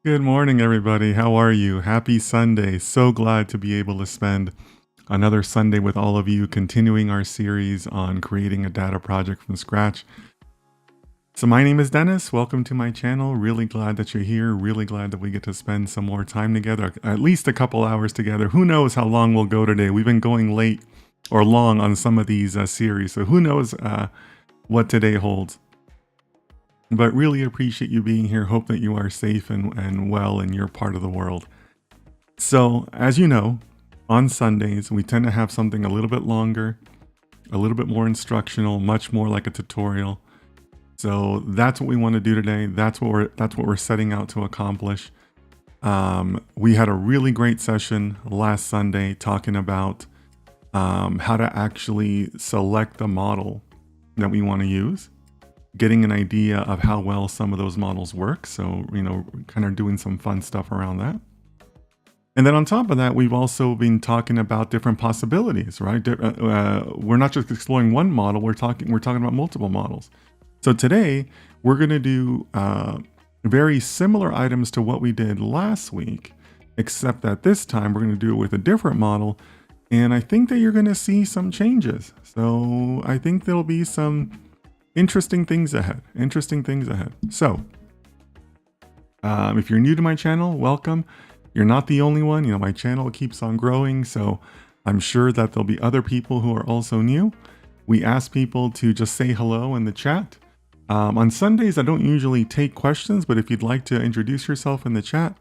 Good morning, everybody. How are you? Happy Sunday. So glad to be able to spend another Sunday with all of you, continuing our series on creating a data project from scratch. So my name is Dennis. Welcome to my channel. Really glad that you're here. Really glad that we get to spend some more time together, at least a couple hours together. Who knows how long we'll go today? We've been going late or long on some of these series, so who knows what today holds. But really appreciate you being here. Hope that you are safe and well in your part of the world. So, as you know, on Sundays, we tend to have something a little bit longer, a little bit more instructional, much more like a tutorial. So that's what we want to do today. That's what we're setting out to accomplish. We had a really great session last Sunday talking about how to actually select the model that we want to use, getting an idea of how well some of those models work. So, kind of doing some fun stuff around that. And then on top of that, we've also been talking about different possibilities, right? We're not just exploring one model, we're talking about multiple models. So today, we're going to do very similar items to what we did last week, except that this time we're going to do it with a different model. And I think that you're going to see some changes. So I think there'll be some interesting things ahead. So if you're new to my channel, welcome. You're not the only one. My channel keeps on growing, so I'm sure that there'll be other people who are also new. We ask people to just say hello in the chat. On Sundays, I don't usually take questions, but if you'd like to introduce yourself in the chat,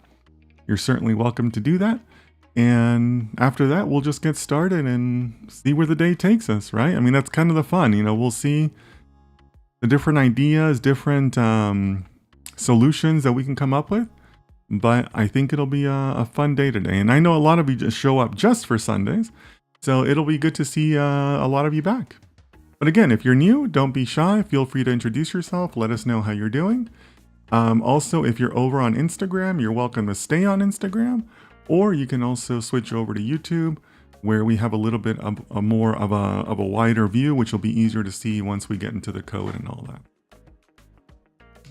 you're certainly welcome to do that. And after that, we'll just get started and see where the day takes us, right? I mean, that's kind of the fun. We'll see the different ideas, different solutions that we can come up with. But I think it'll be a fun day today. And I know a lot of you just show up just for Sundays, so it'll be good to see a lot of you back. But again, if you're new, don't be shy. Feel free to introduce yourself. Let us know how you're doing. Also, if you're over on Instagram, you're welcome to stay on Instagram. Or you can also switch over to YouTube, where we have a little bit of more of a wider view, which will be easier to see once we get into the code and all that.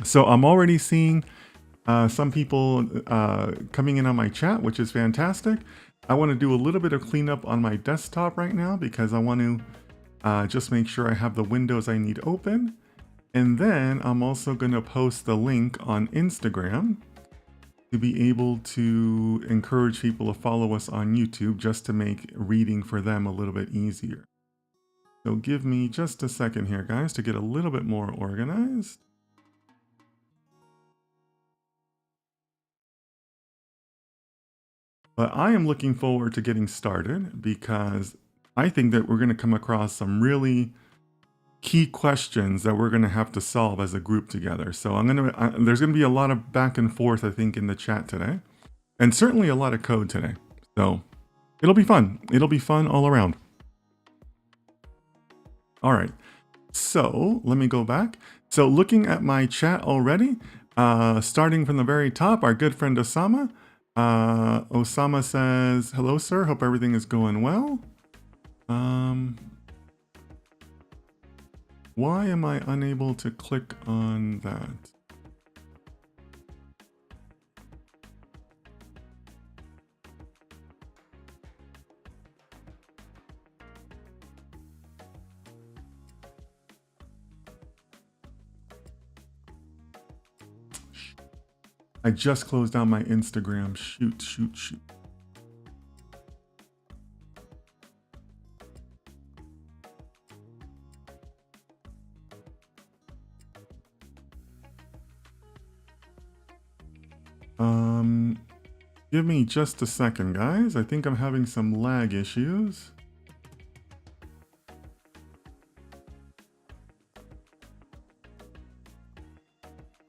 So I'm already seeing some people coming in on my chat, which is fantastic. I want to do a little bit of cleanup on my desktop right now because I want to just make sure I have the windows I need open. And then I'm also going to post the link on Instagram to be able to encourage people to follow us on YouTube, just to make reading for them a little bit easier. So give me just a second here, guys, to get a little bit more organized. But I am looking forward to getting started because I think that we're going to come across some really key questions that we're going to have to solve as a group together. So there's going to be a lot of back and forth, I think, in the chat today, and certainly a lot of code today. So it'll be fun. It'll be fun all around. All right. So let me go back. So looking at my chat already, starting from the very top, our good friend Osama. Osama says, hello, sir. Hope everything is going well. Why am I unable to click on that? I just closed down my Instagram. Shoot. Give me just a second, guys. I think I'm having some lag issues.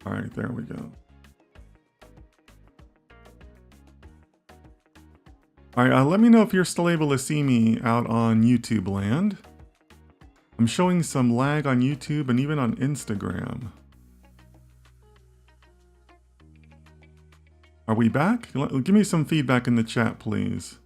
All right, there we go. All right, let me know if you're still able to see me out on YouTube land. I'm showing some lag on YouTube and even on Instagram. Are we back? Give me some feedback in the chat, please.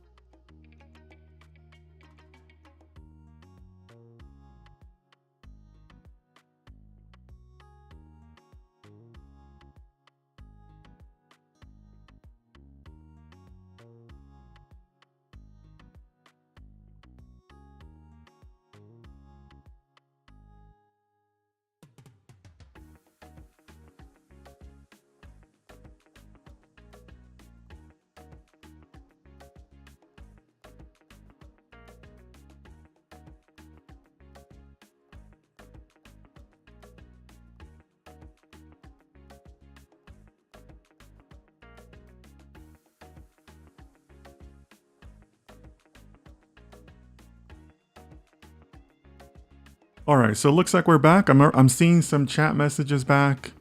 All right, so it looks like we're back. I'm seeing some chat messages back.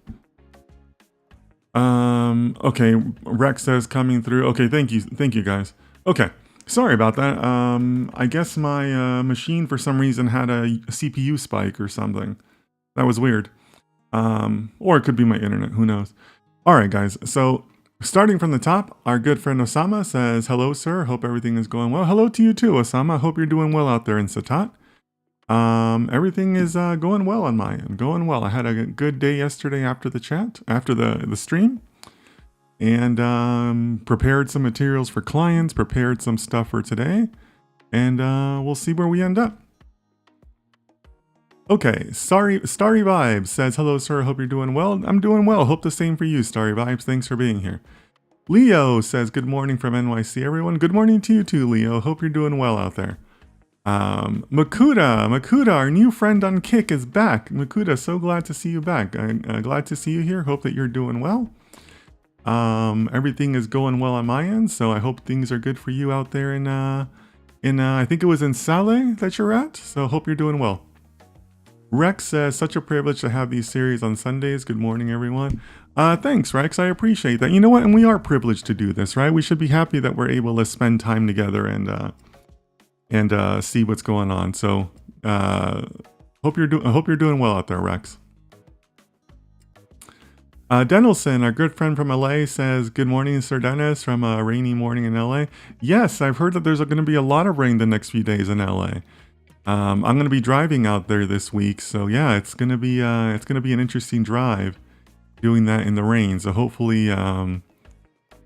Okay, Rex says coming through. Okay, thank you guys. Okay, sorry about that. I guess my machine for some reason had a CPU spike or something. That was weird. Or it could be my internet, who knows. All right, guys, so starting from the top, our good friend Osama says, hello, sir. Hope everything is going well. Hello to you too, Osama. Hope you're doing well out there in Satat. Everything is going well on my end. Going well. I had a good day yesterday after the chat, after the stream. And prepared some materials for clients, prepared some stuff for today. And we'll see where we end up. Okay, Starry Vibes says, hello, sir. Hope you're doing well. I'm doing well. Hope the same for you, Starry Vibes. Thanks for being here. Leo says, good morning from NYC, everyone. Good morning to you too, Leo. Hope you're doing well out there. Makuda, our new friend on Kick is back. Makuda, so glad to see you back. Glad to see you here. Hope that you're doing well. Everything is going well on my end, so I hope things are good for you out there in I think it was in Saleh that you're at. So hope you're doing well. Rex says, such a privilege to have these series on Sundays. Good morning, everyone. Thanks, Rex. I appreciate that. You know what? And we are privileged to do this, right? We should be happy that we're able to spend time together and see what's going on. So hope you're doing well out there, Rex. Denelson, our good friend from LA, says, good morning, Sir Dennis, from a rainy morning in LA. Yes, I've heard that there's going to be a lot of rain the next few days in LA. I'm going to be driving out there this week, so yeah, it's going to be an interesting drive doing that in the rain. So hopefully it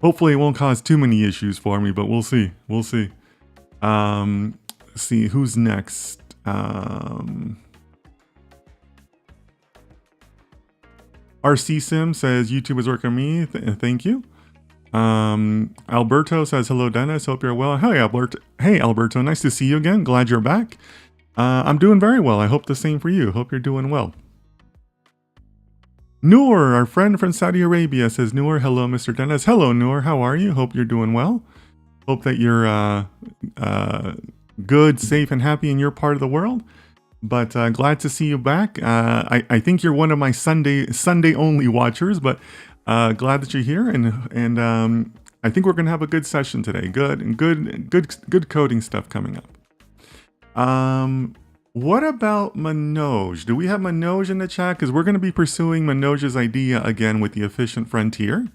won't cause too many issues for me, but we'll see. We'll see. See who's next. RC Sim says YouTube is working on me. Thank you. Alberto says, hello, Dennis. Hope you're well. Hey, Alberto. Nice to see you again. Glad you're back. I'm doing very well. I hope the same for you. Hope you're doing well. Noor, our friend from Saudi Arabia, says, Noor, hello, Mr. Dennis. Hello, Noor. How are you? Hope you're doing well. Hope that you're good, safe, and happy in your part of the world. But glad to see you back. I think you're one of my Sunday only watchers, but glad that you're here. And I think we're gonna have a good session today. Good coding stuff coming up. What about Manoj? Do we have Manoj in the chat? Because we're going to be pursuing Manoj's idea again with the efficient frontier.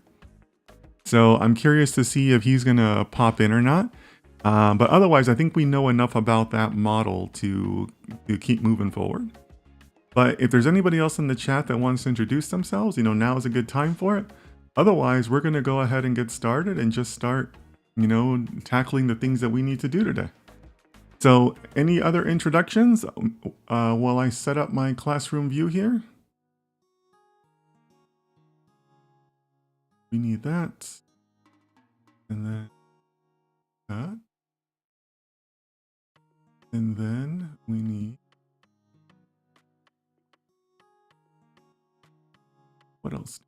So I'm curious to see if he's going to pop in or not. But otherwise, I think we know enough about that model to keep moving forward. But if there's anybody else in the chat that wants to introduce themselves, now is a good time for it. Otherwise, we're going to go ahead and get started and just start, tackling the things that we need to do today. So any other introductions while I set up my classroom view here? We need that. And then that. And then we need... What else?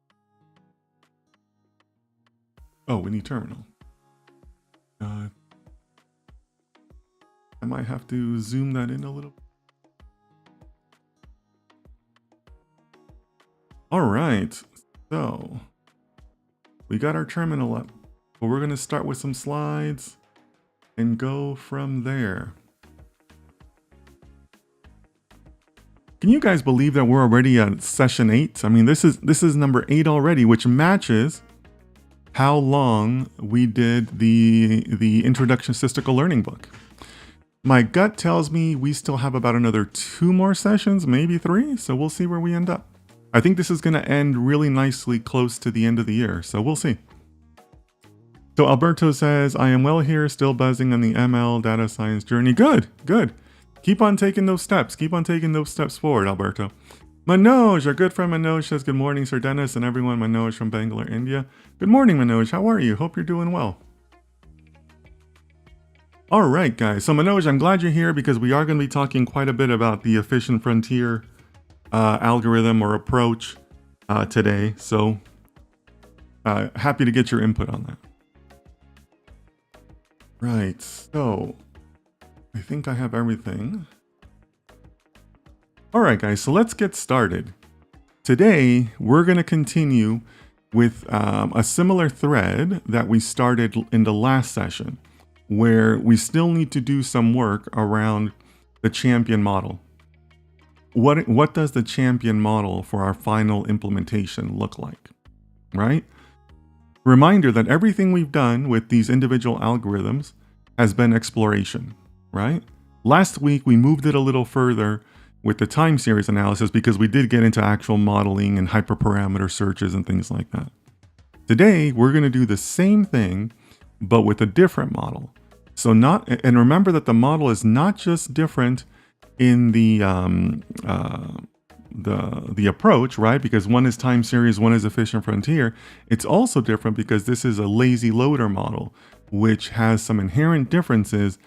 Oh, we need terminal. I might have to zoom that in a little. All right, so we got our terminal up, but we're going to start with some slides and go from there. Can you guys believe that we're already at session 8? I mean, this is number 8 already, which matches how long we did the Introduction to Statistical Learning book. My gut tells me we still have about another 2 more sessions, maybe 3, so we'll see where we end up. I think this is going to end really nicely close to the end of the year, so we'll see. So Alberto says, I am well here, still buzzing on the ML data science journey. Good. Keep on taking those steps. Keep on taking those steps forward, Alberto. Manoj, our good friend Manoj says, good morning, Sir Dennis and everyone. Manoj from Bangalore, India. Good morning, Manoj. How are you? Hope you're doing well. All right, guys. So Manoj, I'm glad you're here because we are going to be talking quite a bit about the efficient frontier algorithm or approach today. So happy to get your input on that. Right. So I think I have everything. All right, guys, so let's get started. Today, we're going to continue with a similar thread that we started in the last session, where we still need to do some work around the champion model. What does the champion model for our final implementation look like, right? Reminder that everything we've done with these individual algorithms has been exploration, right? Last week, we moved it a little further with the time series analysis because we did get into actual modeling and hyperparameter searches and things like that. Today, we're going to do the same thing, but with a different model. And remember that the model is not just different in the approach, right? Because one is time series, one is efficient frontier. It's also different because this is a lazy loader model, which has some inherent differences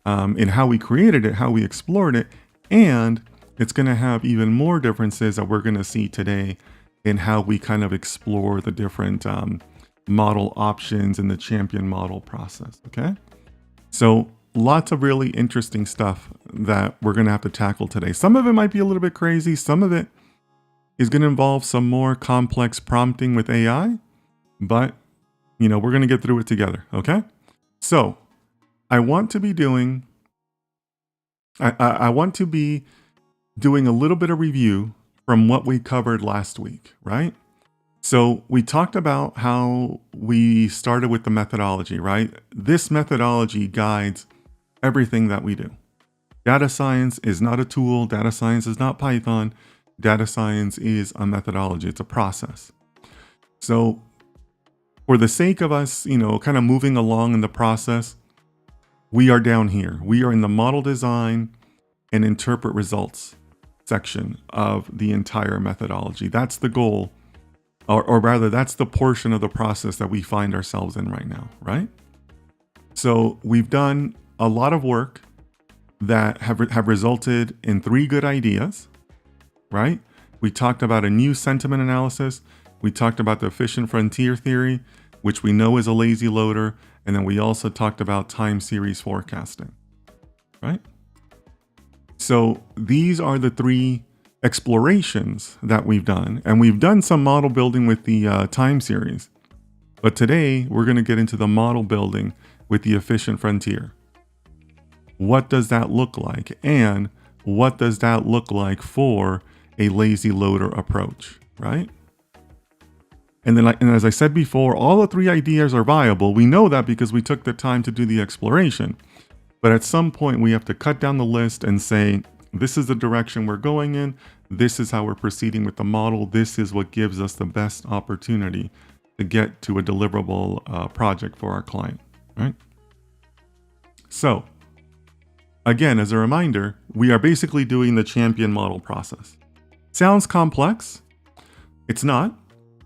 in how we created it, how we explored it, and it's going to have even more differences that we're going to see today in how we kind of explore the different model options in the champion model process, okay? So lots of really interesting stuff that we're going to have to tackle today. Some of it might be a little bit crazy. Some of it is going to involve some more complex prompting with AI, but we're going to get through it together, okay? So I want to be doing a little bit of review from what we covered last week, right? So we talked about how we started with the methodology, right? This methodology guides everything that we do. Data science is not a tool. Data science is not Python. Data science is a methodology. It's a process. So for the sake of us, kind of moving along in the process, we are down here. We are in the model design and interpret results section of the entire methodology. That's the goal, or rather that's the portion of the process that we find ourselves in right now, right? So we've done a lot of work that have resulted in 3 good ideas, right? We talked about a new sentiment analysis. We talked about the efficient frontier theory, which we know is a lazy loader. And then we also talked about time series forecasting, right? So these are the 3 explorations that we've done. And we've done some model building with the time series. But today we're going to get into the model building with the efficient frontier. What does that look like? And what does that look like for a lazy loader approach, right? And then, and as I said before, all the 3 ideas are viable. We know that because we took the time to do the exploration. But at some point, we have to cut down the list and say, this is the direction we're going in. This is how we're proceeding with the model. This is what gives us the best opportunity to get to a deliverable project for our client, right? So, again, as a reminder, we are basically doing the champion model process. Sounds complex. It's not.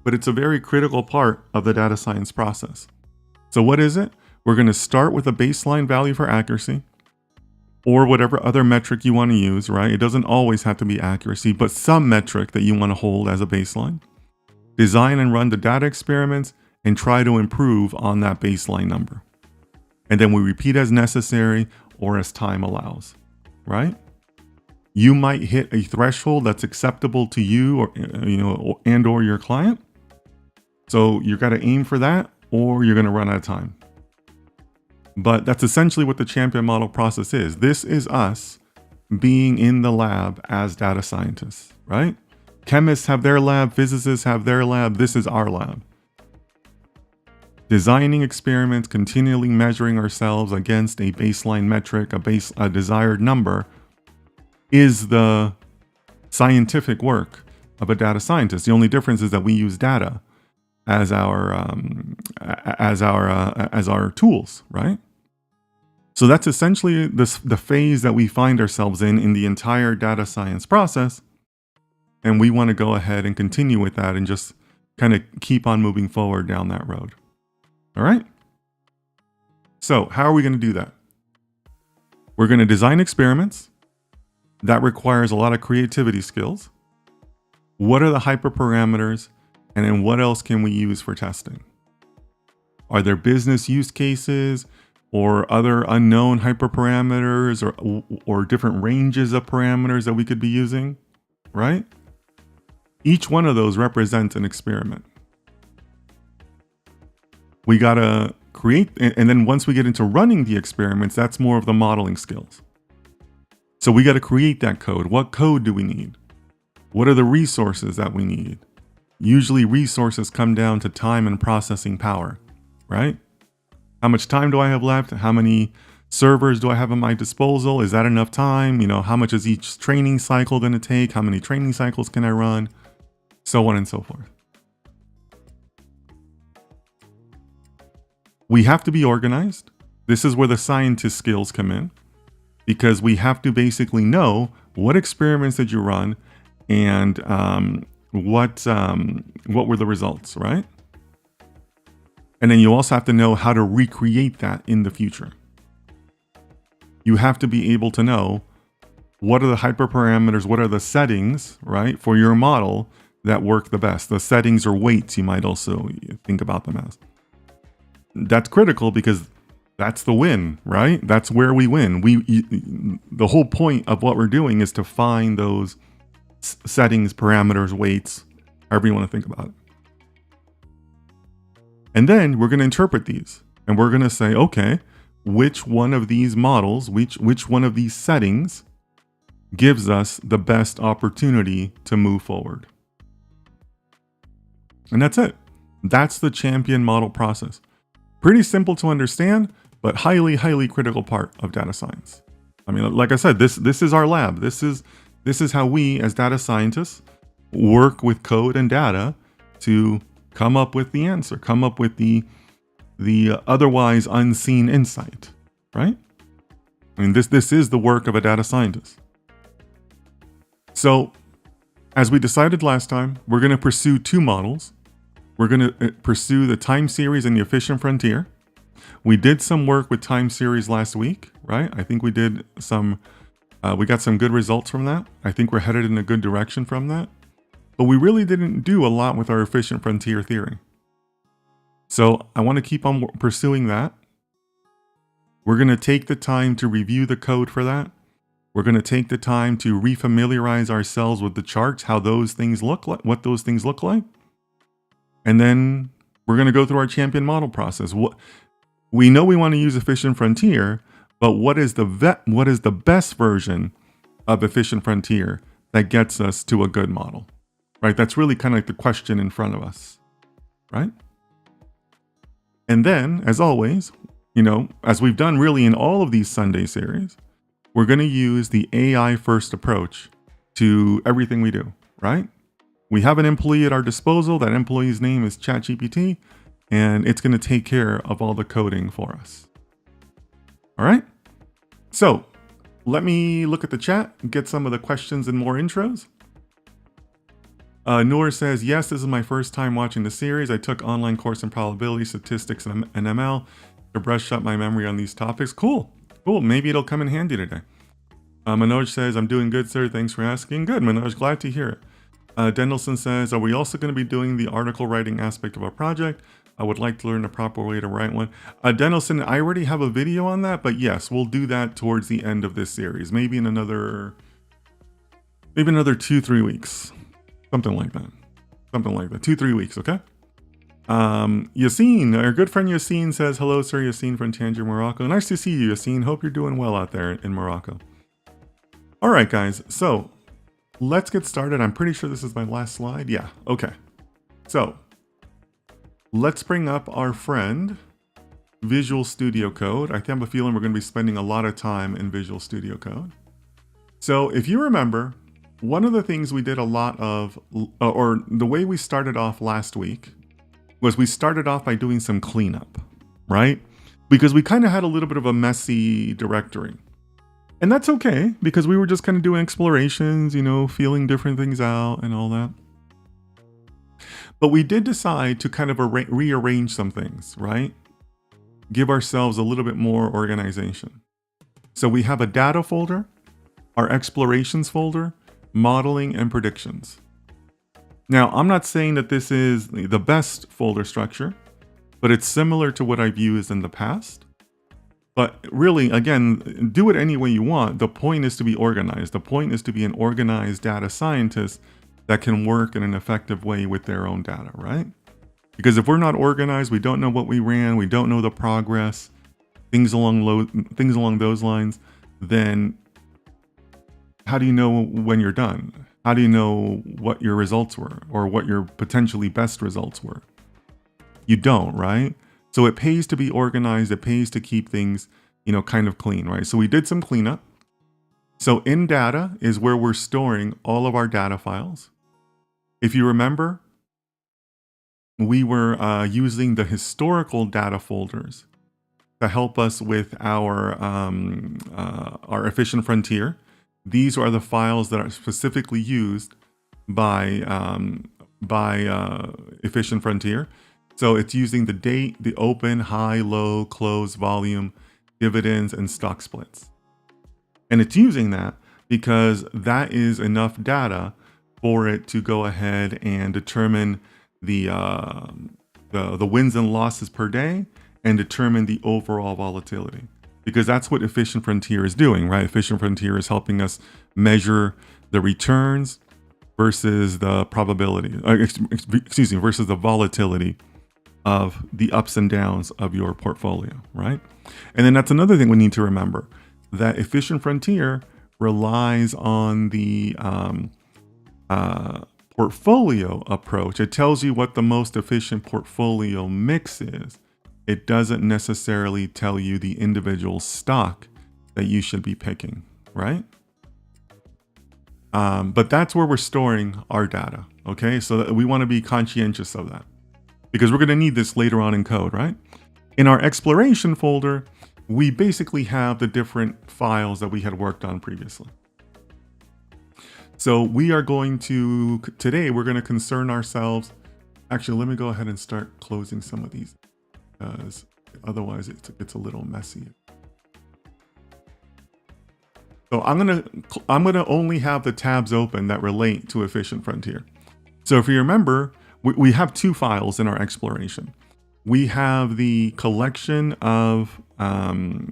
But it's a very critical part of the data science process. So what is it? We're going to start with a baseline value for accuracy or whatever other metric you want to use, right? It doesn't always have to be accuracy, but some metric that you want to hold as a baseline. Design and run the data experiments and try to improve on that baseline number. And then we repeat as necessary or as time allows, right? You might hit a threshold that's acceptable to you or or your client. So you got to aim for that or you're going to run out of time. But that's essentially what the champion model process is. This is us being in the lab as data scientists, right? Chemists have their lab, physicists have their lab. This is our lab. Designing experiments, continually measuring ourselves against a baseline metric, a desired number, is the scientific work of a data scientist. The only difference is that we use data as our tools, right? So that's essentially the phase that we find ourselves in the entire data science process. And we want to go ahead and continue with that and just kind of keep on moving forward down that road. All right. So how are we going to do that? We're going to design experiments. That requires a lot of creativity skills. What are the hyperparameters? And then what else can we use for testing? Are there business use cases? or other unknown hyperparameters or different ranges of parameters that we could be using, right? Each one of those represents an experiment. We gotta create, and then once we get into running the experiments, that's more of the modeling skills. So we gotta create that code. What code do we need? What are the resources that we need? Usually resources come down to time and processing power, right? How much time do I have left? How many servers do I have at my disposal? Is that enough time? You know, how much is each training cycle gonna take? How many training cycles can I run? So on and so forth. We have to be organized. This is where the scientist skills come in, because we have to basically know what experiments did you run and what were the results, right? And then you also have to know how to recreate that in the future. You have to be able to know what are the hyperparameters, what are the settings, right, for your model that work the best. The settings or weights, you might also think about them as. That's critical because that's the win, right? That's where we win. The whole point of what we're doing is to find those settings, parameters, weights, however you want to think about it. And then we're going to interpret these and we're going to say, okay, which one of these models, which one of these settings gives us the best opportunity to move forward. And that's it. That's the champion model process. Pretty simple to understand, but highly, highly critical part of data science. I mean, like I said, this is our lab. This is how we as data scientists work with code and data to come up with the answer, come up with the otherwise unseen insight, right? I mean, this is the work of a data scientist. So, as we decided last time, we're going to pursue two models. We're going to pursue the time series and the efficient frontier. We did some work with time series last week, right? I think we did some, we got some good results from that. I think we're headed in a good direction from that. But we really didn't do a lot with our efficient frontier theory. So I want to keep on pursuing that. We're going to take the time to review the code for that. We're going to take the time to refamiliarize ourselves with the charts, how those things look like, what those things look like. And then we're going to go through our champion model process. We know we want to use efficient frontier, but what is the best version of efficient frontier that gets us to a good model, right? That's really kind of like the question in front of us, right? And then, as always, you know, as we've done really in all of these Sunday series, we're going to use the AI first approach to everything we do, right? We have an employee at our disposal. That employee's name is ChatGPT, and it's going to take care of all the coding for us. All right. So let me look at the chat and get some of the questions and more intros. Noor says, yes, this is my first time watching the series. I took online course in probability, statistics, and ML to brush up my memory on these topics. Cool. Maybe it'll come in handy today. Manoj says, I'm doing good, sir. Thanks for asking. Good, Manoj. Glad to hear it. Dendelson says, are we also going to be doing the article writing aspect of our project? I would like to learn the proper way to write one. Dendelson, I already have a video on that, but yes, we'll do that towards the end of this series. Maybe in another 2-3 weeks. Something like that. 2-3 weeks, okay? Yassine, our good friend Yassine says, hello, sir. Yassine from Tangier, Morocco. Nice to see you, Yassine. Hope you're doing well out there in Morocco. All right, guys. So let's get started. I'm pretty sure this is my last slide. Yeah, okay. So let's bring up our friend, Visual Studio Code. I have a feeling we're going to be spending a lot of time in Visual Studio Code. So if you remember, one of the things we did a lot of, or the way we started off last week, was we started off by doing some cleanup, right? Because we kind of had a little bit of a messy directory. And that's okay, because we were just kind of doing explorations, you know, feeling different things out and all that. But we did decide to kind of rearrange some things, right? Give ourselves a little bit more organization. So we have a data folder, our explorations folder, modeling, and predictions. Now, I'm not saying that this is the best folder structure, but it's similar to what I've used in the past. But really, again, do it any way you want. The point is to be organized. The point is to be an organized data scientist that can work in an effective way with their own data, right? Because if we're not organized, we don't know what we ran, we don't know the progress, things along those lines, then how do you know when you're done? How do you know what your results were or what your potentially best results were? You don't, right? So it pays to be organized. It pays to keep things, kind of clean, right? So we did some cleanup. So in data is where we're storing all of our data files. If you remember, we were using the historical data folders to help us with our efficient frontier. These are the files that are specifically used by efficient frontier. So it's using the date, the open, high, low, close, volume, dividends, and stock splits. And it's using that because that is enough data for it to go ahead and determine the wins and losses per day and determine the overall volatility. Because that's what Efficient Frontier is doing, right? Efficient Frontier is helping us measure the returns versus the probability, versus the volatility of the ups and downs of your portfolio, right? And then that's another thing we need to remember, that Efficient Frontier relies on the portfolio approach. It tells you what the most efficient portfolio mix is. It doesn't necessarily tell you the individual stock that you should be picking, right? But that's where we're storing our data, okay? So we want to be conscientious of that because we're going to need this later on in code, right? In our exploration folder, we basically have the different files that we had worked on previously. So we are going to, today, we're going to concern ourselves. Actually, let me go ahead and start closing some of these because otherwise it gets a little messy. So I'm gonna only have the tabs open that relate to Efficient Frontier. So if you remember, we have two files in our exploration. We have the collection of the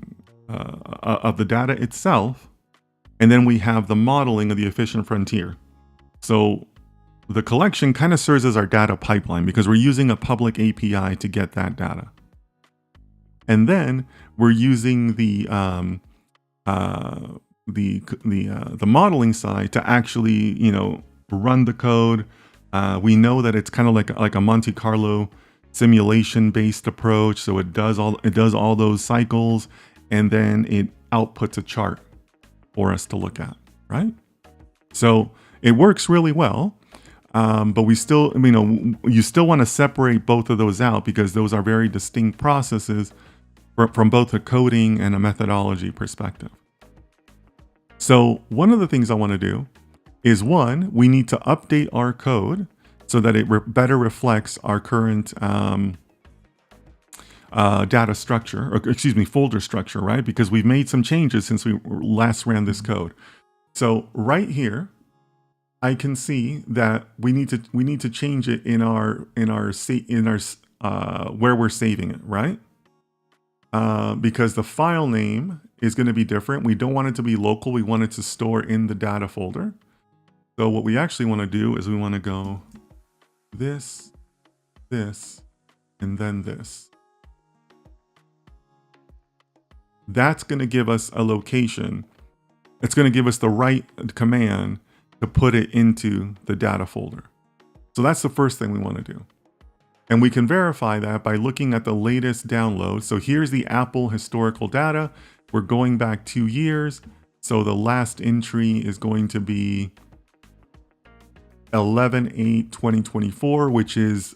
data itself, and then we have the modeling of the Efficient Frontier. So the collection kind of serves as our data pipeline because we're using a public API to get that data. And then we're using the modeling side to actually, run the code. We know that it's kind of like a Monte Carlo simulation-based approach. So it does all those cycles, and then it outputs a chart for us to look at, right? So it works really well, but we still, you still want to separate both of those out because those are very distinct processes from both a coding and a methodology perspective. So one of the things I want to do is, one, we need to update our code so that it better reflects our current data structure, folder structure, right? Because we've made some changes since we last ran this code. So right here, I can see that we need to change it in our where we're saving it, right? Because the file name is going to be different. We don't want it to be local. We want it to store in the data folder. So what we actually want to do is we want to go this, and then this. That's going to give us a location. It's going to give us the right command to put it into the data folder. So that's the first thing we want to do. And we can verify that by looking at the latest download. So here's the Apple historical data. We're going back 2 years. So the last entry is going to be 11/8/2024, which is,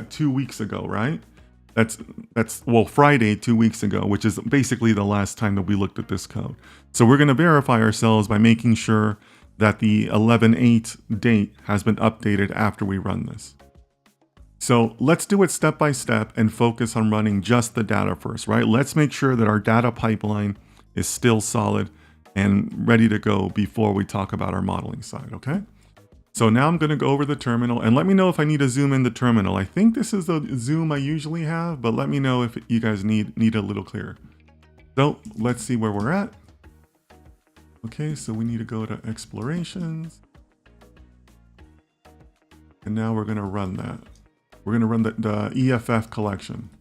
2 weeks ago, right? That's Friday, 2 weeks ago, which is basically the last time that we looked at this code. So we're going to verify ourselves by making sure that the 11/8 date has been updated after we run this. So let's do it step by step and focus on running just the data first, right? Let's make sure that our data pipeline is still solid and ready to go before we talk about our modeling side, okay? So now I'm going to go over the terminal, and let me know if I need to zoom in the terminal. I think this is the zoom I usually have, but let me know if you guys need a little clearer. So let's see where we're at. Okay, so we need to go to explorations. And now we're going to run that. We're going to run the EFF collection.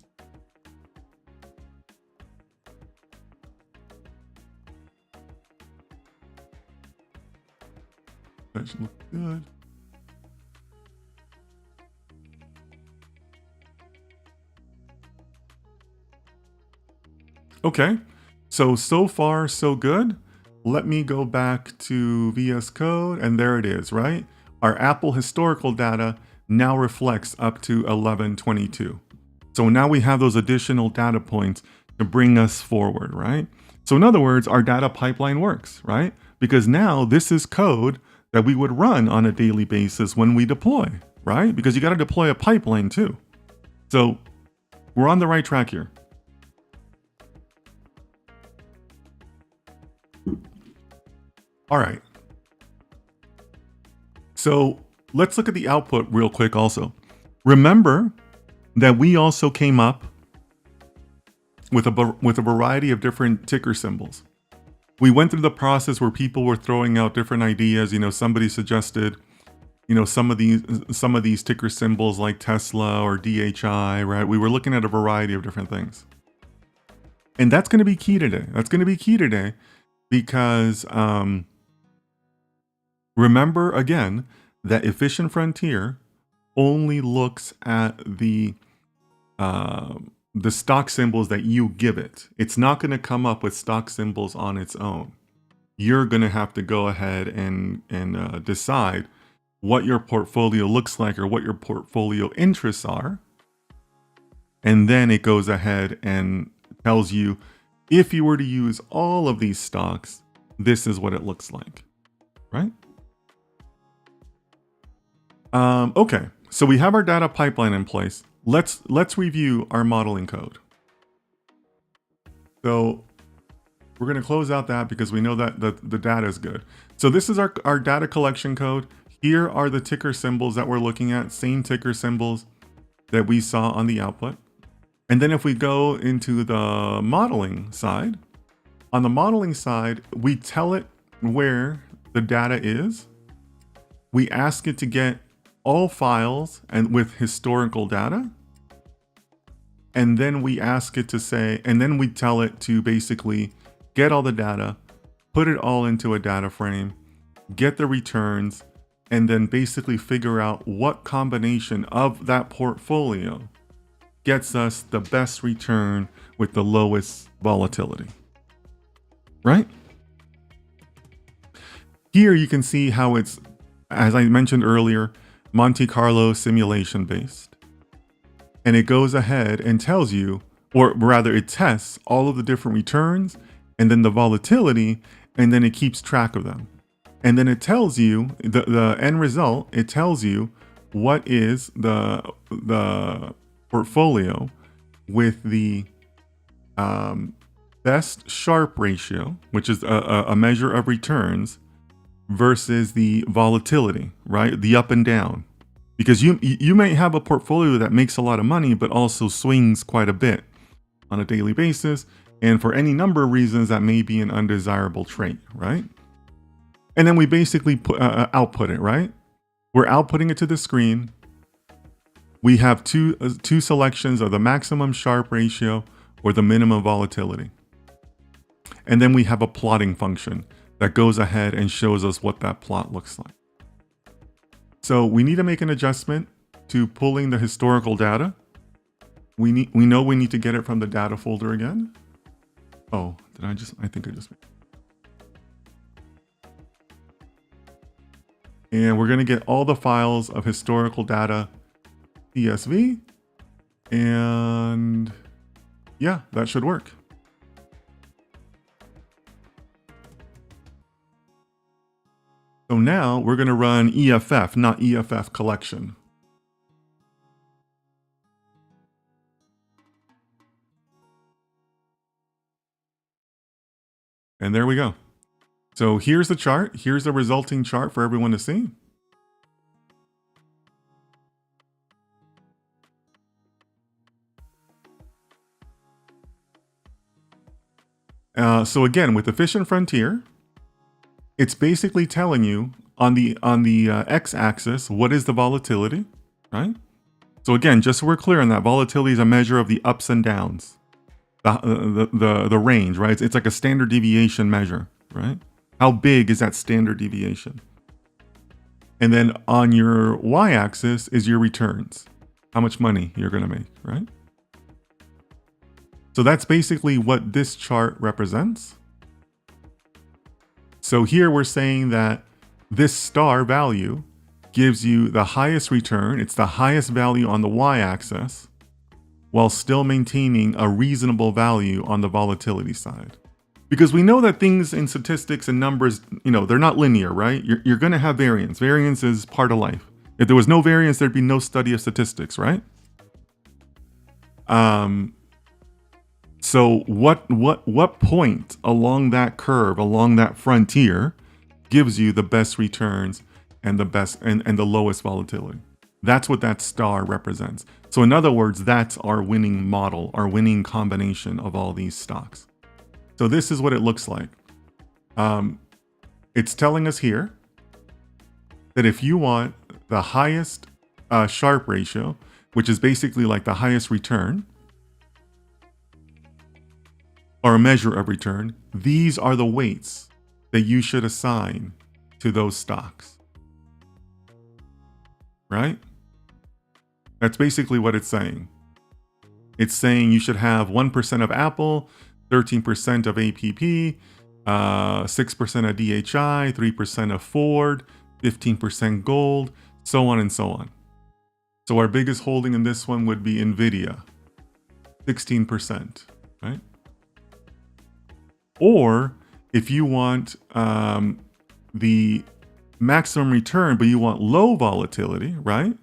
That should look good. Okay, so far so good. Let me go back to VS Code, and there it is, right? Our Apple historical data now reflects up to 11/22. So now we have those additional data points to bring us forward, right? So in other words, our data pipeline works, right? Because now this is code that we would run on a daily basis when we deploy, right? Because you got to deploy a pipeline too. So we're on the right track here. All right. So let's look at the output real quick also. Remember that we also came up with a variety of different ticker symbols. We went through the process where people were throwing out different ideas. You know, somebody suggested, you know, some of these ticker symbols like Tesla or DHI, right? We were looking at a variety of different things. And that's going to be key today. That's going to be key today because remember again that Efficient Frontier only looks at the stock symbols that you give it. It's not going to come up with stock symbols on its own. You're going to have to go ahead and decide what your portfolio looks like or what your portfolio interests are. And then it goes ahead and tells you, if you were to use all of these stocks, this is what it looks like, right? Okay, so we have our data pipeline in place. Let's review our modeling code. So we're going to close out that because we know that the data is good. So this is our data collection code. Here are the ticker symbols that we're looking at, same ticker symbols that we saw on the output. And then if we go into the modeling side, on the modeling side, we tell it where the data is. We ask it to get all files and with historical data. And then we ask it to say, and then we tell it to basically get all the data, put it all into a data frame, get the returns, and then basically figure out what combination of that portfolio gets us the best return with the lowest volatility, right? Here you can see how it's, as I mentioned earlier, Monte Carlo simulation based. And it goes ahead and tells you, or rather it tests all of the different returns and then the volatility, and then it keeps track of them. And then it tells you the end result, it tells you what is the portfolio with the best Sharpe ratio, which is a measure of returns, versus the volatility, right? The up and down. Because you may have a portfolio that makes a lot of money, but also swings quite a bit on a daily basis. And for any number of reasons, that may be an undesirable trait, right? And then we basically output it, right? We're outputting it to the screen. We have two selections of the maximum Sharpe ratio or the minimum volatility. And then we have a plotting function that goes ahead and shows us what that plot looks like. So we need to make an adjustment to pulling the historical data. We know we need to get it from the data folder again. Oh, I think I just made it. And we're going to get all the files of historical data CSV. And yeah, that should work. So now we're going to run EFF, not EFF collection. And there we go. So here's the chart. Here's the resulting chart for everyone to see. So again, with efficient frontier, it's basically telling you on the x-axis, what is the volatility, right? So again, just so we're clear on that, volatility is a measure of the ups and downs, the range, right? It's like a standard deviation measure, right? How big is that standard deviation? And then on your y-axis is your returns, how much money you're going to make, right? So that's basically what this chart represents. So here we're saying that this star value gives you the highest return. It's the highest value on the y-axis while still maintaining a reasonable value on the volatility side. Because we know that things in statistics and numbers, they're not linear, right? You're going to have variance. Variance is part of life. If there was no variance, there'd be no study of statistics, right? So what point along that curve, along that frontier, gives you the best returns and the best and the lowest volatility? That's what that star represents. So in other words, that's our winning model, our winning combination of all these stocks. So this is what it looks like. It's telling us here that if you want the highest Sharpe ratio, which is basically like the highest return, or a measure of return, these are the weights that you should assign to those stocks. Right? That's basically what it's saying. It's saying you should have 1% of Apple, 13% of APP, 6% of DHI, 3% of Ford, 15% gold, so on and so on. So our biggest holding in this one would be Nvidia, 16%, right? Or if you want the maximum return, but you want low volatility, right?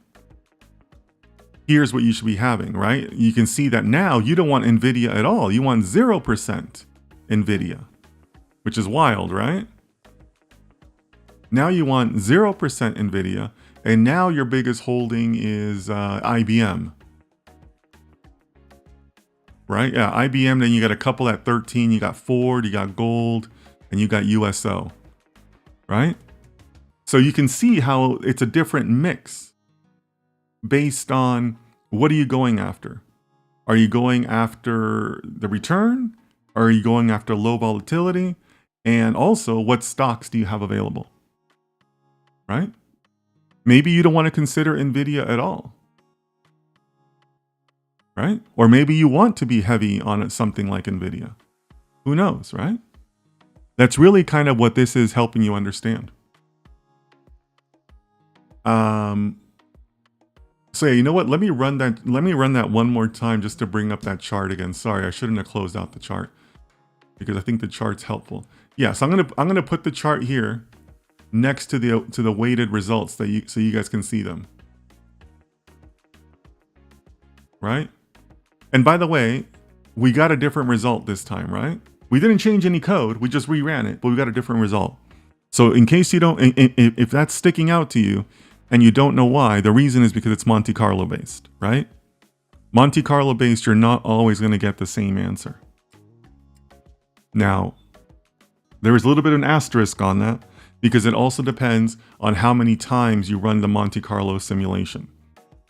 Here's what you should be having, right? You can see that now you don't want Nvidia at all. You want 0% Nvidia, which is wild, right? Now you want 0% Nvidia, and now your biggest holding is IBM. Right? Yeah, IBM, then you got a couple at 13, you got Ford, you got gold, and you got USO. Right? So you can see how it's a different mix based on what are you going after? Are you going after the return? Or are you going after low volatility? And also, what stocks do you have available? Right? Maybe you don't want to consider Nvidia at all. Right? Or maybe you want to be heavy on something like Nvidia. Who knows, right? That's really kind of what this is helping you understand. So yeah, you know what? Let me run that one more time just to bring up that chart again. Sorry, I shouldn't have closed out the chart because I think the chart's helpful. Yeah, so I'm gonna put the chart here next to the weighted results so you guys can see them. Right? And by the way, we got a different result this time, right? We didn't change any code, we just reran it, but we got a different result. So in case you don't, if that's sticking out to you and you don't know why, the reason is because it's Monte Carlo based, right? Monte Carlo based, you're not always going to get the same answer. Now, there is a little bit of an asterisk on that because it also depends on how many times you run the Monte Carlo simulation.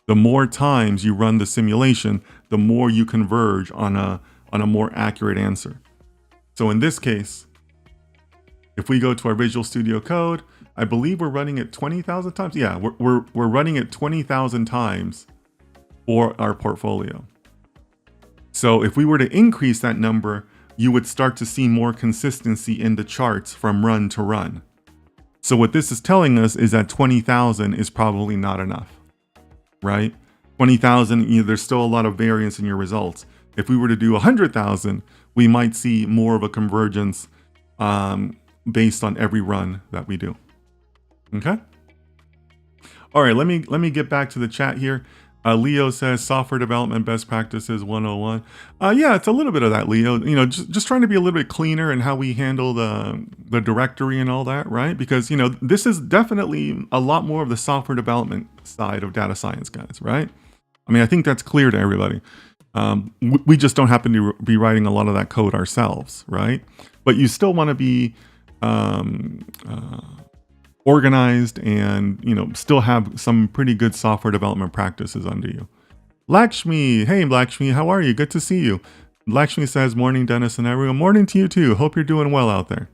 The more times you run the simulation, the more you converge on a more accurate answer. So in this case, if we go to our Visual Studio Code, I believe we're running it 20,000 times. Yeah, we're running it 20,000 times for our portfolio. So if we were to increase that number, you would start to see more consistency in the charts from run to run. So what this is telling us is that 20,000 is probably not enough, right? 20,000, there's still a lot of variance in your results. If we were to do 100,000, we might see more of a convergence based on every run that we do. Okay. All right, let me get back to the chat here. Leo says software development best practices 101. Yeah, it's a little bit of that, Leo. Just trying to be a little bit cleaner in how we handle the directory and all that, right? Because this is definitely a lot more of the software development side of data science, guys, right? I mean, I think that's clear to everybody. We just don't happen to be writing a lot of that code ourselves, right? But you still want to be organized and, still have some pretty good software development practices under you. Lakshmi, hey Lakshmi, how are you? Good to see you. Lakshmi says, morning Dennis and everyone. Morning to you too. Hope you're doing well out there.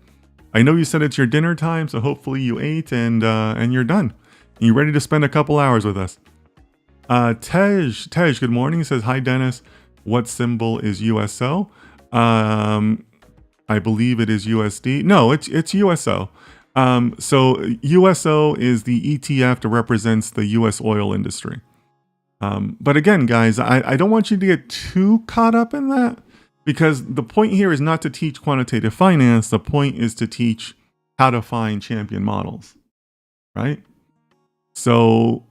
I know you said it's your dinner time, so hopefully you ate and you're done. You're ready to spend a couple hours with us. Tej, good morning. He says, hi Dennis. What symbol is USO? I believe it is USD. No, it's USO. So USO is the ETF that represents the US oil industry. But again, guys, I don't want you to get too caught up in that, because the point here is not to teach quantitative finance. The point is to teach how to find champion models, right? So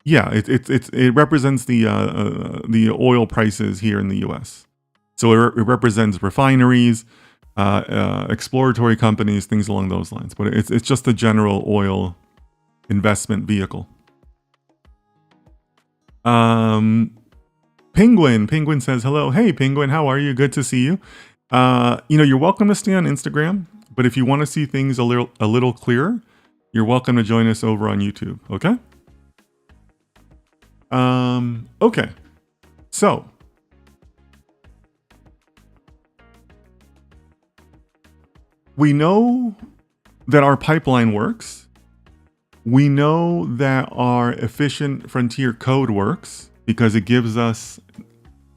yeah, it represents the oil prices here in the US. So it represents refineries, exploratory companies, things along those lines. But it's just a general oil investment vehicle. Penguin says hello. Hey Penguin, how are you? Good to see you. You're welcome to stay on Instagram, but if you want to see things a little clearer, you're welcome to join us over on YouTube. Okay. Okay. So we know that our pipeline works. We know that our efficient frontier code works because it gives us,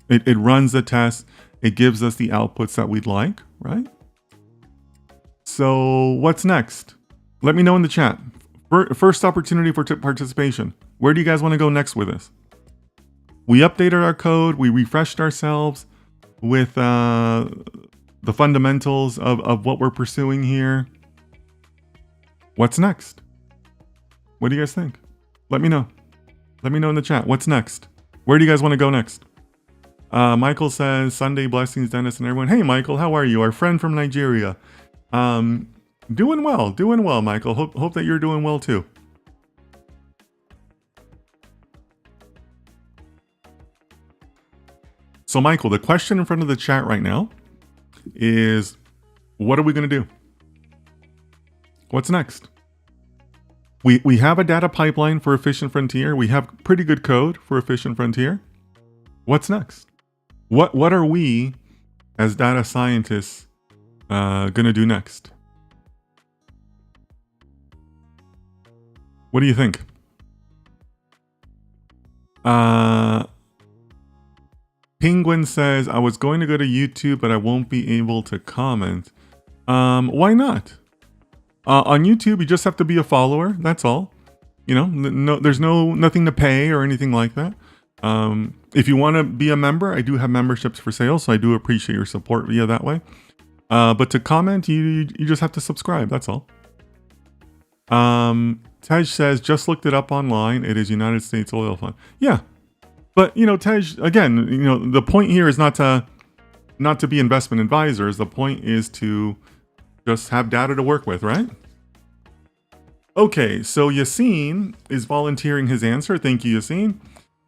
it runs the test, it gives us the outputs that we'd like, right? So what's next? Let me know in the chat. First opportunity for participation. Where do you guys want to go next with this? We updated our code, we refreshed ourselves with the fundamentals of what we're pursuing here. What's next? What do you guys think? Let me know. Let me know in the chat. What's next? Where do you guys want to go next? Michael says, Sunday blessings, Dennis and everyone. Hey, Michael, how are you? Our friend from Nigeria. Doing well, Michael. Hope that you're doing well too. So, Michael, the question in front of the chat right now is, what are we going to do? What's next? We have a data pipeline for Efficient Frontier. We have pretty good code for Efficient Frontier. What's next? What are we as data scientists gonna do next? What do you think? Penguin says, I was going to go to YouTube, but I won't be able to comment. Why not? On YouTube, you just have to be a follower. That's all. There's nothing to pay or anything like that. If you want to be a member, I do have memberships for sale, so I do appreciate your support via that way. But to comment, you just have to subscribe. That's all. Tej says, just looked it up online. It is United States Oil Fund. Yeah, but Tej, again, the point here is not to be investment advisors. The point is to just have data to work with, right? Okay, so Yassine is volunteering his answer. Thank you, Yassine.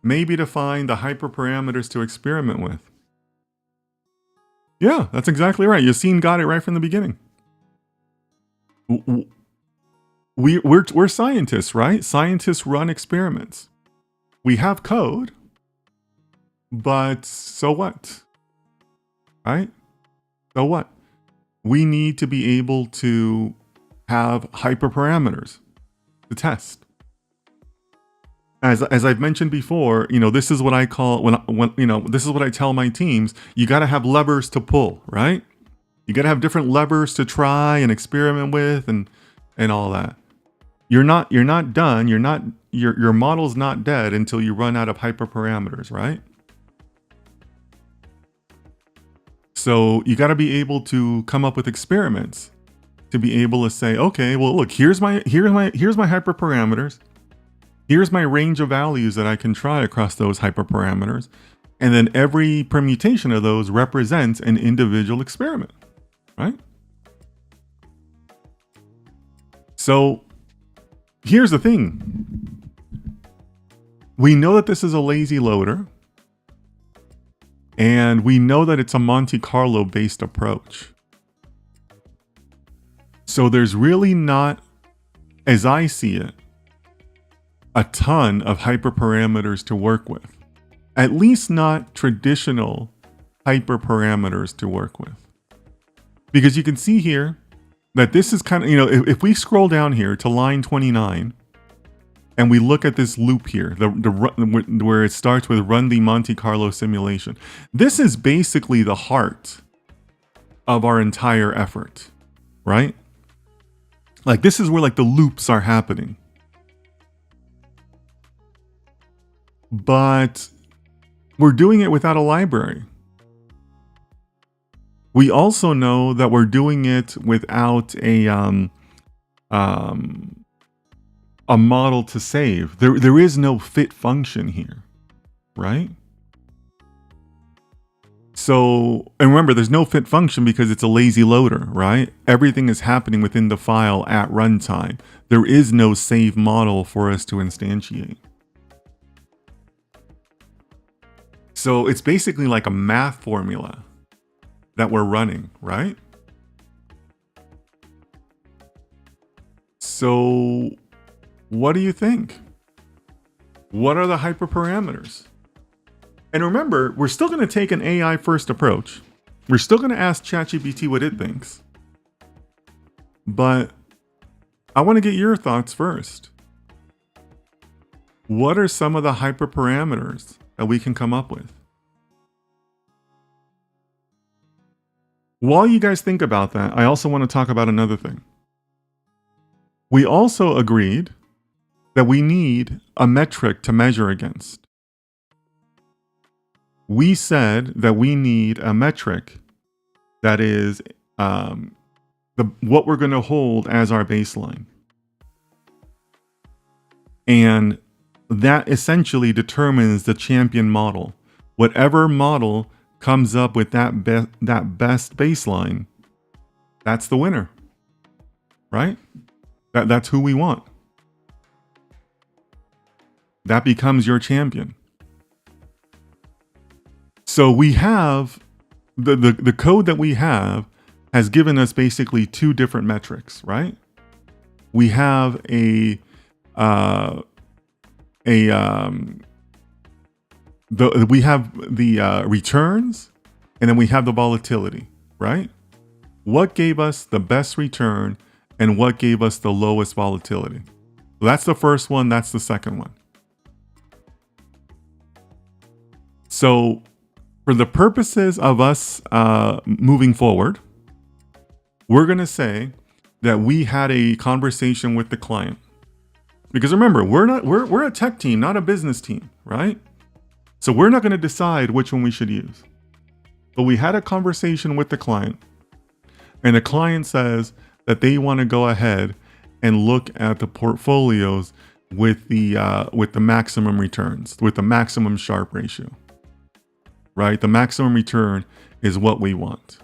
Maybe to find the hyperparameters to experiment with. Yeah, that's exactly right. Yassine got it right from the beginning. We're scientists, right? Scientists run experiments. We have code, but so what? Right? So what? We need to be able to have hyperparameters to test. As I've mentioned before, this is what I call this is what I tell my teams. You got to have levers to pull, right? You got to have different levers to try and experiment with, and all that. You're not done. Your model's not dead until you run out of hyperparameters, right? So you got to be able to come up with experiments to be able to say, okay, well, look, here's my hyperparameters. Here's my range of values that I can try across those hyperparameters. And then every permutation of those represents an individual experiment, right? So here's the thing. We know that this is a lazy loader. And we know that it's a Monte Carlo based approach. So there's really not, as I see it, a ton of hyperparameters to work with. At least not traditional hyperparameters to work with. Because you can see here that this is kind of, if we scroll down here to line 29 and we look at this loop here, where it starts with run the Monte Carlo simulation, this is basically the heart of our entire effort, right? Like this is where like the loops are happening. But we're doing it without a library. We also know that we're doing it without a model to save. There is no fit function here, right? So, and remember, there's no fit function because it's a lazy loader, right? Everything is happening within the file at runtime. There is no save model for us to instantiate. So it's basically like a math formula that we're running, right? So what do you think? What are the hyperparameters? And remember, we're still going to take an AI first approach. We're still going to ask ChatGPT what it thinks. But I want to get your thoughts first. What are some of the hyperparameters that we can come up with? While you guys think about that, I also want to talk about another thing. We also agreed that we need a metric to measure against. We said that we need a metric that is what we're going to hold as our baseline. And that essentially determines the champion model. Whatever model comes up with that best baseline, that's the winner, right? That's who we want. That becomes your champion. So we have the code that we have has given us basically two different metrics, right? We have we have the returns, and then we have the volatility, right? What gave us the best return and what gave us the lowest volatility? So that's the first one, that's the second one. So for the purposes of us moving forward, we're going to say that we had a conversation with the client. Because remember, we're a tech team, not a business team, right? So we're not going to decide which one we should use. But we had a conversation with the client, and the client says that they want to go ahead and look at the portfolios with the maximum returns, with the maximum Sharpe ratio, right? The maximum return is what we want.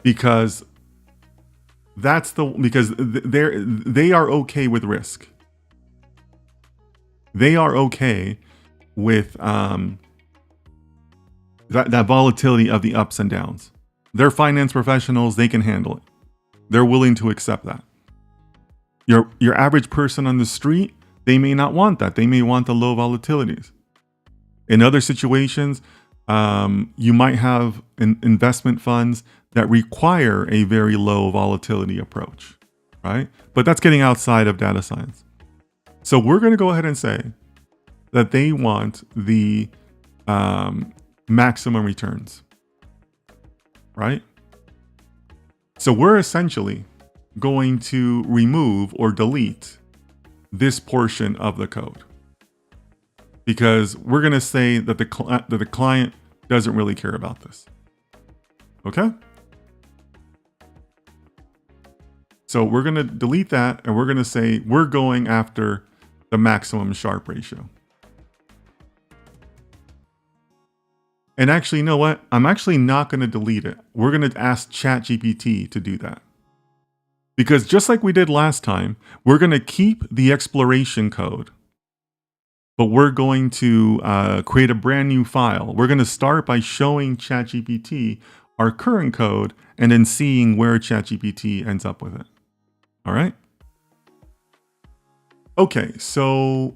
Because they are okay with risk. They are okay with that volatility of the ups and downs. They're finance professionals, they can handle it. They're willing to accept that. Your average person on the street, they may not want that. They may want the low volatilities. In other situations, you might have investment funds that require a very low volatility approach, right? But that's getting outside of data science. So we're going to go ahead and say that they want the maximum returns, right? So we're essentially going to remove or delete this portion of the code because we're going to say that the client doesn't really care about this. Okay? So we're going to delete that and we're going to say we're going after the maximum Sharpe ratio. And actually, you know what? I'm actually not going to delete it. We're going to ask ChatGPT to do that. Because just like we did last time, we're going to keep the exploration code, but we're going to create a brand new file. We're going to start by showing ChatGPT our current code and then seeing where ChatGPT ends up with it. All right. Okay, so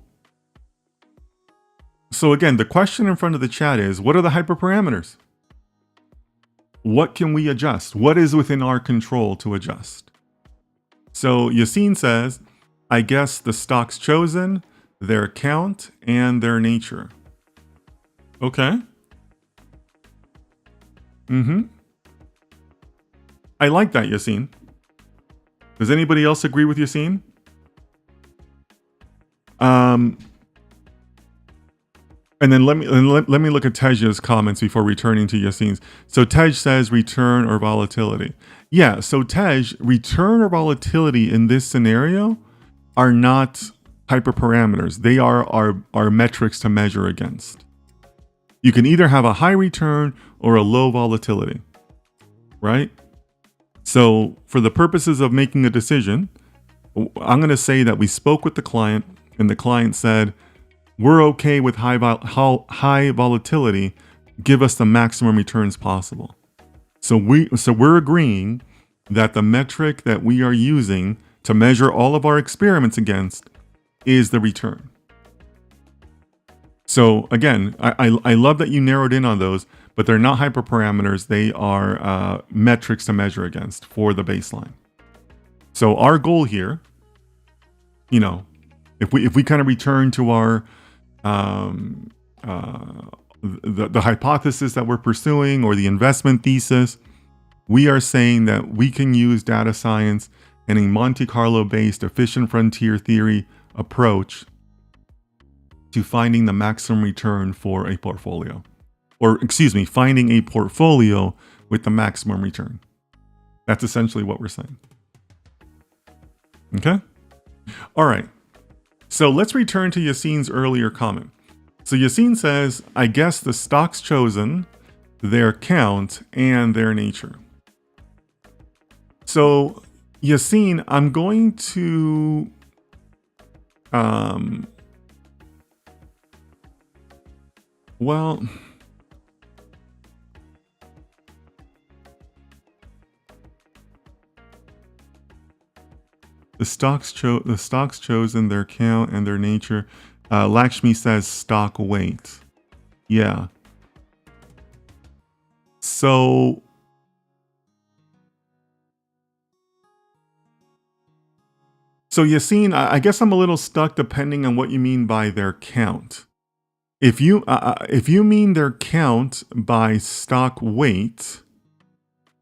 again, the question in front of the chat is, what are the hyperparameters? What can we adjust? What is within our control to adjust? So Yassine says, I guess the stocks chosen, their count, and their nature. Okay. I like that, Yassine. Does anybody else agree with Yassine? And then let me look at Tej's comments before returning to Yassine's. So Tej says return or volatility. Yeah, so Tej, return or volatility in this scenario are not hyperparameters. They are our metrics to measure against. You can either have a high return or a low volatility, right? So for the purposes of making a decision, I'm going to say that we spoke with the client and the client said, we're okay with high volatility. Give us the maximum returns possible. So we're agreeing that the metric that we are using to measure all of our experiments against is the return. So again, I love that you narrowed in on those, but they're not hyperparameters. They are metrics to measure against for the baseline. So our goal here, you know, if we kind of return to our the hypothesis that we're pursuing or the investment thesis, we are saying that we can use data science and a Monte Carlo based efficient frontier theory approach to finding the maximum return for a portfolio, or excuse me, finding a portfolio with the maximum return. That's essentially what we're saying. Okay. All right. So let's return to Yassine's earlier comment. So Yassine says, I guess the stocks chosen, their count, and their nature. So Yassine, I'm going to well, the stocks chosen, their count, and their nature. Lakshmi says stock weight. Yeah. So Yassine, I guess I'm a little stuck depending on what you mean by their count. If you mean their count by stock weight,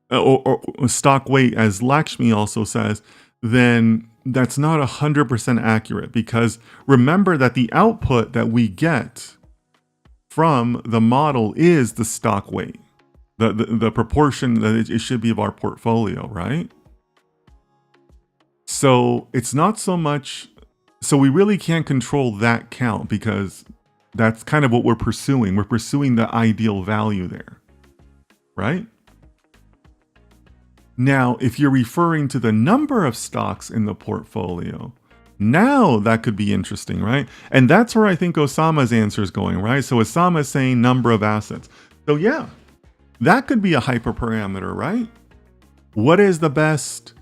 or stock weight, as Lakshmi also says, then that's not 100% accurate, because remember that the output that we get from the model is the stock weight, the proportion that it should be of our portfolio, right? So it's not so much, so we really can't control that count, because that's kind of what we're pursuing. We're pursuing the ideal value there, right? Now, if you're referring to the number of stocks in the portfolio, now that could be interesting, right? And that's where I think Osama's answer is going, right? So Osama is saying number of assets. So yeah, that could be a hyperparameter, right? What is the best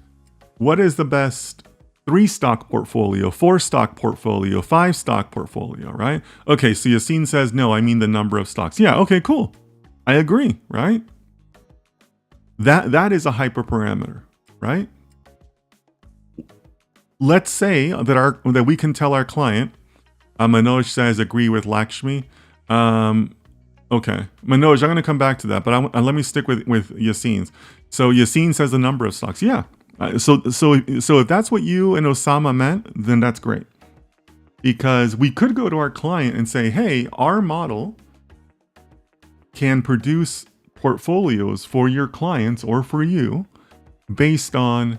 3-stock portfolio, 4-stock portfolio, 5-stock portfolio, right? Okay, so Yassine says, no, I mean the number of stocks. Yeah, okay, cool. I agree, right? That is a hyperparameter, right? Let's say that we can tell our client, Manoj says agree with Lakshmi. Okay, Manoj, I'm going to come back to that, but let me stick with Yassine's. So Yassine says the number of stocks. Yeah. So if that's what you and Osama meant, then that's great. Because we could go to our client and say, hey, our model can produce portfolios for your clients or for you based on,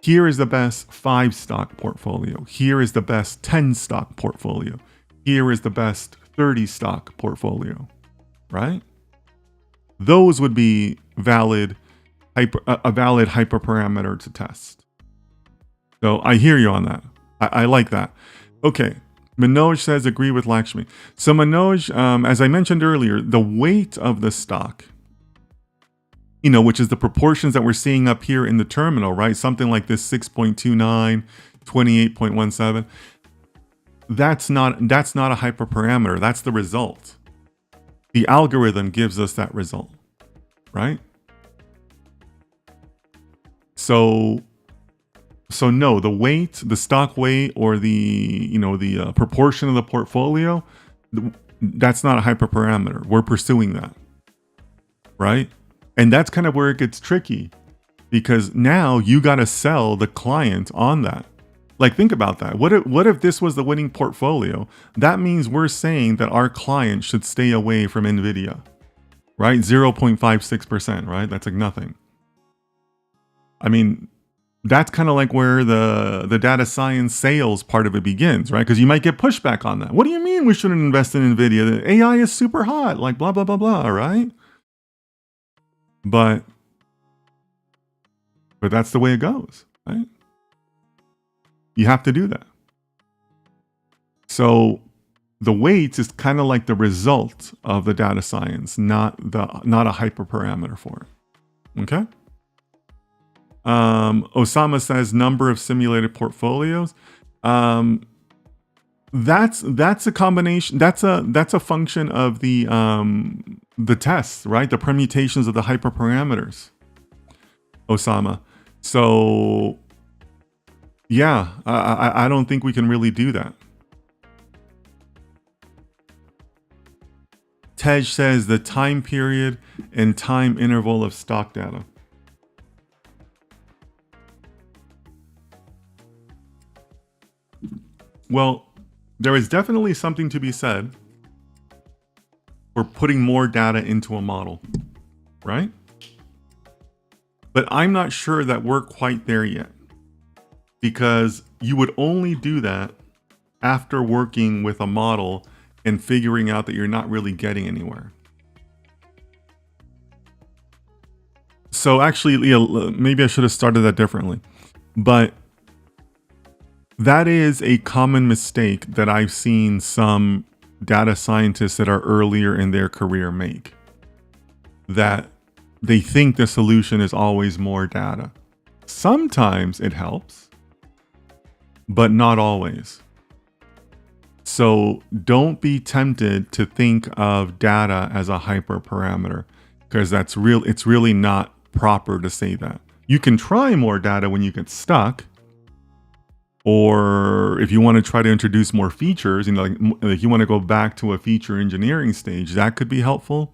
here is the best 5-stock portfolio. Here is the best 10-stock portfolio. Here is the best 30-stock portfolio, right? Those would be a valid hyperparameter to test. So I hear you on that. I like that. Okay. Manoj says, agree with Lakshmi. So Manoj, as I mentioned earlier, the weight of the stock, which is the proportions that we're seeing up here in the terminal, right? Something like this 6.29, 28.17. That's not a hyperparameter. That's the result. The algorithm gives us that result, right? So no, the weight, the stock weight, or the proportion of the portfolio, that's not a hyperparameter. We're pursuing that, right? And that's kind of where it gets tricky, because now you got to sell the client on that. Like, think about that. What if this was the winning portfolio? That means we're saying that our client should stay away from NVIDIA, right? 0.56%, right? That's like nothing. I mean, that's kind of like where the data science sales part of it begins, right? Because you might get pushback on that. What do you mean we shouldn't invest in NVIDIA? The AI is super hot, like blah, blah, blah, blah, right? But that's the way it goes, right? You have to do that. So the weight is kind of like the result of the data science, not a hyperparameter for it. Okay. Osama says number of simulated portfolios. That's a combination. That's a function of the tests, right? The permutations of the hyperparameters. Osama. So yeah, I don't think we can really do that. Tej says the time period and time interval of stock data. Well, there is definitely something to be said for putting more data into a model, right? But I'm not sure that we're quite there yet, because you would only do that after working with a model and figuring out that you're not really getting anywhere. So actually, maybe I should have started that differently, but that is a common mistake that I've seen some data scientists that are earlier in their career make. That they think the solution is always more data. Sometimes it helps, but not always. So don't be tempted to think of data as a hyperparameter, because it's really not proper to say that. You can try more data when you get stuck, or if you want to try to introduce more features, like you want to go back to a feature engineering stage, that could be helpful.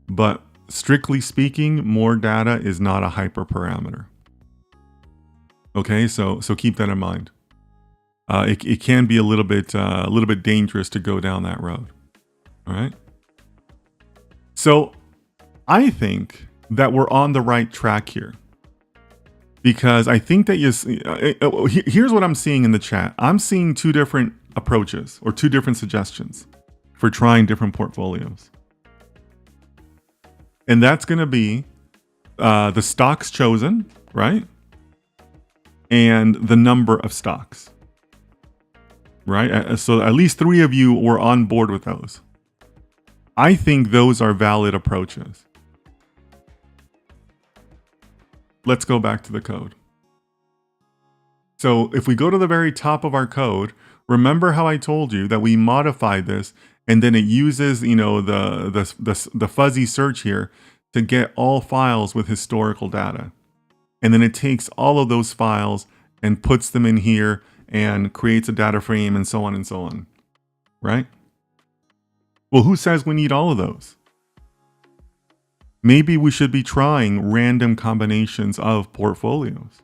But strictly speaking, more data is not a hyperparameter. Okay, so keep that in mind. It can be a little bit dangerous to go down that road. All right. So I think that we're on the right track here, because I think that here's what I'm seeing in the chat. I'm seeing two different approaches or two different suggestions for trying different portfolios. And that's going to be the stocks chosen, right? And the number of stocks, right? So at least 3 of you were on board with those. I think those are valid approaches. Let's go back to the code. So if we go to the very top of our code, remember how I told you that we modified this, and then it uses, the fuzzy search here to get all files with historical data. And then it takes all of those files and puts them in here and creates a data frame and so on, right? Well, who says we need all of those? Maybe we should be trying random combinations of portfolios.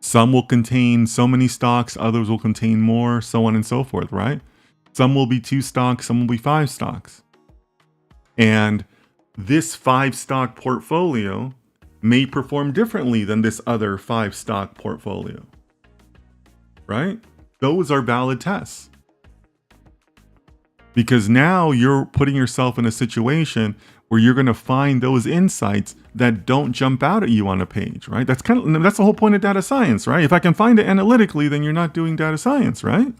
Some will contain so many stocks, others will contain more, so on and so forth, right? Some will be 2 stocks, some will be 5 stocks. And this 5 stock portfolio may perform differently than this other 5 stock portfolio, right? Those are valid tests. Because now you're putting yourself in a situation where you're going to find those insights that don't jump out at you on a page, right? That's the whole point of data science, right? If I can find it analytically, then you're not doing data science, right?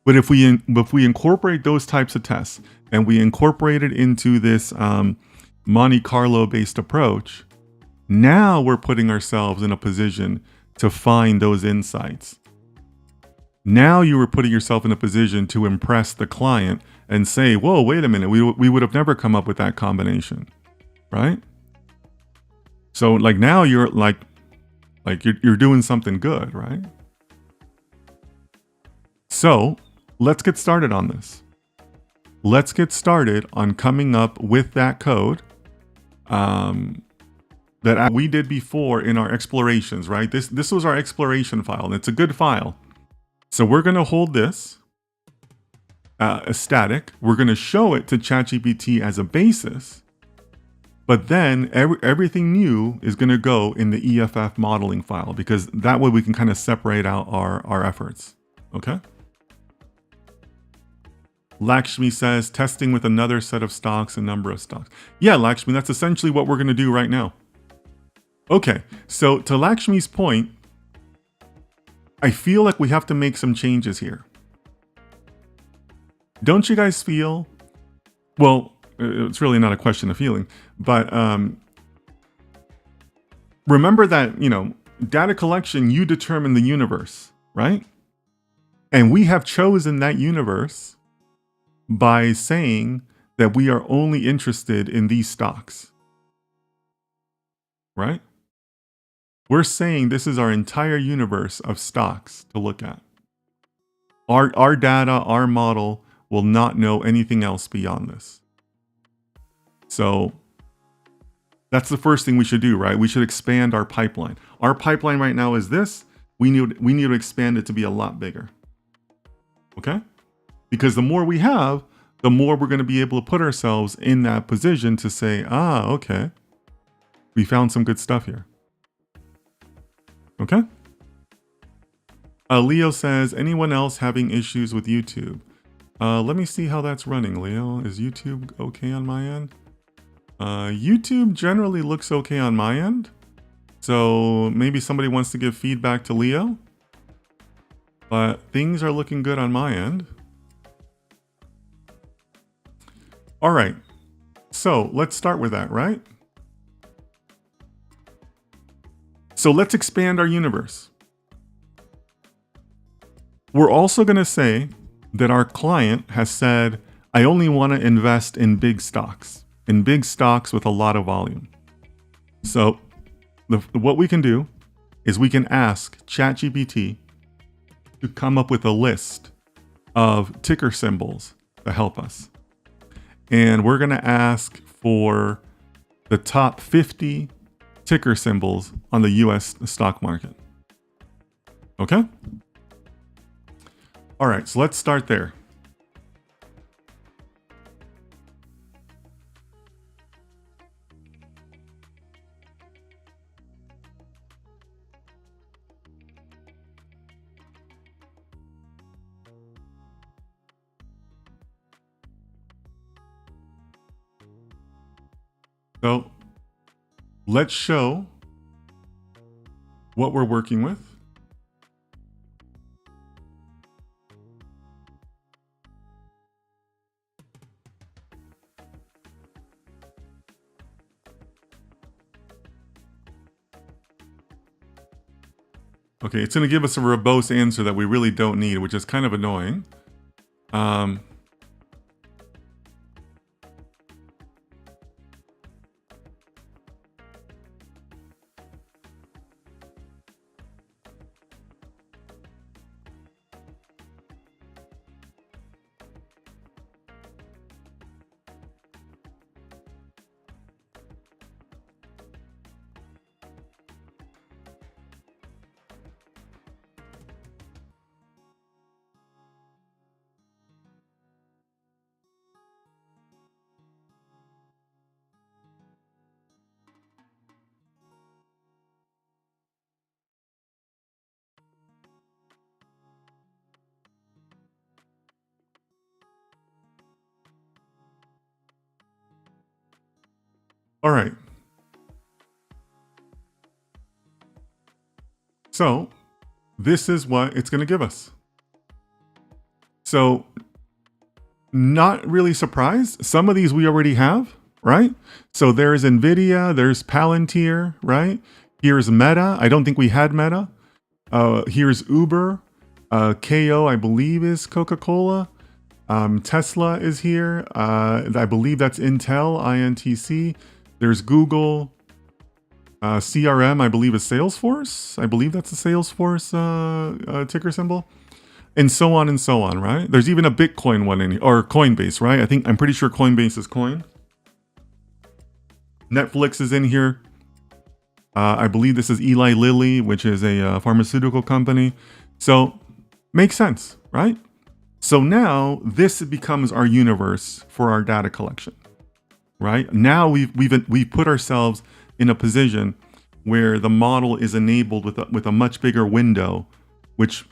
But if we incorporate those types of tests and we incorporate it into this Monte Carlo based approach, now we're putting ourselves in a position to find those insights. Now you were putting yourself in a position to impress the client and say, whoa, wait a minute, we would have never come up with that combination, right? So like now you're like you're doing something good, right? So let's get started on this. Let's get started on coming up with that code that we did before in our explorations, right? This was our exploration file, and it's a good file. So we're going to hold this as static. We're going to show it to ChatGPT as a basis, but then everything new is going to go in the EFF modeling file, because that way we can kind of separate out our efforts. Okay. Lakshmi says, testing with another set of stocks and number of stocks. Yeah, Lakshmi, that's essentially what we're going to do right now. Okay, so to Lakshmi's point, I feel like we have to make some changes here. Don't you guys feel? Well, it's really not a question of feeling, but remember that, data collection, you determine the universe, right? And we have chosen that universe by saying that we are only interested in these stocks, right? We're saying this is our entire universe of stocks to look at. Our data, our model will not know anything else beyond this. So that's the first thing we should do, right? We should expand our pipeline. Our pipeline right now is this. We need to expand it to be a lot bigger. Okay? Because the more we have, the more we're going to be able to put ourselves in that position to say, okay, we found some good stuff here. Okay? Leo says, anyone else having issues with YouTube? Let me see how that's running, Leo. Is YouTube okay on my end? YouTube generally looks okay on my end. So maybe somebody wants to give feedback to Leo. But things are looking good on my end. All right. So let's start with that, right? So let's expand our universe. We're also going to say that our client has said, I only want to invest in big stocks with a lot of volume. So what we can do is we can ask ChatGPT to come up with a list of ticker symbols to help us. And we're going to ask for the top 50 ticker symbols on the US stock market. Okay? All right, so let's start there. So let's show what we're working with. Okay, it's going to give us a verbose answer that we really don't need, which is kind of annoying. All right. So this is what it's going to give us. So not really surprised. Some of these we already have, right? So there's Nvidia, there's Palantir, right? Here's Meta. I don't think we had Meta. Here's Uber. KO, I believe, is Coca-Cola. Tesla is here. I believe that's Intel, INTC. There's Google. CRM, I believe, is Salesforce. I believe that's a Salesforce ticker symbol. And so on, right? There's even a Bitcoin one in here, or Coinbase, right? I'm pretty sure Coinbase is coin. Netflix is in here. I believe this is Eli Lilly, which is a pharmaceutical company. So makes sense, right? So now this becomes our universe for our data collection, right? Now we've put ourselves in a position where the model is enabled with a much bigger window, which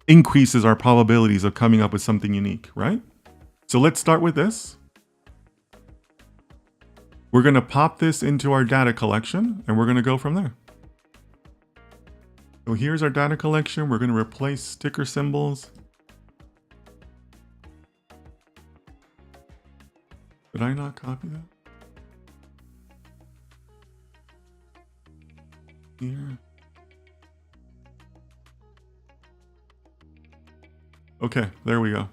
increases our probabilities of coming up with something unique, right? So let's start with this. We're going to pop this into our data collection, and we're going to go from there. So here's our data collection. We're going to replace sticker symbols. Did I not copy that? Here. Okay, there we go.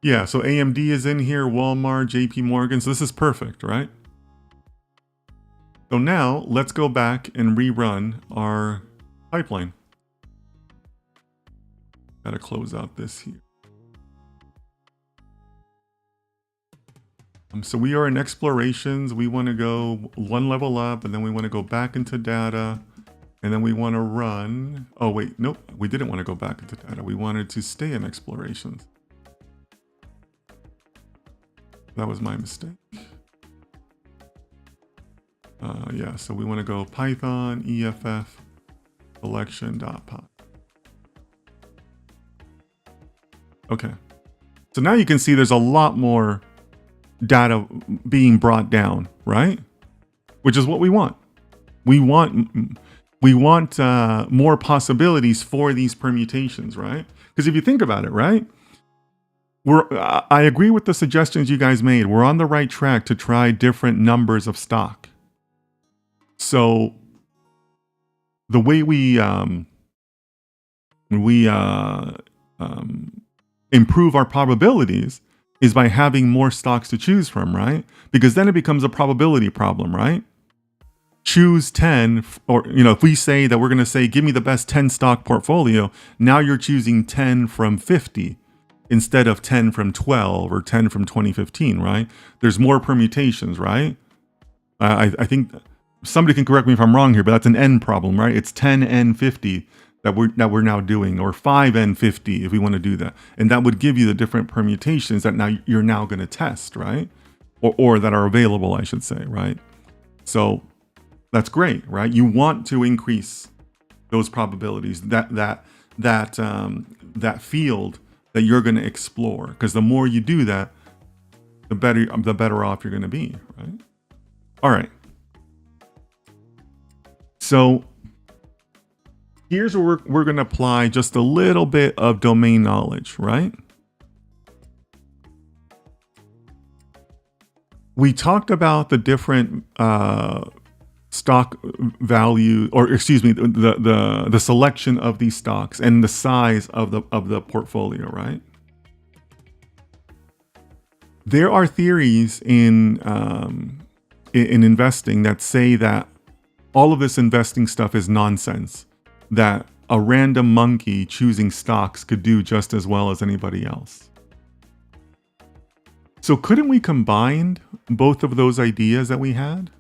Yeah, so AMD is in here, Walmart, JP Morgan. So this is perfect, right? So now let's go back and rerun our pipeline. Gotta close out this here. So we are in explorations. We want to go one level up, and then we want to go back into data, and then we want to run. Oh wait, nope, we didn't want to go back into data. We wanted to stay in explorations. That was my mistake. Yeah, so we want to go Python EFF collection.py. Okay, so now you can see there's a lot more data being brought down, right? Which is what we want. We want more possibilities for these permutations, right? Because if you think about it, right? I agree with the suggestions you guys made. We're on the right track to try different numbers of stock. So the way we improve our probabilities is by having more stocks to choose from, right? Because then it becomes a probability problem, right? Choose 10, or if we say that we're going to say, give me the best 10 stock portfolio, now you're choosing 10 from 50 instead of 10 from 12 or 10 from 2015, right? There's more permutations, right? I think somebody can correct me if I'm wrong here, but that's an N problem, right? It's 10N50 that we're now doing, or 5N50 if we want to do that. And that would give you the different permutations that you're now going to test, right? Or that are available, I should say, right? So that's great, right? You want to increase those probabilities, that field that you're going to explore, because the more you do that, the better off you're going to be, right? All right. So here's where we're going to apply just a little bit of domain knowledge, right? We talked about the different stock value, or excuse me, the selection of these stocks and the size of the portfolio, right? There are theories in investing that say that all of this investing stuff is nonsense, that a random monkey choosing stocks could do just as well as anybody else. So couldn't we combine both of those ideas that we had?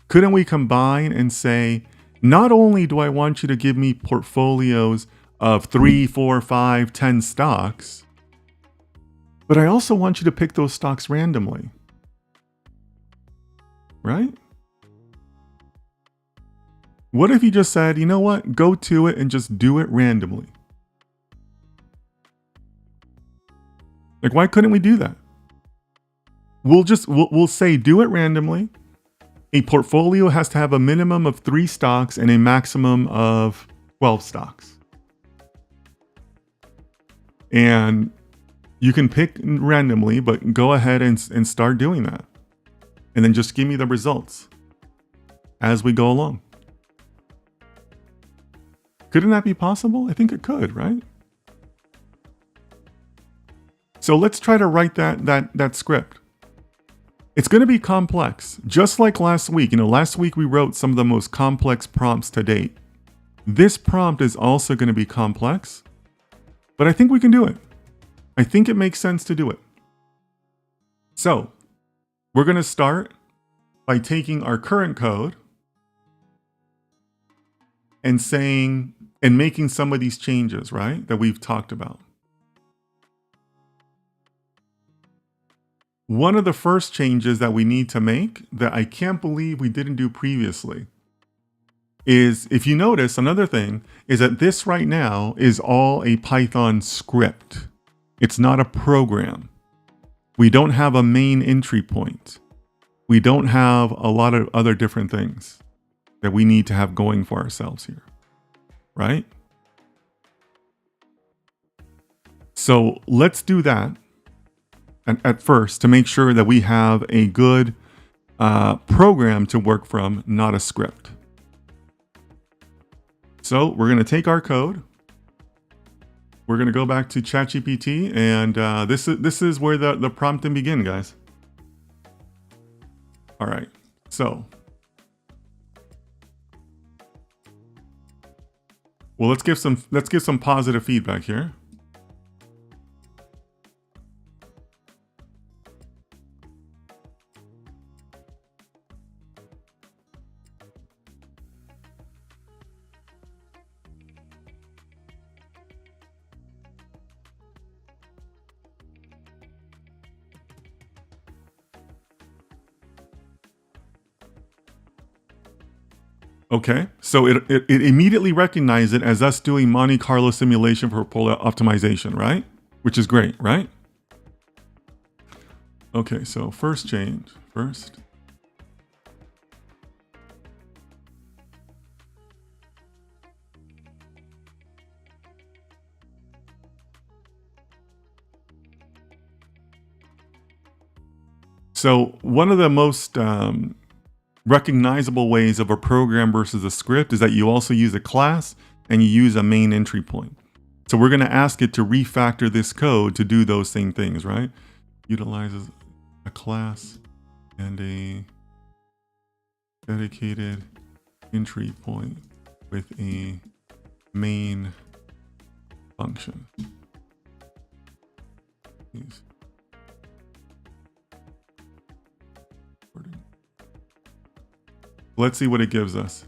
Couldn't we combine and say, not only do I want you to give me portfolios of 3, 4, 5, 10 stocks, but I also want you to pick those stocks randomly, right? What if you just said, you know what, go to it and just do it randomly? Like, why couldn't we do that? We'll say, do it randomly. A portfolio has to have a minimum of 3 stocks and a maximum of 12 stocks. And you can pick randomly, but go ahead and start doing that. And then just give me the results as we go along. Couldn't that be possible? I think it could, right? So let's try to write that script. It's going to be complex, just like last week. Last week we wrote some of the most complex prompts to date. This prompt is also going to be complex, but I think we can do it. I think it makes sense to do it. So we're going to start by taking our current code and making some of these changes, right, that we've talked about. One of the first changes that we need to make that I can't believe we didn't do previously is, if you notice, another thing is that this right now is all a Python script. It's not a program. We don't have a main entry point. We don't have a lot of other different things that we need to have going for ourselves here, right? So let's do that at first to make sure that we have a good program to work from, not a script. So we're going to take our code. We're going to go back to ChatGPT, and this is where the prompting begins, guys. All right, so well, let's give some positive feedback here. Okay, so it immediately recognized it as us doing Monte Carlo simulation for portfolio optimization, right? Which is great, right? Okay, so first change, first. So one of the most recognizable ways of a program versus a script is that you also use a class and you use a main entry point. So we're going to ask it to refactor this code to do those same things, right? Utilizes a class and a dedicated entry point with a main function. Let's see what it gives us.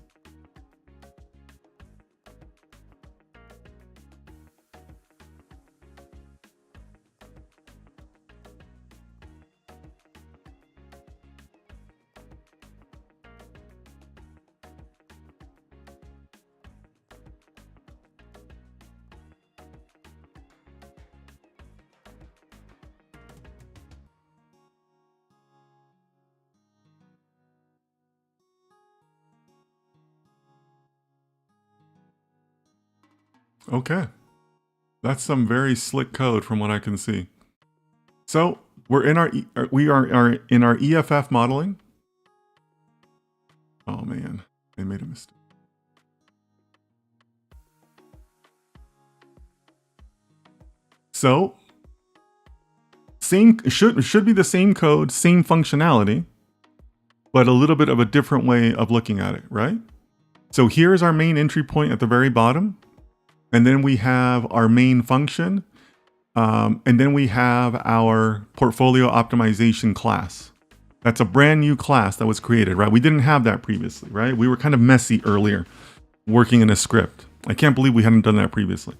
Okay, that's some very slick code from what I can see. So we're in we are in our EFF modeling. Oh man, they made a mistake. So should be the same code, same functionality, but a little bit of a different way of looking at it, right? So here's our main entry point at the very bottom. And then we have our main function. And then we have our portfolio optimization class. That's a brand new class that was created, right? We didn't have that previously, right? We were kind of messy earlier working in a script. I can't believe we hadn't done that previously.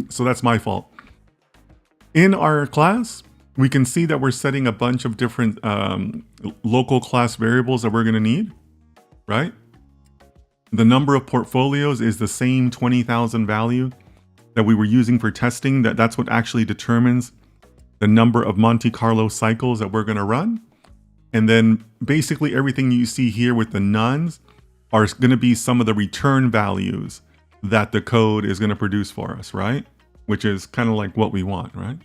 So that's my fault. In our class, we can see that we're setting a bunch of different local class variables that we're going to need, right? The number of portfolios is the same 20,000 value that we were using for testing. That's what actually determines the number of Monte Carlo cycles that we're going to run. And then basically everything you see here with the nones are going to be some of the return values that the code is going to produce for us, right? Which is kind of like what we want, right?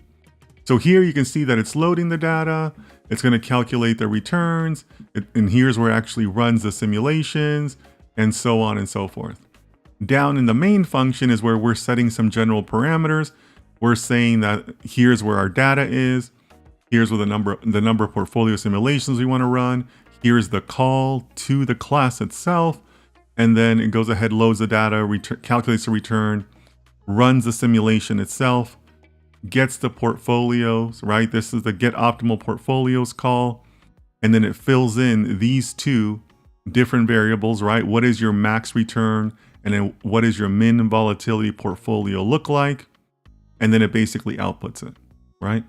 So here you can see that it's loading the data. It's going to calculate the returns. And here's where it actually runs the simulations and so on and so forth. Down in the main function is where we're setting some general parameters. We're saying that here's where our data is. Here's where the number of portfolio simulations we want to run. Here's the call to the class itself. And then it goes ahead, loads the data, calculates the return, runs the simulation itself, gets the portfolios, right? This is the get optimal portfolios call. And then it fills in these two different variables, right? What is your max return? And then what is your min volatility portfolio look like? And then it basically outputs it, right?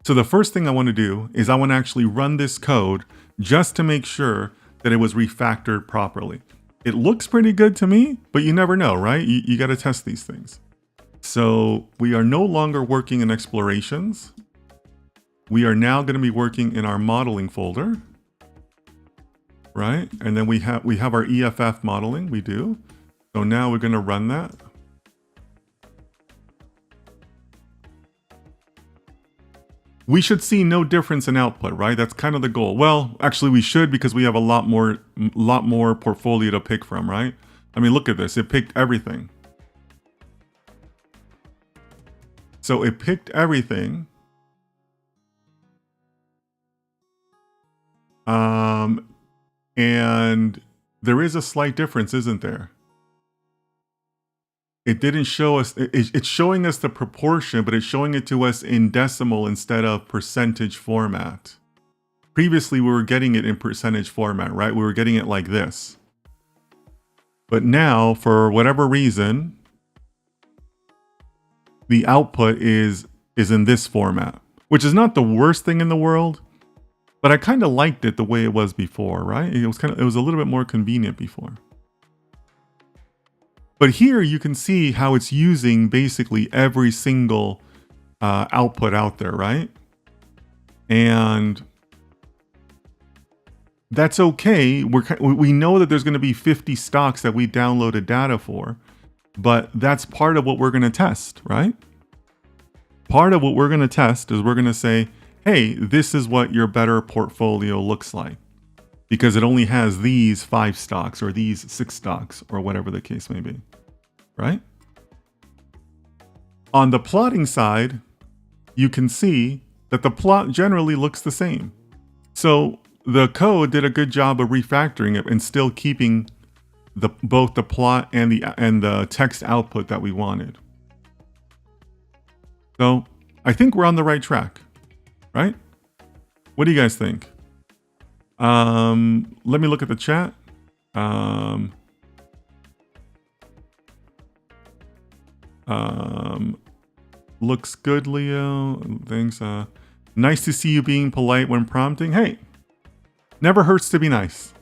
So the first thing I want to do is I want to actually run this code just to make sure that it was refactored properly. It looks pretty good to me, but you never know, right? You got to test these things. So we are no longer working in explorations. We are now going to be working in our modeling folder, right? And then we have our EFF modeling, we do. So now we're going to run that. We should see no difference in output, right? That's kind of the goal. Well, actually we should, because we have a lot more portfolio to pick from, right? I mean, look at this. It picked everything. So it picked everything. And there is a slight difference, isn't there? It didn't show us, it's showing us the proportion, but it's showing it to us in decimal instead of percentage format. Previously, we were getting it in percentage format, right? We were getting it like this. But now, for whatever reason, the output is in this format, which is not the worst thing in the world, but I kind of liked it the way it was before, right? It was a little bit more convenient before. But here you can see how it's using basically every single output out there, right? And that's okay. We know that there's going to be 50 stocks that we downloaded data for, but that's part of what we're going to test, right? Part of what we're going to test is we're going to say, hey, this is what your better portfolio looks like, because it only has these 5 stocks or these 6 stocks or whatever the case may be, right? On the plotting side, you can see that the plot generally looks the same. So the code did a good job of refactoring it and still keeping both the plot and the text output that we wanted. So I think we're on the right track, right? What do you guys think? Let me look at the chat. Looks good, Leo. Thanks. Nice to see you being polite when prompting. Hey, never hurts to be nice.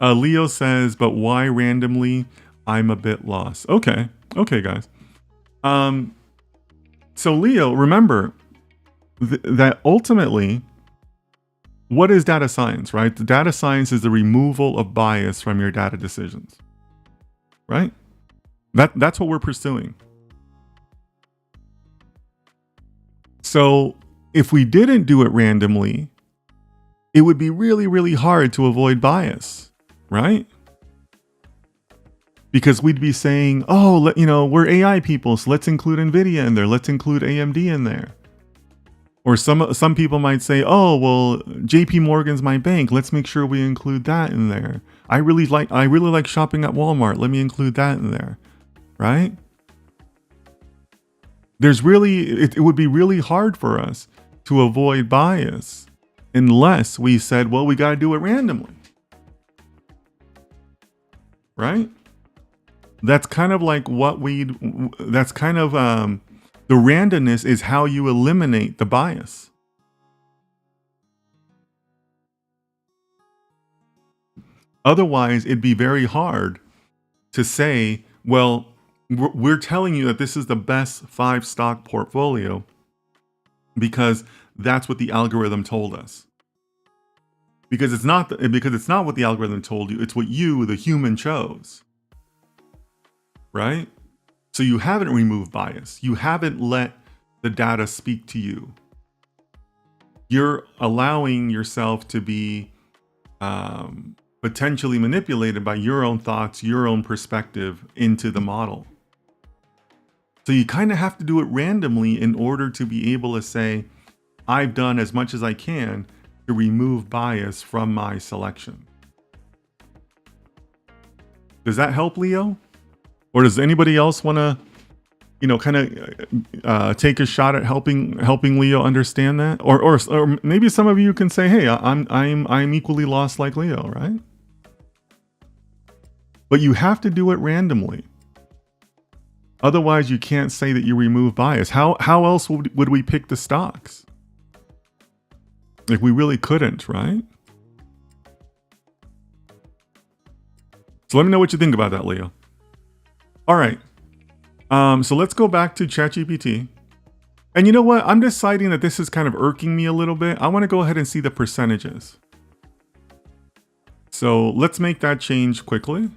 Leo says, but why randomly? I'm a bit lost. Okay, guys. So Leo, remember that ultimately, what is data science, right? The data science is the removal of bias from your data decisions, right? That's what we're pursuing. So if we didn't do it randomly, it would be really, really hard to avoid bias, right? Because we'd be saying, oh, we're AI people, so let's include NVIDIA in there. Let's include AMD in there. Or some people might say, oh, well, JP Morgan's my bank. Let's make sure we include that in there. I really like shopping at Walmart. Let me include that in there, right? It would be really hard for us to avoid bias unless we said, well, we got to do it randomly, right? That's kind of like the randomness is how you eliminate the bias. Otherwise, it'd be very hard to say, well, we're telling you that this is the best 5 stock portfolio because that's what the algorithm told us. because it's not what the algorithm told you. It's what you, the human, chose, right? So you haven't removed bias. You haven't let the data speak to you. You're allowing yourself to be potentially manipulated by your own thoughts, your own perspective into the model. So you kind of have to do it randomly in order to be able to say, I've done as much as I can to remove bias from my selection. Does that help, Leo? Or does anybody else want to, kind of take a shot at helping Leo understand that? Or maybe some of you can say, hey, I'm equally lost like Leo, right? But you have to do it randomly. Otherwise, you can't say that you remove bias. How else would we pick the stocks? Like, we really couldn't, right? So let me know what you think about that, Leo. All right. So let's go back to ChatGPT. And you know what? I'm deciding that this is kind of irking me a little bit. I want to go ahead and see the percentages. So let's make that change quickly.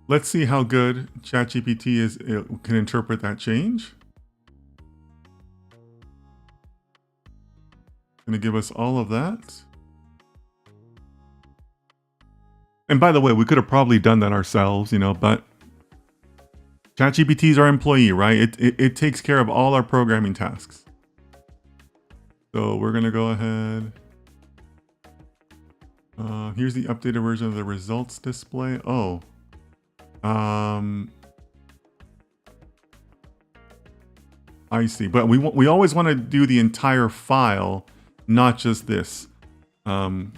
Let's see how good ChatGPT can interpret that change. Going to give us all of that. And by the way, we could have probably done that ourselves, but ChatGPT is our employee, right? It takes care of all our programming tasks. So we're going to go ahead. Here's the updated version of the results display. Oh. I see, but we always want to do the entire file, not just this. It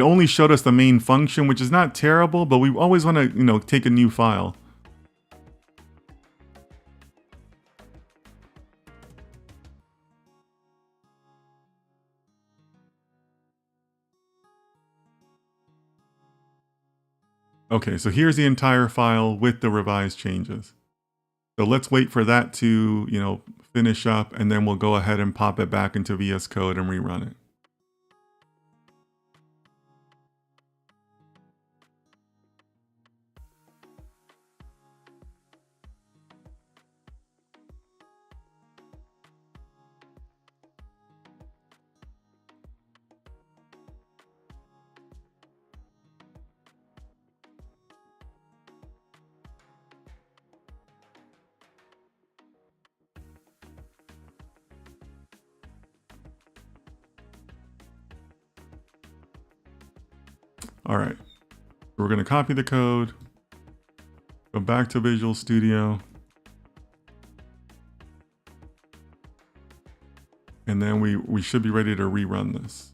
only showed us the main function, which is not terrible, but we always want to, take a new file. Okay, so here's the entire file with the revised changes. So let's wait for that to, finish up, and then we'll go ahead and pop it back into VS Code and rerun it. All right, we're going to copy the code, go back to Visual Studio, and then we should be ready to rerun this.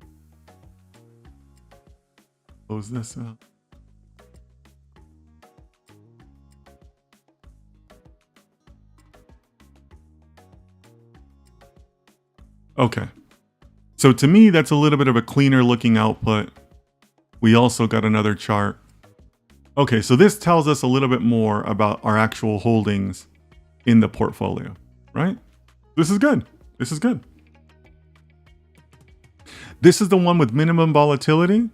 Close this out. Okay, so to me, that's a little bit of a cleaner looking output. We also got another chart. Okay, so this tells us a little bit more about our actual holdings in the portfolio, right? This is good. This is good. This is the one with minimum volatility,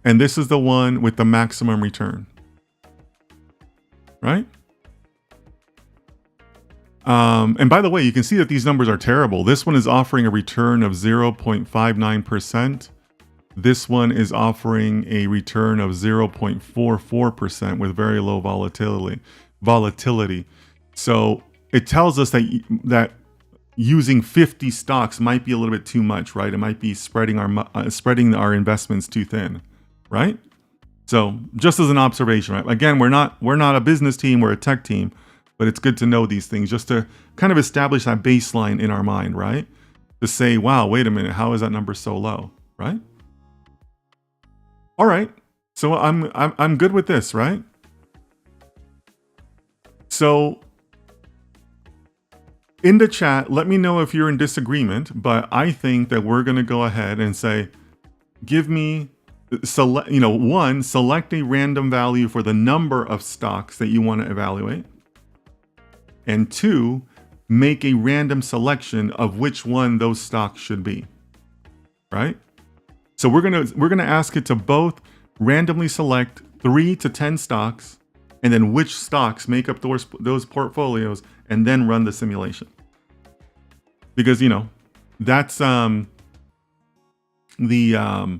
and this is the one with the maximum return, right? And by the way, you can see that these numbers are terrible. This one is offering a return of 0.59%. This one is offering a return of 0.44% with very low volatility. So it tells us that using 50 stocks might be a little bit too much, right? It might be spreading our investments too thin, right? So just as an observation, right? Again, we're not a business team, we're a tech team, but it's good to know these things just to kind of establish that baseline in our mind, right? to say, wow, wait a minute, how is that number so low, right? All right, so I'm good with this, right? So in the chat, let me know if you're in disagreement, but I think that we're going to go ahead and say, give me select a random value for the number of stocks that you want to evaluate, and 2, make a random selection of which one those stocks should be, right? So we're gonna ask it to both randomly select 3 to 10 stocks, and then which stocks make up those portfolios, and then run the simulation. Because that's the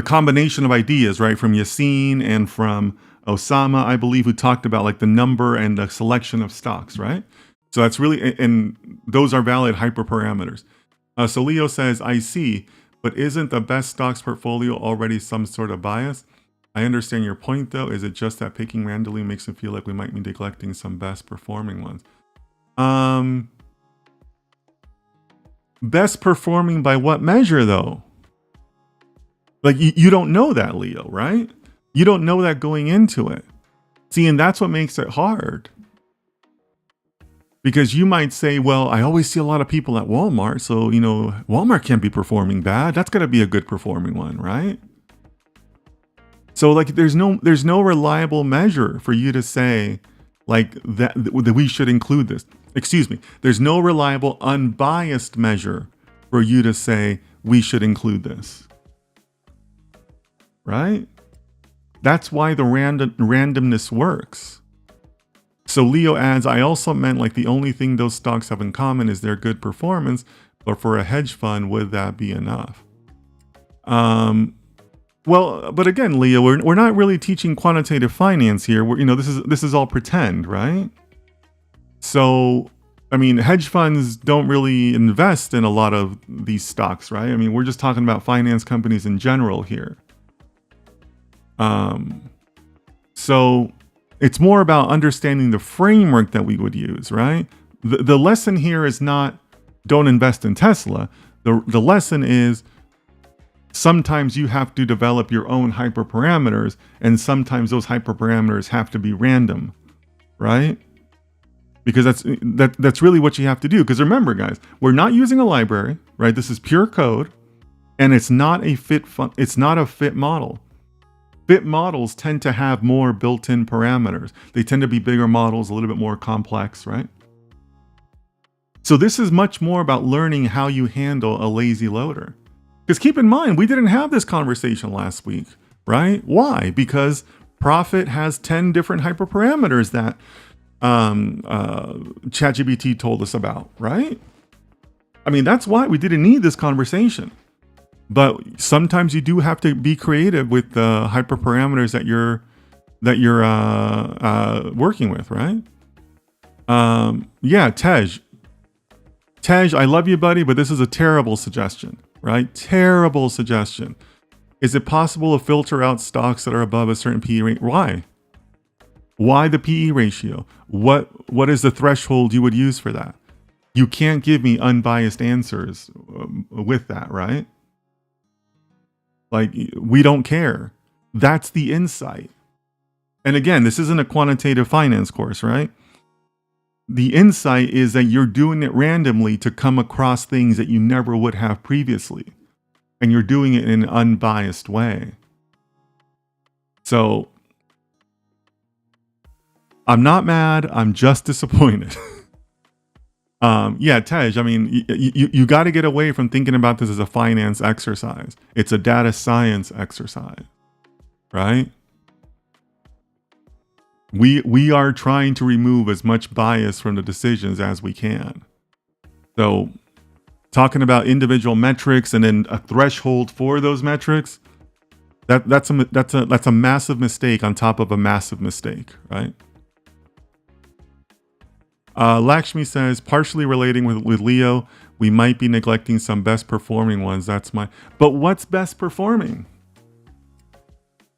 combination of ideas, right, from Yassine and from Osama, I believe, who talked about like the number and the selection of stocks, right? So that's really, and those are valid hyperparameters. So Leo says, I see, but isn't the best stocks portfolio already some sort of bias? I understand your point though. Is it just that picking randomly makes it feel like we might be neglecting some best performing ones? Best performing by what measure though? Like you don't know that, Leo, right? You don't know that going into it. See, and that's what makes it hard. Because you might say, well, I always see a lot of people at Walmart, so Walmart can't be performing bad. That's got to be a good performing one, right? So like there's no reliable measure for you to say like that we should include this. Excuse me. There's no reliable unbiased measure for you to say we should include this. Right? That's why the randomness works. So Leo adds, I also meant like the only thing those stocks have in common is their good performance, but for a hedge fund, would that be enough? Well, but again, Leo, we're not really teaching quantitative finance here. This is all pretend, right? So, I mean, hedge funds don't really invest in a lot of these stocks, right? I mean, we're just talking about finance companies in general here. So it's more about understanding the framework that we would use, right? The lesson here is not don't invest in Tesla. The lesson is sometimes you have to develop your own hyperparameters, and sometimes those hyperparameters have to be random, right? Because that's really what you have to do. Because remember, guys, we're not using a library, right? This is pure code, and it's not a fit model. Fit models tend to have more built-in parameters. They tend to be bigger models, a little bit more complex, right? So this is much more about learning how you handle a lazy loader. Because keep in mind, we didn't have this conversation last week, right? Why? Because Profit has 10 different hyperparameters that ChatGPT told us about, right? I mean, that's why we didn't need this conversation. But sometimes you do have to be creative with the hyperparameters that you're working with, right? Yeah, Tej, I love you, buddy, but this is a terrible suggestion, right? Terrible suggestion. Is it possible to filter out stocks that are above a certain PE rate? Why? Why the PE ratio? What is the threshold you would use for that? You can't give me unbiased answers with that, right? Like, we don't care. That's the insight. And again, this isn't a quantitative finance course, right? The insight is that you're doing it randomly to come across things that you never would have previously. And you're doing it in an unbiased way. So, I'm not mad. I'm just disappointed. Yeah, Tej, I mean, you got to get away from thinking about this as a finance exercise. It's a data science exercise, right? We are trying to remove as much bias from the decisions as we can. So talking about individual metrics and then a threshold for those metrics, that's a massive mistake on top of a massive mistake, right? Lakshmi says, partially relating with Leo, we might be neglecting some best performing ones. But what's best performing?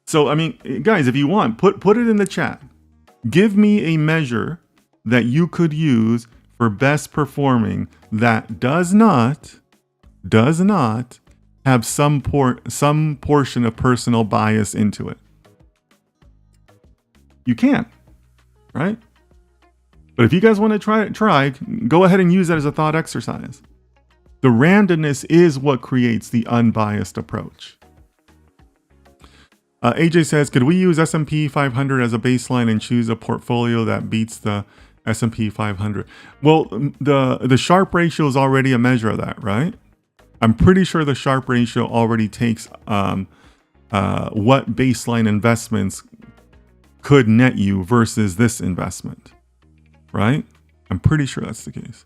So, I mean, guys, if you want, put it in the chat. Give me a measure that you could use for best performing that does not have some portion of personal bias into it. You can, right? But if you guys want to try, go ahead and use that as a thought exercise. The randomness is what creates the unbiased approach. AJ says, could we use S&P 500 as a baseline and choose a portfolio that beats the S&P 500? Well, the Sharpe ratio is already a measure of that, right? I'm pretty sure the Sharpe ratio already takes what baseline investments could net you versus this investment, right? I'm pretty sure that's the case.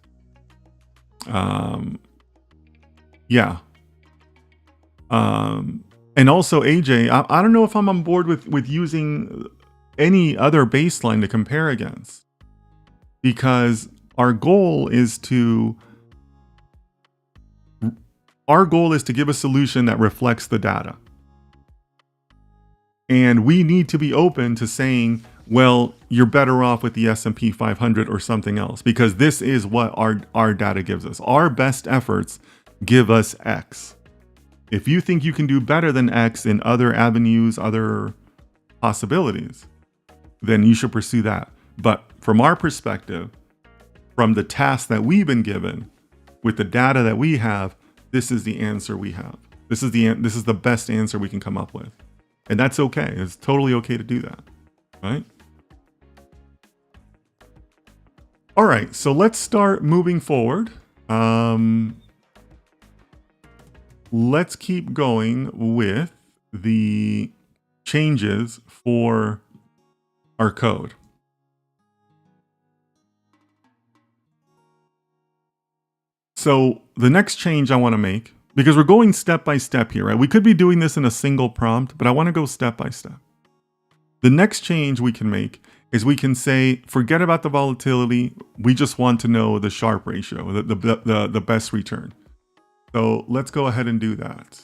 Yeah. And also, AJ, I don't know if I'm on board with using any other baseline to compare against, because our goal is to give a solution that reflects the data. And we need to be open to saying, well, you're better off with the S&P 500 or something else, because this is what our data gives us. Our best efforts give us X. If you think you can do better than X in other avenues, other possibilities, then you should pursue that. But from our perspective, from the task that we've been given, with the data that we have, this is the answer we have. This is the best answer we can come up with. And that's okay. It's totally okay to do that, right? All right, so let's start moving forward. Let's keep going with the changes for our code. So the next change I want to make, because we're going step by step here, right? We could be doing this in a single prompt, but I want to go step by step. The next change we can make is we can say, forget about the volatility. We just want to know the Sharpe ratio, the best return. So let's go ahead and do that.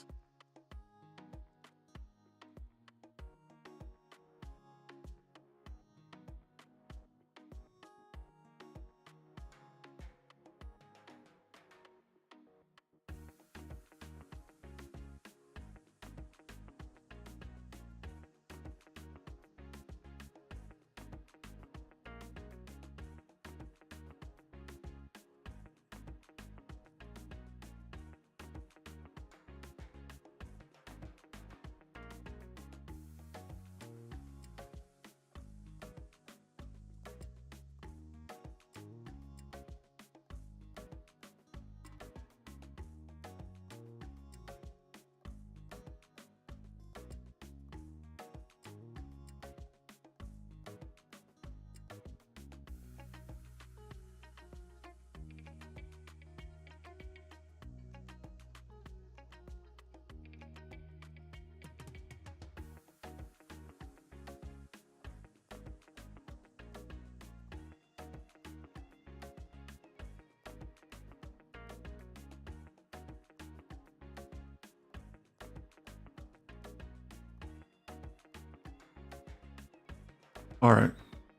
All right,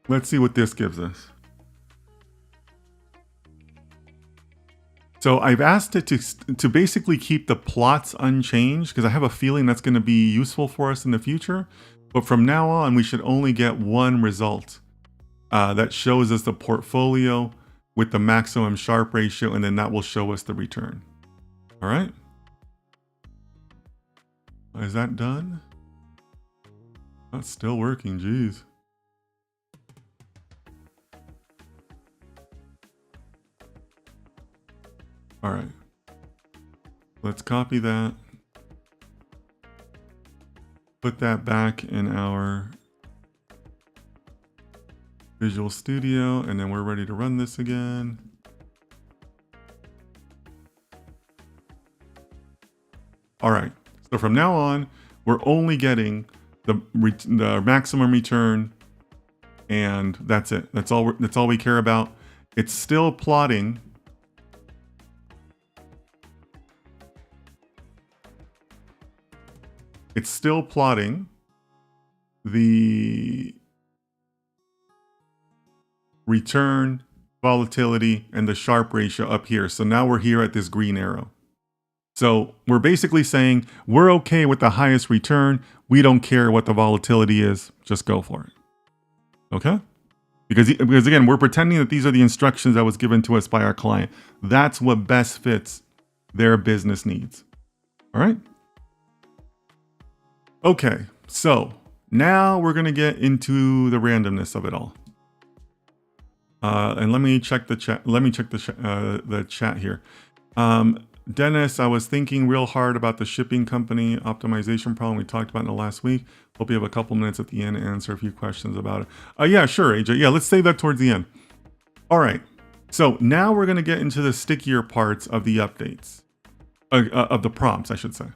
let's see what this gives us. So I've asked it to basically keep the plots unchanged, because I have a feeling that's going to be useful for us in the future. But from now on, we should only get one result that shows us the portfolio with the maximum Sharpe ratio, and then that will show us the return. All right. Is that done? That's still working, geez. All right, let's copy that, put that back in our Visual Studio, and then we're ready to run this again. All right, so from now on, we're only getting the maximum return, and that's it. That's all we care about. It's still plotting. It's still plotting the return, volatility, and the Sharpe ratio up here. So now we're here at this green arrow. So we're basically saying we're okay with the highest return. We don't care what the volatility is. Just go for it. Okay? Because again, we're pretending that these are the instructions that was given to us by our client. That's what best fits their business needs. All right? Okay, so now we're going to get into the randomness of it all. And let me check the chat. Let me check the chat here. Dennis, I was thinking real hard about the shipping company optimization problem we talked about in the last week. Hope you have a couple minutes at the end to answer a few questions about it. Yeah, sure, AJ. Yeah, let's save that towards the end. All right. So now we're going to get into the stickier parts of the updates, of the prompts, I should say.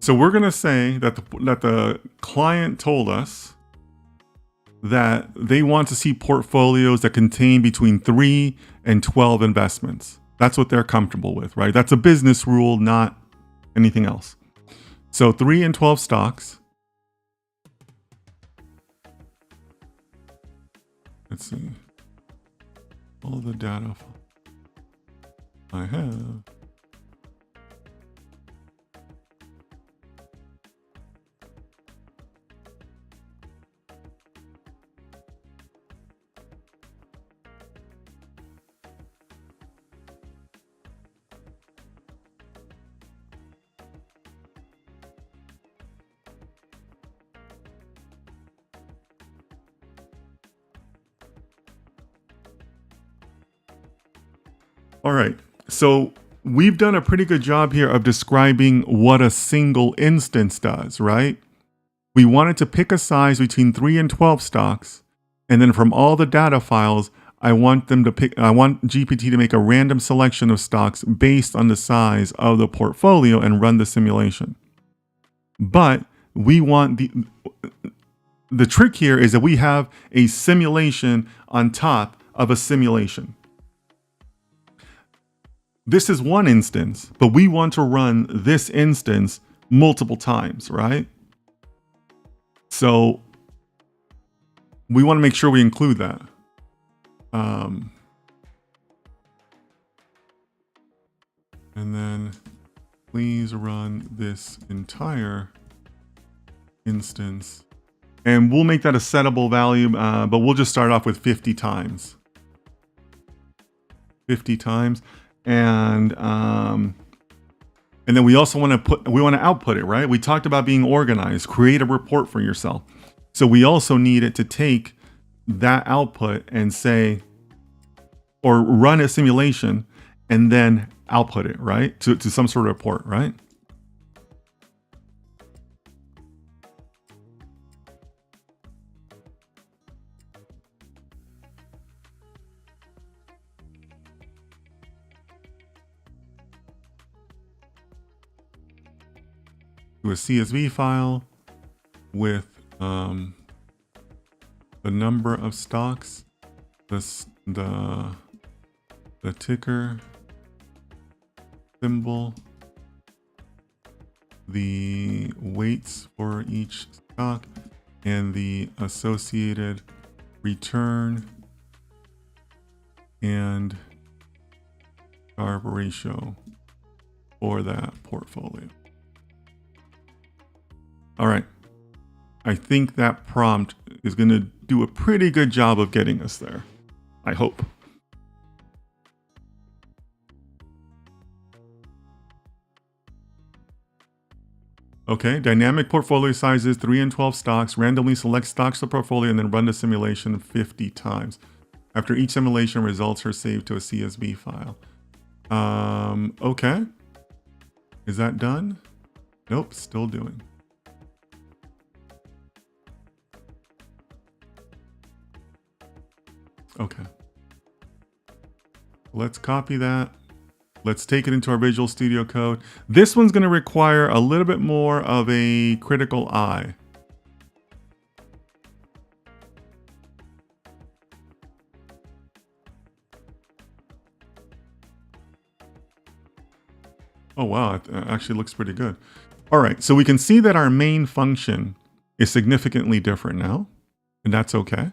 So we're going to say that the client told us that they want to see portfolios that contain between 3 and 12 investments. That's what they're comfortable with, right? That's a business rule, not anything else. So 3 and 12 stocks. Let's see. All the data I have. All right, so we've done a pretty good job here of describing what a single instance does, right? We wanted to pick a size between 3 and 12 stocks, and then from all the data files, I want GPT to make a random selection of stocks based on the size of the portfolio and run the simulation. But we want the trick here is that we have a simulation on top of a simulation. This is one instance, but we want to run this instance multiple times, right? So we want to make sure we include that. And then please run this entire instance. And we'll make that a settable value, but we'll just start off with 50 times. 50 times. And then we also want to output it, right? We talked about being organized, create a report for yourself. So we also need it to take that output and say, or run a simulation and then output it, right? To some sort of report, right? To a CSV file with the number of stocks, the ticker symbol, the weights for each stock, and the associated return and Sharpe ratio for that portfolio. All right. I think that prompt is going to do a pretty good job of getting us there. I hope. Okay, dynamic portfolio sizes 3 and 12 stocks. Randomly select stocks to the portfolio and then run the simulation 50 times. After each simulation, results are saved to a CSV file. Okay. Is that done? Nope, still doing. Okay. Let's copy that. Let's take it into our Visual Studio Code. This one's going to require a little bit more of a critical eye. Oh, wow. It actually looks pretty good. All right. So we can see that our main function is significantly different now, and that's okay.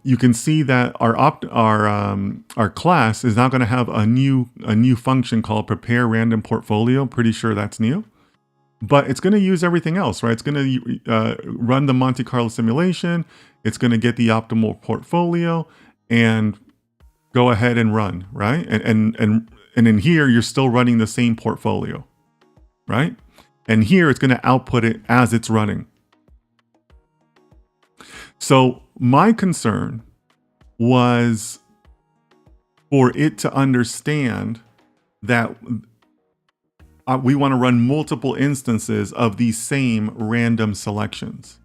You can see that our class is now going to have a new function called prepare random portfolio. Pretty sure that's new, but it's going to use everything else, right? It's going to run the Monte Carlo simulation. It's going to get the optimal portfolio and go ahead and run, right? And in here, you're still running the same portfolio, right? And here it's going to output it as it's running. So my concern was for it to understand that we want to run multiple instances of these same random selections.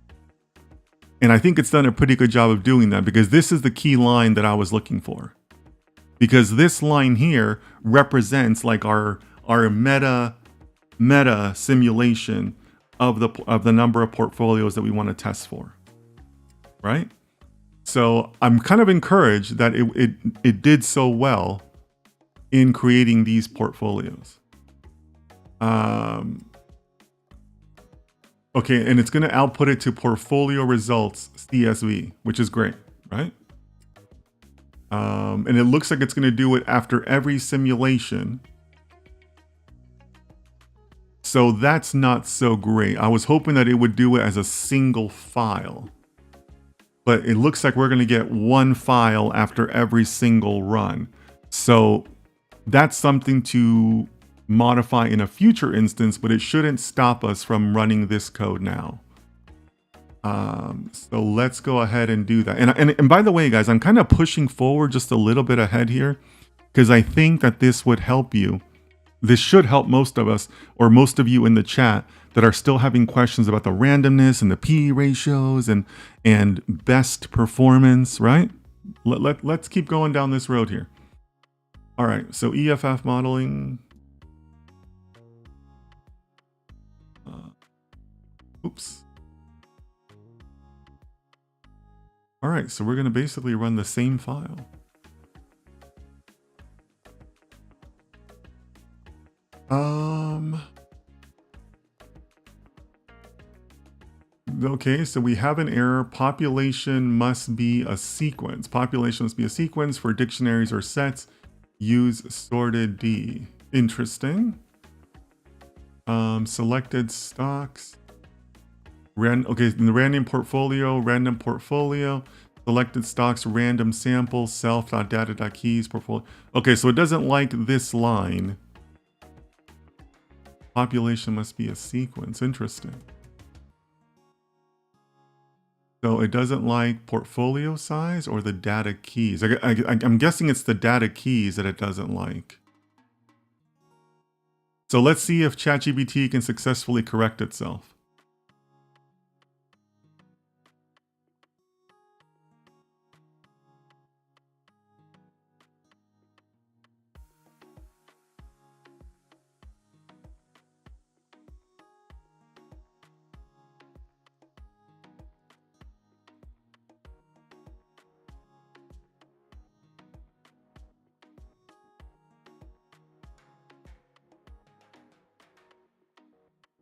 And I think it's done a pretty good job of doing that, because this is the key line that I was looking for. Because this line here represents like our meta simulation of the number of portfolios that we want to test for. Right? So I'm kind of encouraged that it did so well in creating these portfolios. Okay, and it's going to output it to portfolio results CSV, which is great, right? And it looks like it's going to do it after every simulation. So that's not so great. I was hoping that it would do it as a single file. But it looks like we're going to get one file after every single run. So that's something to modify in a future instance, but it shouldn't stop us from running this code now. So let's go ahead and do that. And by the way, guys, I'm kind of pushing forward just a little bit ahead here, because I think that this would help you. This should help most of us, or most of you in the chat, that are still having questions about the randomness and the P ratios and best performance, right? Let's keep going down this road here. All right, so EFF modeling. Oops. All right, so we're going to basically run the same file. Okay, so we have an error. Population must be a sequence. Population must be a sequence for dictionaries or sets. Use sorted D. Interesting. Selected stocks. Okay, in the random portfolio. Selected stocks, random sample, self.data.keys, portfolio. Okay, so it doesn't like this line. Population must be a sequence. Interesting. So it doesn't like portfolio size or the data keys. I'm guessing it's the data keys that it doesn't like. So let's see if ChatGPT can successfully correct itself.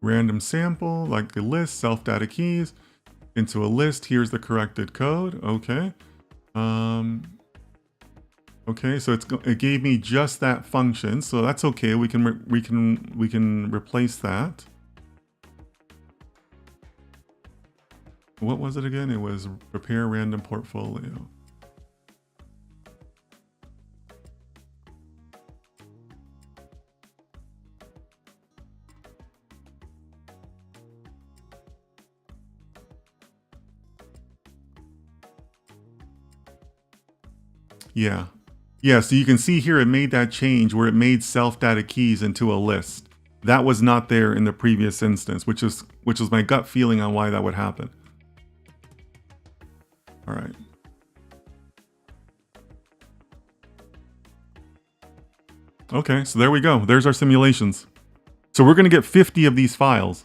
Random sample, like the list, self data keys, into a list. Here's the corrected code. Okay. Okay, so it gave me just that function, so that's okay. We can replace that. What was it again? It was prepare random portfolio. Yeah. Yeah, so you can see here it made that change where it made self-data keys into a list. That was not there in the previous instance, which was my gut feeling on why that would happen. All right. Okay, so there we go. There's our simulations. So we're going to get 50 of these files.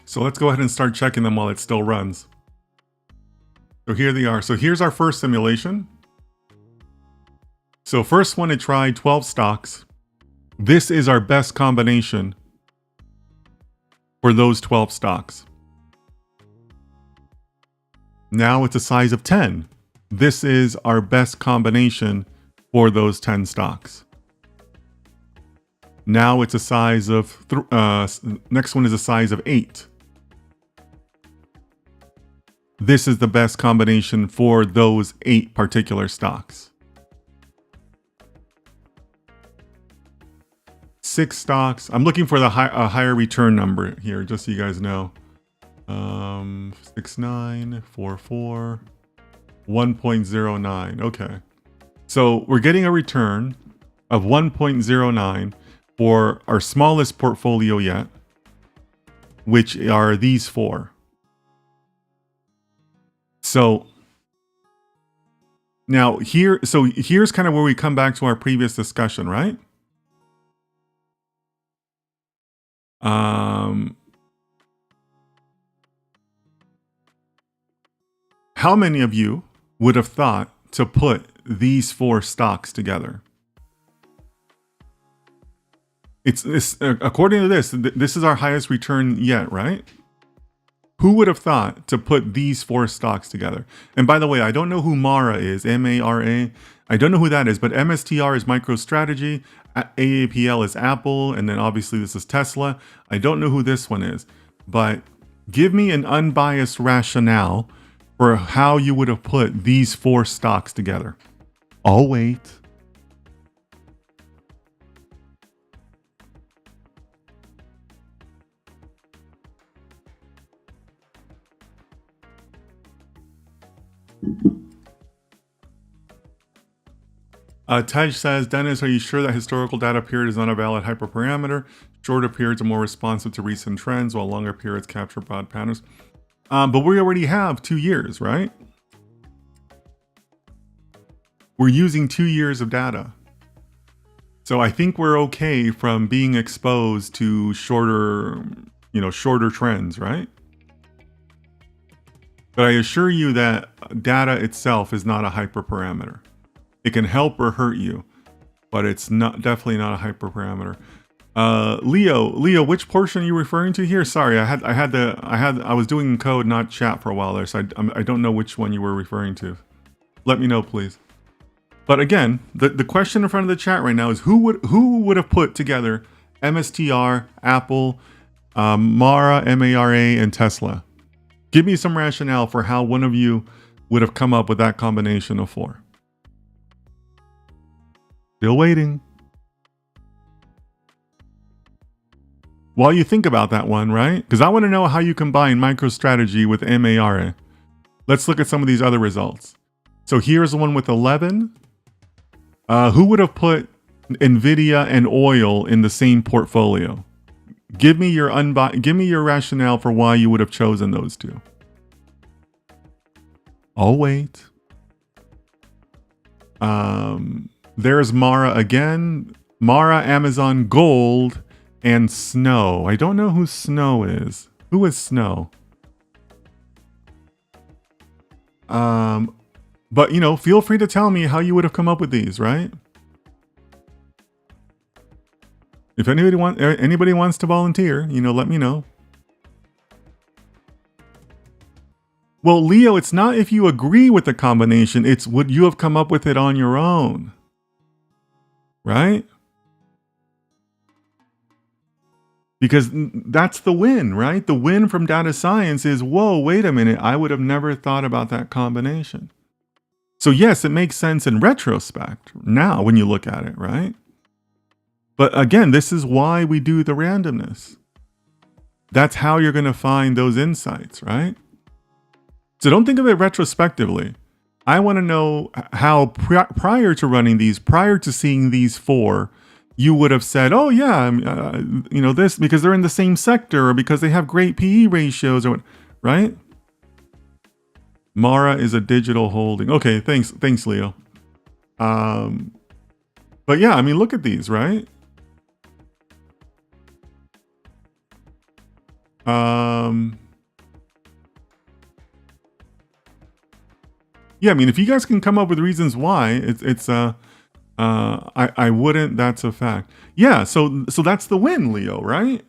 So let's go ahead and start checking them while it still runs. So here they are. So here's our first simulation. So first one, it tried 12 stocks. This is our best combination for those 12 stocks. Now it's a size of 10. This is our best combination for those 10 stocks. Now it's a size of, next one is a size of 8. This is the best combination for those 8 particular stocks. 6 stocks. I'm looking for the higher return number here, just so you guys know. 6944 1.09. Okay. So we're getting a return of 1.09 for our smallest portfolio yet, which are these 4. So now here's kind of where we come back to our previous discussion, right? How many of you would have thought to put these 4 stocks together? It's according to this is our highest return yet, right? Who would have thought to put these 4 stocks together? And by the way, I don't know who Mara is, M-A-R-A. I don't know who that is, but MSTR is MicroStrategy, AAPL is Apple, and then obviously this is Tesla. I don't know who this one is, but give me an unbiased rationale for how you would have put these 4 stocks together. I'll wait. Tej says, Dennis, are you sure that historical data period is not a valid hyperparameter? Shorter periods are more responsive to recent trends, while longer periods capture broad patterns. But we already have 2 years, right? We're using 2 years of data. So I think we're okay from being exposed to shorter trends, right? But I assure you that data itself is not a hyperparameter. It can help or hurt you, but it's definitely not a hyperparameter. Leo, which portion are you referring to here? Sorry, I was doing code, not chat for a while there, so I don't know which one you were referring to. Let me know, please. But again, the question in front of the chat right now is who would have put together MSTR, Apple, Mara, M-A-R-A, and Tesla? Give me some rationale for how one of you would have come up with that combination of 4. Still waiting. While you think about that one, right? Because I want to know how you combine MicroStrategy with MARA. Let's look at some of these other results. So here's the one with 11. Who would have put NVIDIA and oil in the same portfolio? Give me your rationale for why you would have chosen those 2. I'll wait. There's Mara again. Mara, Amazon, Gold, and Snow. I don't know who Snow is. Who is Snow? But feel free to tell me how you would have come up with these, right? If anybody wants to volunteer, let me know. Well, Leo, it's not if you agree with the combination, it's would you have come up with it on your own, right? Because that's the win, right? The win from data science is, whoa, wait a minute, I would have never thought about that combination. So yes, it makes sense in retrospect now when you look at it, right? But again, this is why we do the randomness. That's how you're going to find those insights, right? So don't think of it retrospectively. I want to know how prior to running these, prior to seeing these four, you would have said, oh yeah, this because they're in the same sector or because they have great PE ratios, or right? Mara is a digital holding. Okay, thanks, Leo. But yeah, I mean, look at these, right? Yeah, I mean, if you guys can come up with reasons why, I wouldn't. That's a fact. Yeah, so that's the win, Leo, right?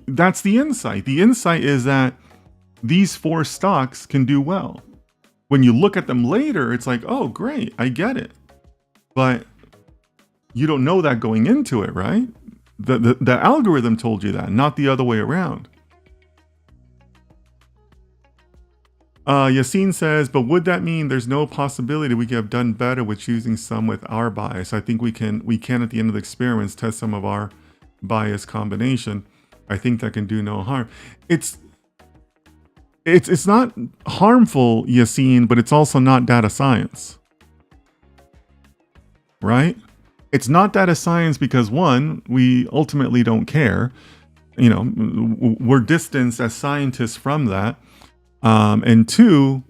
That's the insight. The insight is that these four stocks can do well. When you look at them later, it's like, oh, great, I get it. But you don't know that going into it, right? The algorithm told you that, not the other way around. Yassine says, but would that mean there's no possibility we could have done better with choosing some with our bias? I think we can at the end of the experiments test some of our bias combination. I think that can do no harm. It's not harmful, Yassine, but it's also not data science, right? It's not data science because one, we ultimately don't care. We're distanced as scientists from that. And two,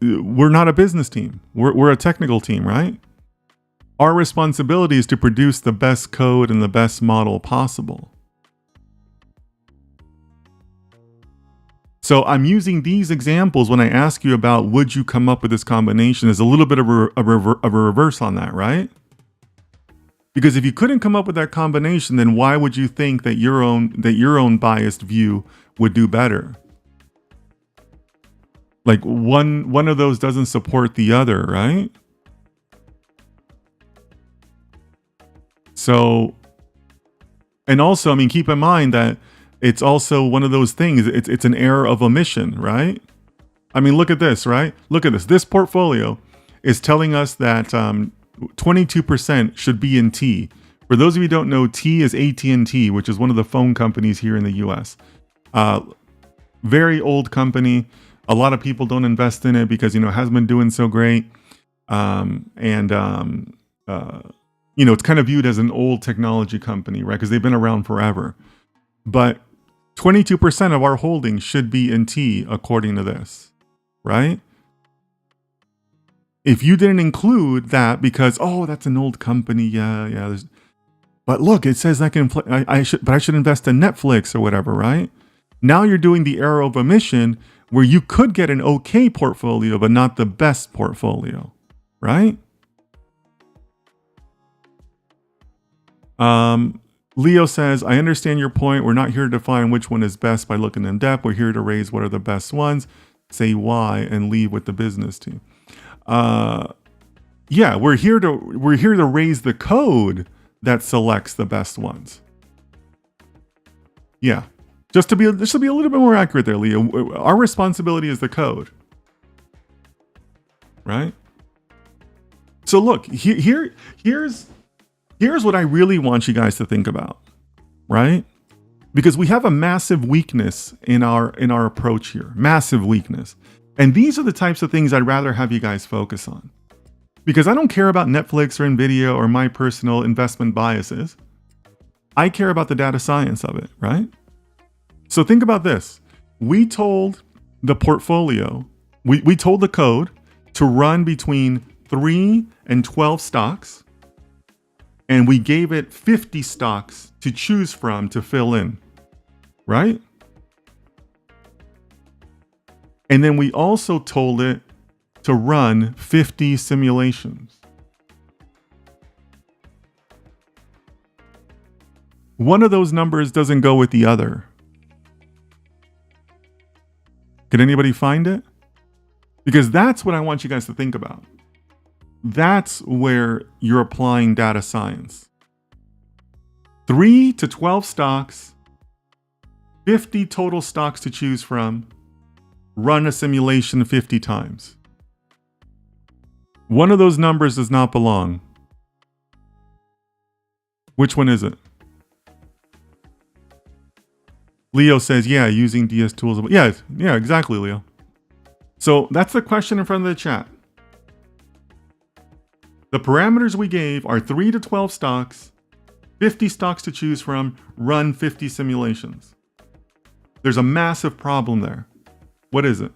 we're not a business team. We're a technical team, right? Our responsibility is to produce the best code and the best model possible. So I'm using these examples when I ask you about would you come up with this combination as a little bit of a reverse on that, right? Because if you couldn't come up with that combination, then why would you think that your own biased view would do better? Like one of those doesn't support the other, right? So, and also, I mean, keep in mind that it's also one of those things, it's an error of omission, right? I mean, look at this, right? Look at this. This portfolio is telling us that 22% should be in T. For those of you who don't know, T is AT&T, which is one of the phone companies here in the US. Very old company. A lot of people don't invest in it because, it hasn't been doing so great. It's kind of viewed as an old technology company, right? Because they've been around forever. But 22% of our holdings should be in T according to this, right? If you didn't include that because, oh, that's an old company, yeah. But look, it says I should invest in Netflix or whatever, right? Now you're doing the error of omission where you could get an okay portfolio, but not the best portfolio, right? Leo says, I understand your point. We're not here to define which one is best by looking in depth. We're here to raise what are the best ones, say why, and leave with the business team. Yeah, we're here to raise the code that selects the best ones. Yeah. Just to be a little bit more accurate there, Leo. Our responsibility is the code. Right? So look, here's what I really want you guys to think about, right? Because we have a massive weakness in our approach here. Massive weakness. And these are the types of things I'd rather have you guys focus on. Because I don't care about Netflix or Nvidia or my personal investment biases. I care about the data science of it, right? So think about this. We told the portfolio, we told the code to run between 3 and 12 stocks, and we gave it 50 stocks to choose from to fill in, right? And then we also told it to run 50 simulations. One of those numbers doesn't go with the other. Could anybody find it? Because that's what I want you guys to think about. That's where you're applying data science. 3 to 12 stocks, 50 total stocks to choose from, run a simulation 50 times. One of those numbers does not belong. Which one is it? Leo says, yeah, using DS tools. Yeah, exactly, Leo. So that's the question in front of the chat. The parameters we gave are 3 to 12 stocks, 50 stocks to choose from, run 50 simulations. There's a massive problem there. What is it?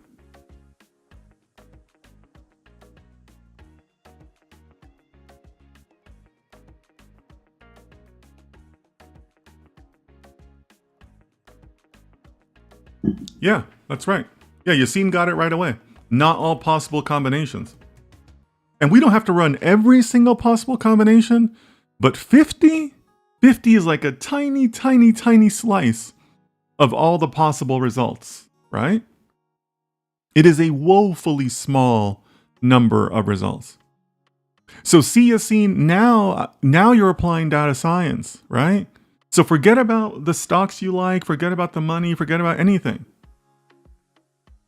Yeah, that's right. Yeah, Yassine got it right away. Not all possible combinations. And we don't have to run every single possible combination, but 50 is like a tiny, tiny, tiny slice of all the possible results, right? It is a woefully small number of results. So see, Yassine, now you're applying data science, right? So forget about the stocks you like, forget about the money, forget about anything.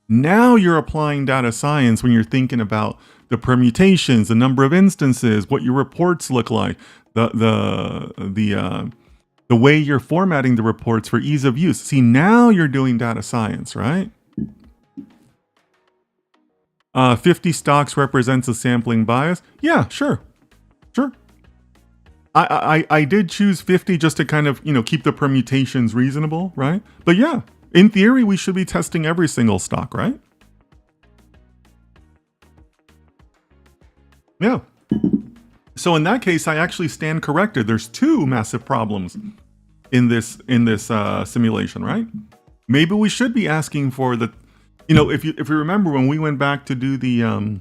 Now you're applying data science when you're thinking about the permutations, the number of instances, what your reports look like, the way you're formatting the reports for ease of use. See, now you're doing data science, right? 50 stocks represents a sampling bias. Yeah, sure. I did choose 50 just to kind of, keep the permutations reasonable, right? But yeah, in theory, we should be testing every single stock, right? Yeah. So in that case, I actually stand corrected. There's 2 massive problems in this simulation, right? Maybe we should be asking for the, if you remember when we went back to do the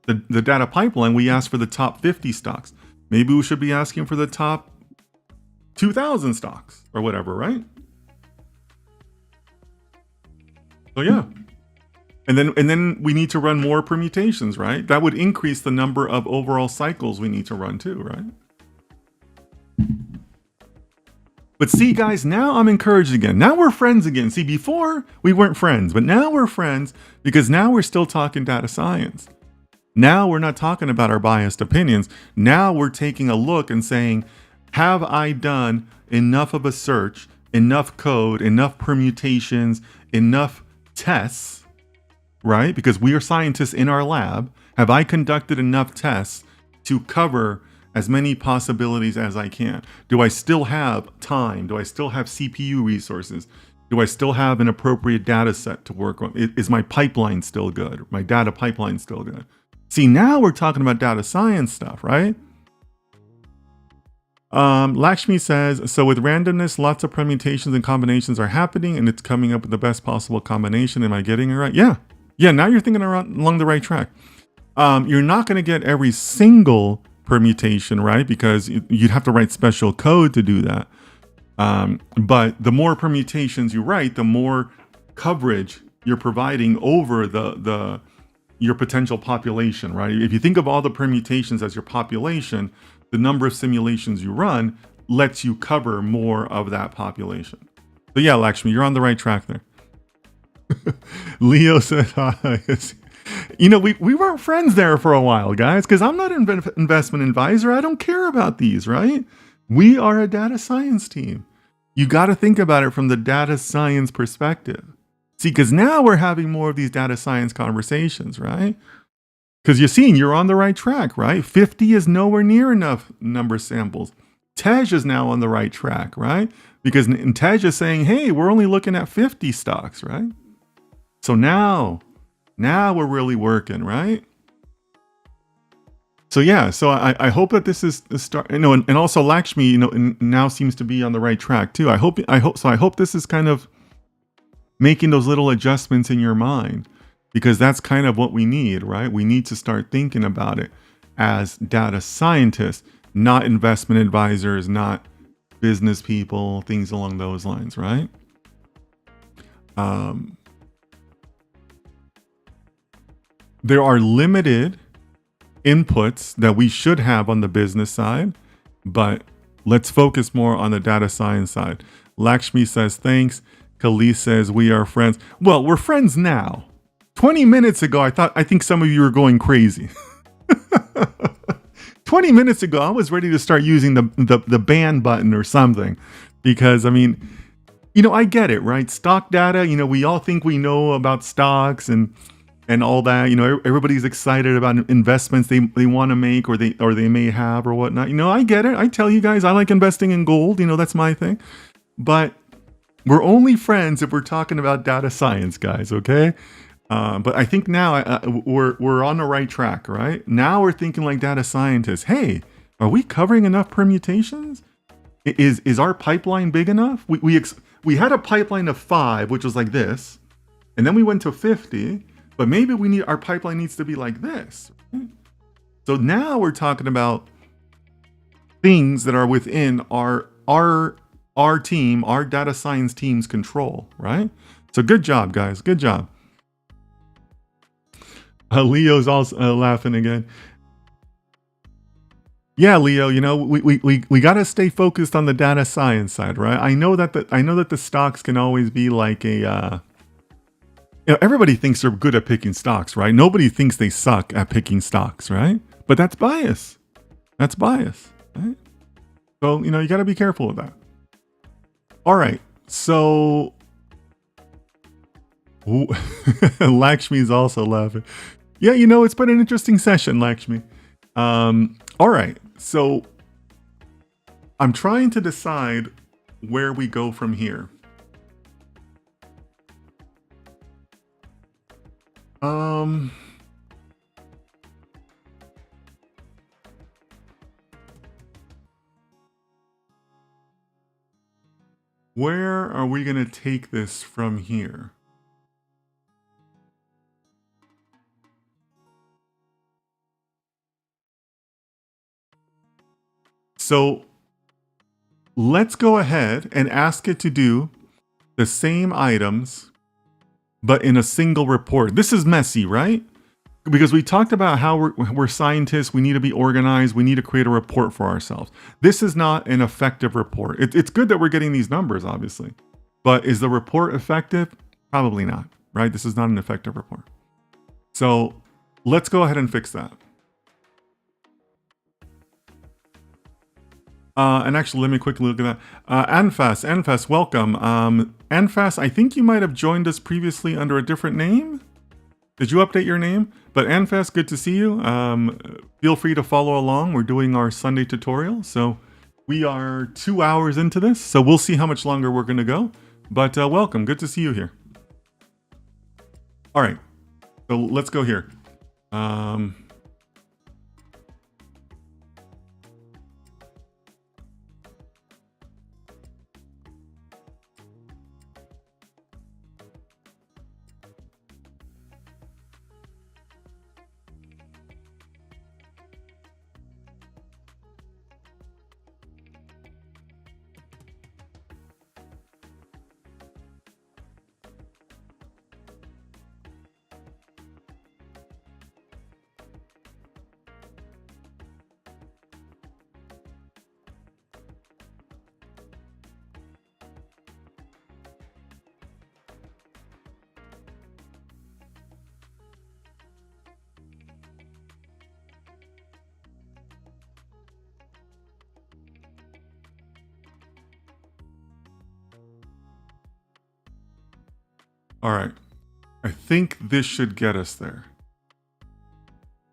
data pipeline, we asked for the top 50 stocks. Maybe we should be asking for the top 2,000 stocks or whatever, right? So yeah. And then we need to run more permutations, right? That would increase the number of overall cycles we need to run too, right? But see, guys, now I'm encouraged again. Now we're friends again. See, before we weren't friends, but now we're friends because now we're still talking data science. Now we're not talking about our biased opinions. Now we're taking a look and saying, have I done enough of a search, enough code, enough permutations, enough tests, right? Because we are scientists in our lab. Have I conducted enough tests to cover as many possibilities as I can? Do I still have time? Do I still have CPU resources? Do I still have an appropriate data set to work on? Is my pipeline still good? My data pipeline still good? See, now we're talking about data science stuff, right? Lakshmi says, so with randomness, lots of permutations and combinations are happening and it's coming up with the best possible combination. Am I getting it right? Yeah. Now you're thinking along the right track. You're not going to get every single permutation right because you'd have to write special code to do that. But the more permutations you write, the more coverage you're providing over your potential population, right? If you think of all the permutations as your population, the number of simulations you run lets you cover more of that population. So yeah, Lakshmi, you're on the right track there. Leo said, we weren't friends there for a while, guys, because I'm not an investment advisor. I don't care about these, right? We are a data science team. You got to think about it from the data science perspective. See, because now we're having more of these data science conversations, right? Because you're on the right track, right? 50 is nowhere near enough number of samples. Tej is now on the right track, right? Because Tej is saying, hey, we're only looking at 50 stocks, right? So now we're really working, right? So yeah, so I hope that this is the start, and also Lakshmi, now seems to be on the right track too. I hope this is kind of making those little adjustments in your mind, because that's kind of what we need, right? We need to start thinking about it as data scientists, not investment advisors, not business people, things along those lines, right? there are limited inputs that we should have on the business side, but let's focus more on the data science side. Lakshmi says, thanks. Khalees says, we are friends. Well, we're friends now. 20 minutes ago, I think some of you were going crazy. 20 minutes ago, I was ready to start using the ban button or something, because I mean, I get it, right? Stock data, we all think we know about stocks and all that. Everybody's excited about investments they want to make or they may have or whatnot. I get it. I tell you guys, I like investing in gold. That's my thing. But we're only friends if we're talking about data science, guys. Okay. But I think now we're on the right track, right? Now we're thinking like data scientists. Hey, are we covering enough permutations? Is our pipeline big enough? We had a pipeline of 5, which was like this, and then we went to 50. But maybe our pipeline needs to be like this. Right? So now we're talking about things that are within our team, our data science team's control, right? So good job, guys. Good job. Leo's also laughing again. Yeah, Leo, we got to stay focused on the data science side, right? I know that the stocks can always be like a everybody thinks they're good at picking stocks, right? Nobody thinks they suck at picking stocks, right? But that's bias. That's bias, right? So, you got to be careful with that. All right. So, Lakshmi's also laughing. Yeah, it's been an interesting session, Lakshmi. All right. So, I'm trying to decide where we go from here. Where are we going to take this from here? So let's go ahead and ask it to do the same items, but in a single report. This is messy, right? Because we talked about how we're scientists, we need to be organized, we need to create a report for ourselves. This is not an effective report. It's good that we're getting these numbers, obviously. But is the report effective? Probably not, right? This is not an effective report. So let's go ahead and fix that. And actually, let me quickly look at that. Anfas, welcome. Anfas, I think you might have joined us previously under a different name. Did you update your name? But Anfas, good to see you. Feel free to follow along. We're doing our Sunday tutorial. So we are 2 hours into this. So we'll see how much longer we're going to go. But welcome. Good to see you here. All right. So let's go here. All right. I think this should get us there.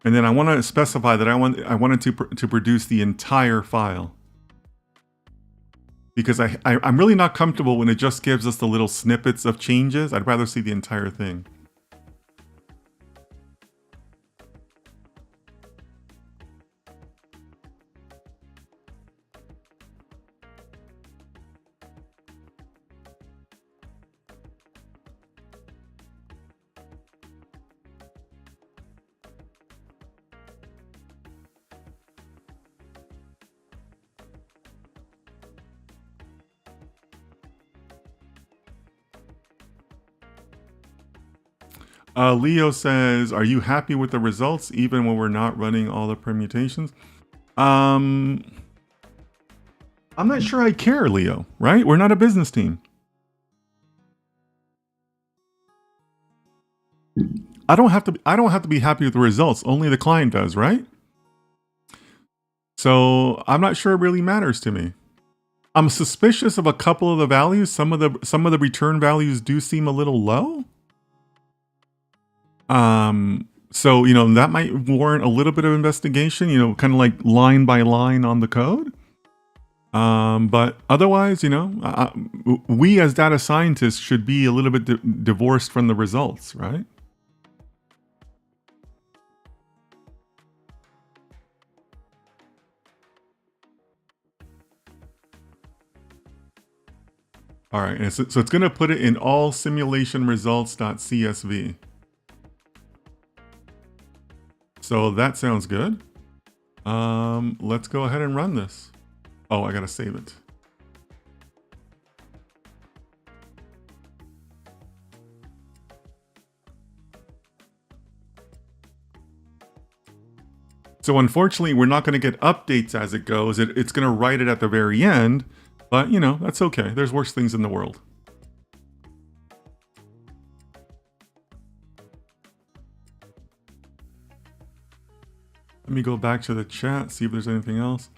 And then I want to specify that I wanted to produce the entire file. Because I'm really not comfortable when it just gives us the little snippets of changes. I'd rather see the entire thing. Leo says, are you happy with the results even when we're not running all the permutations? I'm not sure I care, Leo, right? We're not a business team. I don't have to be happy with the results. Only the client does, right? So I'm not sure it really matters to me. I'm suspicious of a couple of the values. Some of the return values do seem a little low. So, that might warrant a little bit of investigation, kind of like line by line on the code. But otherwise, we as data scientists should be a little bit divorced from the results, right? All right, and so it's going to put it in all simulation results.csv. So that sounds good. Let's go ahead and run this. Oh, I got to save it. So unfortunately, we're not going to get updates as it goes. It's going to write it at the very end, but that's okay. There's worse things in the world. Let me go back to the chat, see if there's anything else.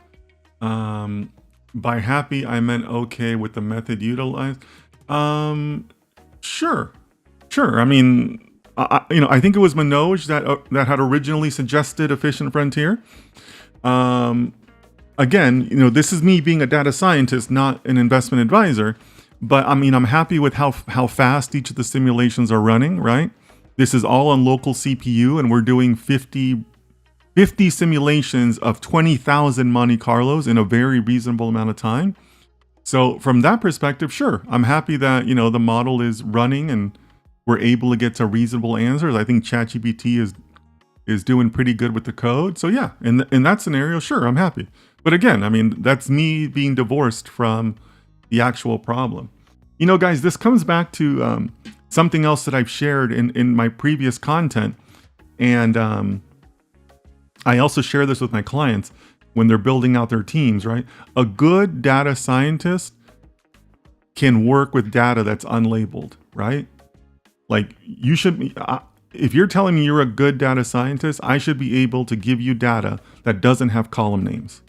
By happy, I meant okay with the method utilized. Sure. I mean, I think it was Manoj that had originally suggested efficient frontier. Again, this is me being a data scientist, not an investment advisor. But I mean, I'm happy with how fast each of the simulations are running, right? This is all on local CPU, and we're doing 50 simulations of 20,000 Monte Carlos in a very reasonable amount of time. So from that perspective, sure, I'm happy that, the model is running and we're able to get to reasonable answers. I think ChatGPT is doing pretty good with the code. So yeah, in that scenario, sure, I'm happy. But again, I mean, that's me being divorced from the actual problem. Guys, this comes back to something else that I've shared in my previous content. And I also share this with my clients when they're building out their teams, right? A good data scientist can work with data that's unlabeled, right? Like you should, if you're telling me you're a good data scientist, I should be able to give you data that doesn't have column names.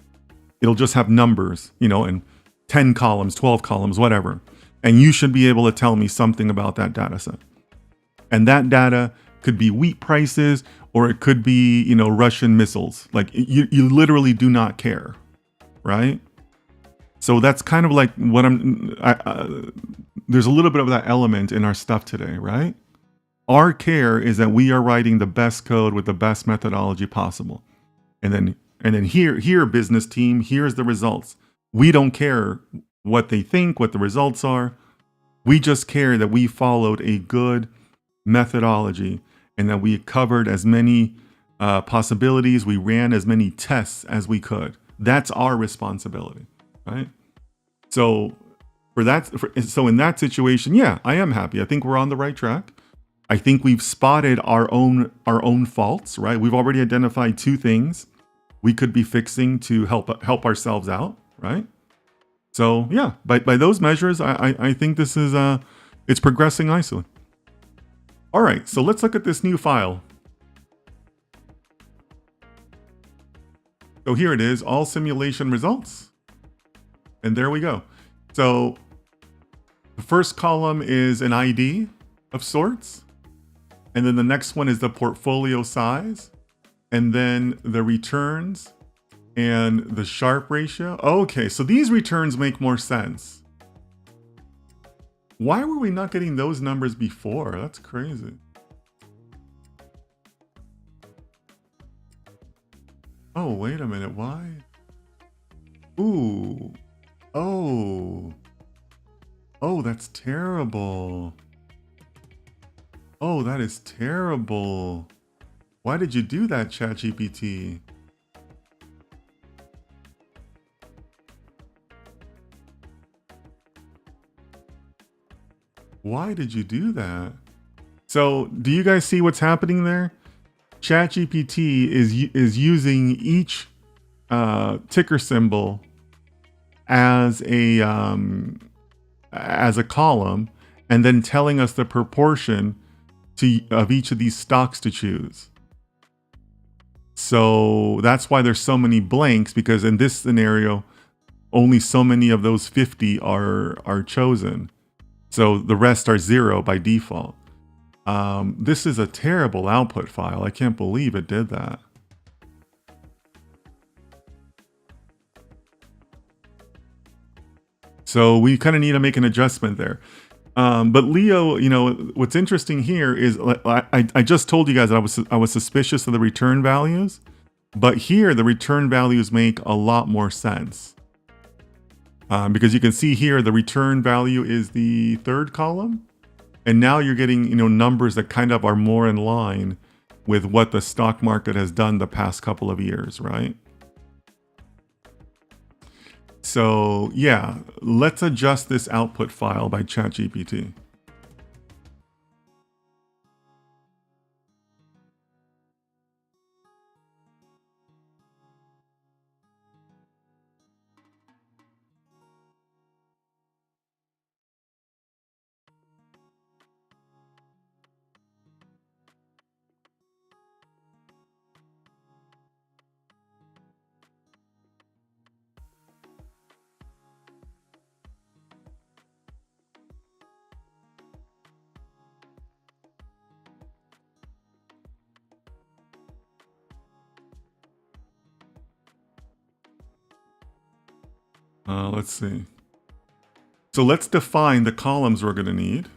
It'll just have numbers, and 10 columns, 12 columns, whatever. And you should be able to tell me something about that data set. And that data could be wheat prices, or it could be, Russian missiles. Like you literally do not care, right? So that's kind of like what there's a little bit of that element in our stuff today, right? Our care is that we are writing the best code with the best methodology possible. And then here, business team, here's the results. We don't care what they think, what the results are. We just care that we followed a good methodology and that we covered as many possibilities. We ran as many tests as we could. That's our responsibility, right? So in that situation, yeah, I am happy. I think we're on the right track. I think we've spotted our own faults, right? We've already identified 2 things we could be fixing to help ourselves out, right? So yeah, by those measures, I think this is it's progressing nicely. All right, so let's look at this new file. So here it is, all simulation results. And there we go. So the first column is an ID of sorts. And then the next one is the portfolio size. And then the returns and the Sharpe ratio. Okay, so these returns make more sense. Why were we not getting those numbers before? That's crazy. Oh, wait a minute, why? Ooh. Oh. Oh, that's terrible. Oh, that is terrible. Why did you do that, ChatGPT? Why did you do that? So do you guys see what's happening there? ChatGPT is using each ticker symbol as a column, and then telling us the proportion of each of these stocks to choose. So that's why there's so many blanks, because in this scenario, only so many of those 50 are chosen. So the rest are 0 by default. This is a terrible output file. I can't believe it did that. So we kind of need to make an adjustment there. But Leo, you know, what's interesting here is I just told you guys that I was suspicious of the return values, but here the return values make a lot more sense. Because you can see here the return value is the third column, and now you're getting, you know, numbers that kind of are more in line with what the stock market has done the past couple of years, right? So yeah, let's adjust this output file by ChatGPT. Let's see. So let's define the columns we're going to need.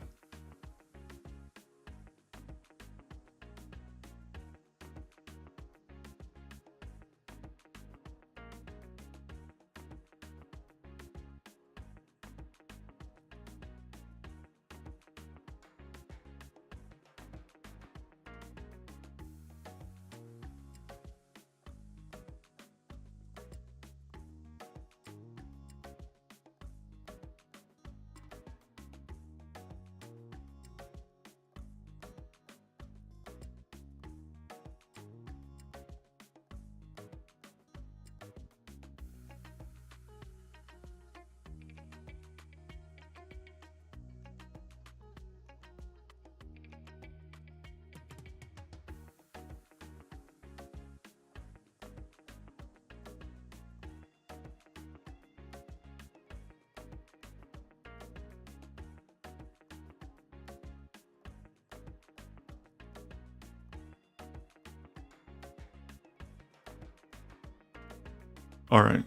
All right.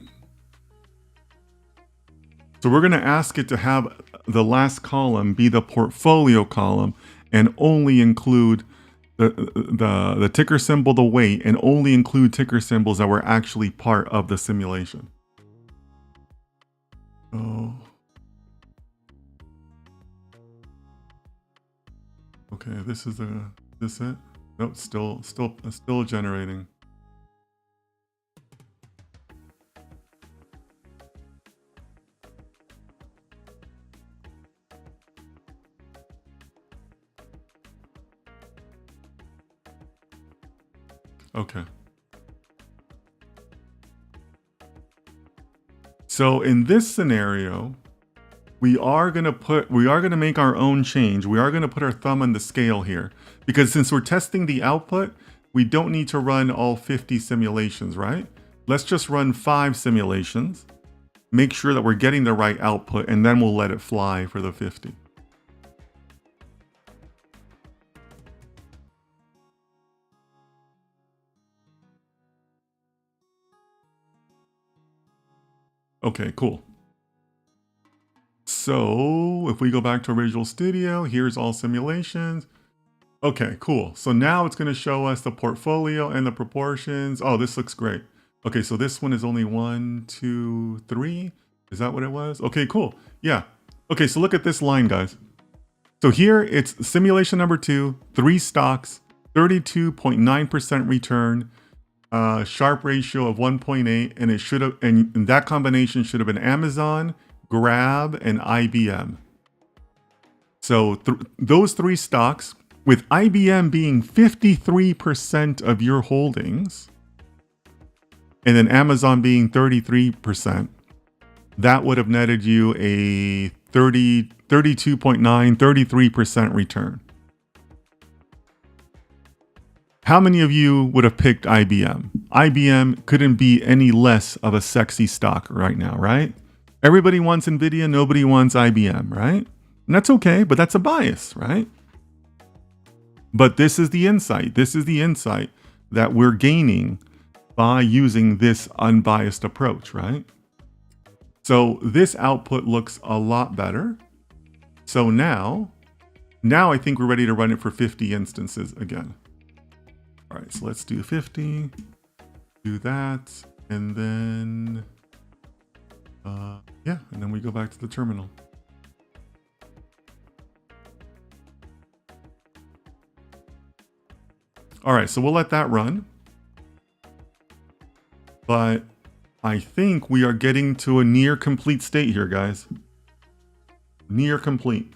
So we're going to ask it to have the last column be the portfolio column and only include the ticker symbol, the weight, and only include ticker symbols that were actually part of the simulation. Oh. Okay, this is this it? Nope, still generating. Okay. So in this scenario, we are going to make our own change. We are going to put our thumb on the scale here, because since we're testing the output, we don't need to run all 50 simulations, right? Let's just run 5 simulations, make sure that we're getting the right output, and then we'll let it fly for the 50. Okay, cool. So if we go back to Visual Studio, here's all simulations. Okay, cool. So now it's going to show us the portfolio and the proportions. Oh, this looks great. Okay, so this one is only 1, 2, 3. Is that what it was? Okay, cool. Yeah. Okay, so look at this line, guys. So here it's simulation number 2, 3 stocks, 32.9% return, Sharp ratio of 1.8, and it should have, and that combination should have been Amazon, Grab, and IBM. So those 3 stocks With IBM being 53% of your holdings, and then Amazon being 33%, that would have netted you a 32.9, 33% return. How many of you would have picked IBM? IBM couldn't be any less of a sexy stock right now, right? Everybody wants NVIDIA, nobody wants IBM, right? And that's okay, but that's a bias, right? But this is the insight. This is the insight that we're gaining by using this unbiased approach, right? So this output looks a lot better. So now I think we're ready to run it for 50 instances again. All right, so let's do 50, do that, and then, yeah, and then we go back to the terminal. All right, so we'll let that run. But I think we are getting to a near complete state here, guys. Near complete.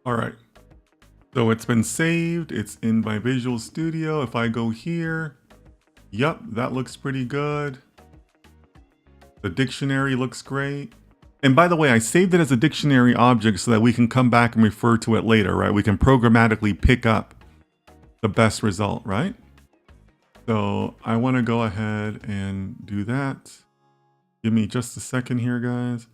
All right, so it's been saved. It's in my Visual Studio. If I go here, yep, that looks pretty good. The dictionary looks great. And by the way, I saved it as a dictionary object so that we can come back and refer to it later, right? We can programmatically pick up the best result, right? So I want to go ahead and do that. Give me just a second here, guys.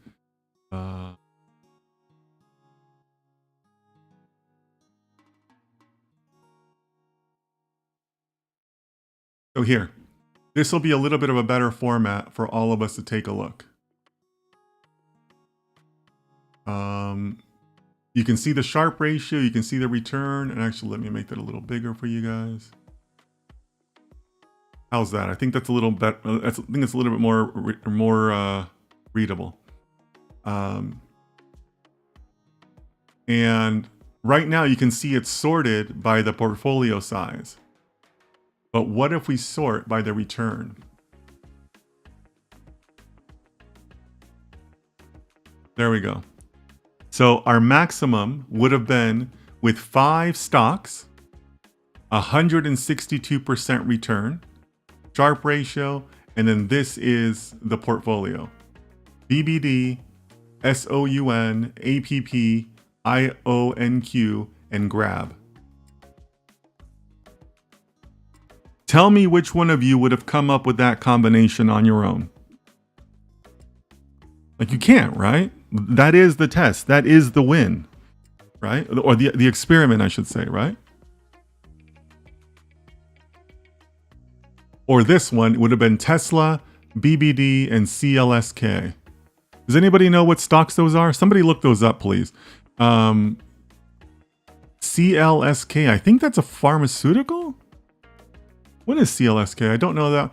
So here, this will be a little bit of a better format for all of us to take a look. You can see the Sharpe ratio, you can see the return, and actually let me make that a little bigger for you guys. How's that? I think that's a little better. I think it's a little bit more readable. And right now you can see it's sorted by the portfolio size. But what if we sort by the return? There we go. So our maximum would have been with 5 stocks, 162% return, Sharpe ratio, and then this is the portfolio. BBD, SOUN, APP, IONQ, and GRAB. Tell me which one of you would have come up with that combination on your own. Like, you can't, right? That is the test. That is the win, right? Or the experiment, I should say, right? Or this one would have been Tesla, BBD, and CLSK. Does anybody know what stocks those are? Somebody look those up, please. CLSK, I think that's a pharmaceutical? What is CLSK? I don't know that.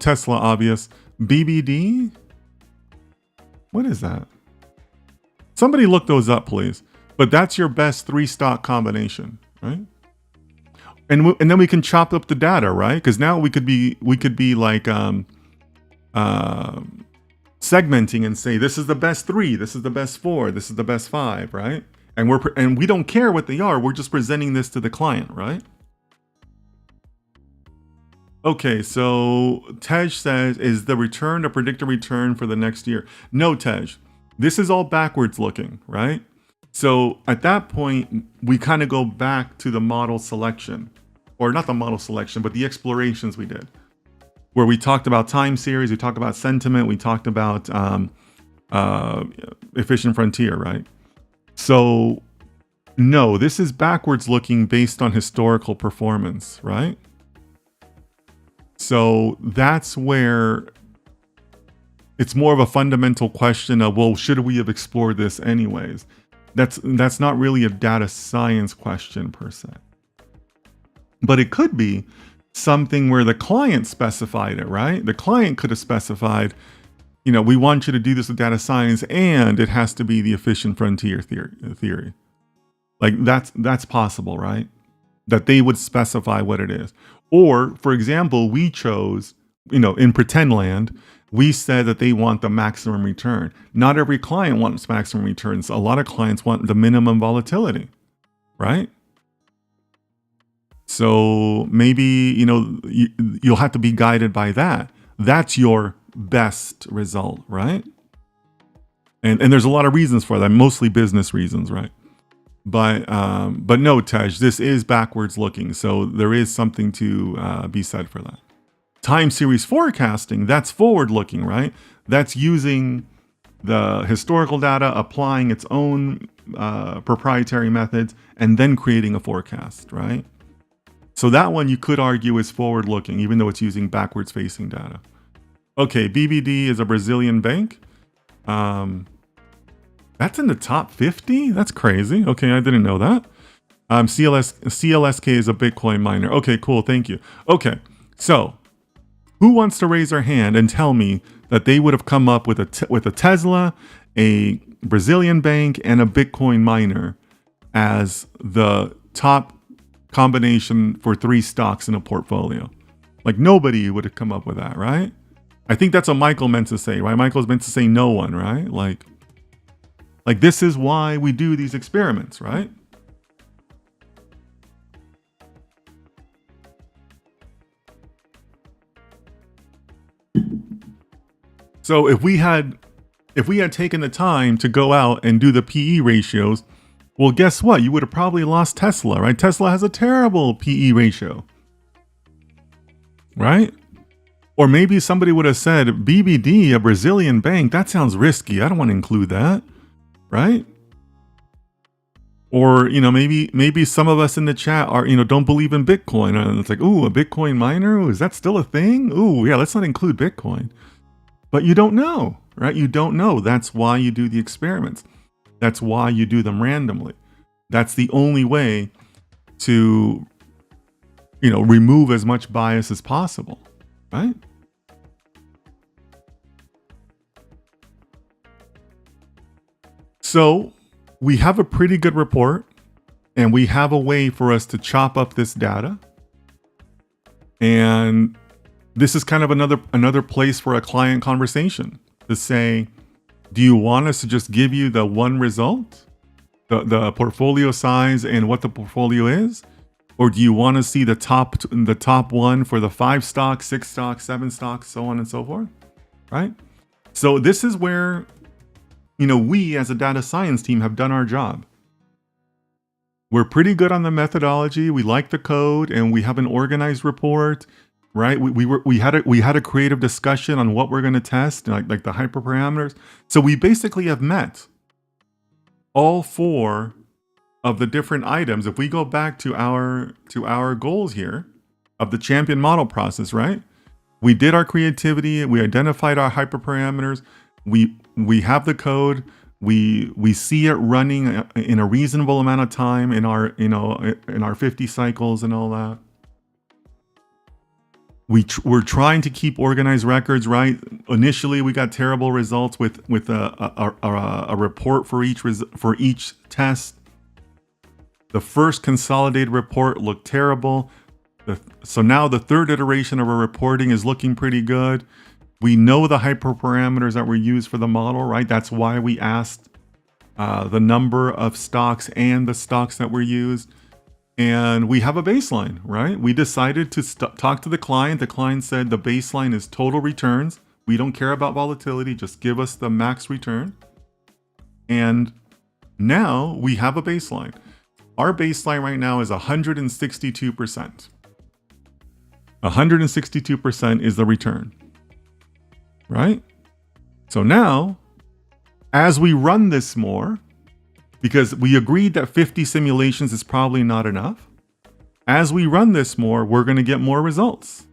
Tesla, obvious. BBD? What is that? Somebody look those up, please. But that's your best 3-stock combination, right? And then we can chop up the data, right? Because now we could be like segmenting and say this is the best 3, this is the best 4, this is the best 5, right? And we don't care what they are. We're just presenting this to the client, right? Okay, so Tej says, is the return a predicted return for the next year? No, Tej. This is all backwards looking, right? So at that point, we kind of go back to the model selection. Or not the model selection, but the explorations we did. Where we talked about time series, we talked about sentiment, we talked about efficient frontier, right? So no, this is backwards looking based on historical performance, right? So that's where it's more of a fundamental question of, well, should we have explored this anyways? That's not really a data science question per se. But it could be something where the client specified it, right? The client could have specified, we want you to do this with data science, and it has to be the efficient frontier theory. Like that's possible, right? That they would specify what it is. Or, for example, we chose, in pretend land, we said that they want the maximum return. Not every client wants maximum returns. A lot of clients want the minimum volatility, right? So maybe, you'll have to be guided by that. That's your best result, right? And there's a lot of reasons for that, mostly business reasons, right? But no, Tej, this is backwards looking. So there is something to be said for that. Time series forecasting, that's forward looking, right? That's using the historical data, applying its own proprietary methods, and then creating a forecast, right? So that one you could argue is forward looking, even though it's using backwards facing data. Okay, BBD is a Brazilian bank. That's in the top 50? That's crazy. Okay, I didn't know that. CLSK is a Bitcoin miner. Okay, cool, thank you. Okay, so who wants to raise their hand and tell me that they would have come up with a Tesla, a Brazilian bank, and a Bitcoin miner as the top combination for 3 stocks in a portfolio? Like, nobody would have come up with that, right? I think that's what Michael meant to say, right? Michael's meant to say no one, right? Like this is why we do these experiments, right? So if we had taken the time to go out and do the PE ratios, well, guess what? You would have probably lost Tesla, right? Tesla has a terrible PE ratio, right? Or maybe somebody would have said, BBD, a Brazilian bank, that sounds risky. I don't want to include that, right? Or, maybe some of us in the chat are, don't believe in Bitcoin. And it's like, ooh, a Bitcoin miner? Ooh, is that still a thing? Ooh, yeah, let's not include Bitcoin. But you don't know, right? You don't know. That's why you do the experiments. That's why you do them randomly. That's the only way to, remove as much bias as possible, right? So we have a pretty good report, and we have a way for us to chop up this data. And this is kind of another place for a client conversation to say, do you want us to just give you the one result, the portfolio size and what the portfolio is? Or do you want to see the top one for the 5 stocks, 6 stocks, 7 stocks, so on and so forth, right? So this is where, we as a data science team have done our job. We're pretty good on the methodology. We like the code, and we have an organized report, right? We had a creative discussion on what we're going to test, like the hyperparameters. So we basically have met all 4 of the different items. If we go back to our goals here of the champion model process, right? We did our creativity. We identified our hyperparameters. We have the code. We see it running in a reasonable amount of time in our 50 cycles and all that. We're trying to keep organized records, right? Initially, we got terrible results with a report for each test. The first consolidated report looked terrible. So now the third iteration of our reporting is looking pretty good. We know the hyperparameters that were used for the model, right? That's why we asked the number of stocks and the stocks that were used. And we have a baseline, right? We decided to talk to the client. The client said the baseline is total returns. We don't care about volatility. Just give us the max return. And now we have a baseline. Our baseline right now is 162%. 162% is the return, right? So now, as we run this more, because we agreed that 50 simulations is probably not enough, as we run this more, we're going to get more results.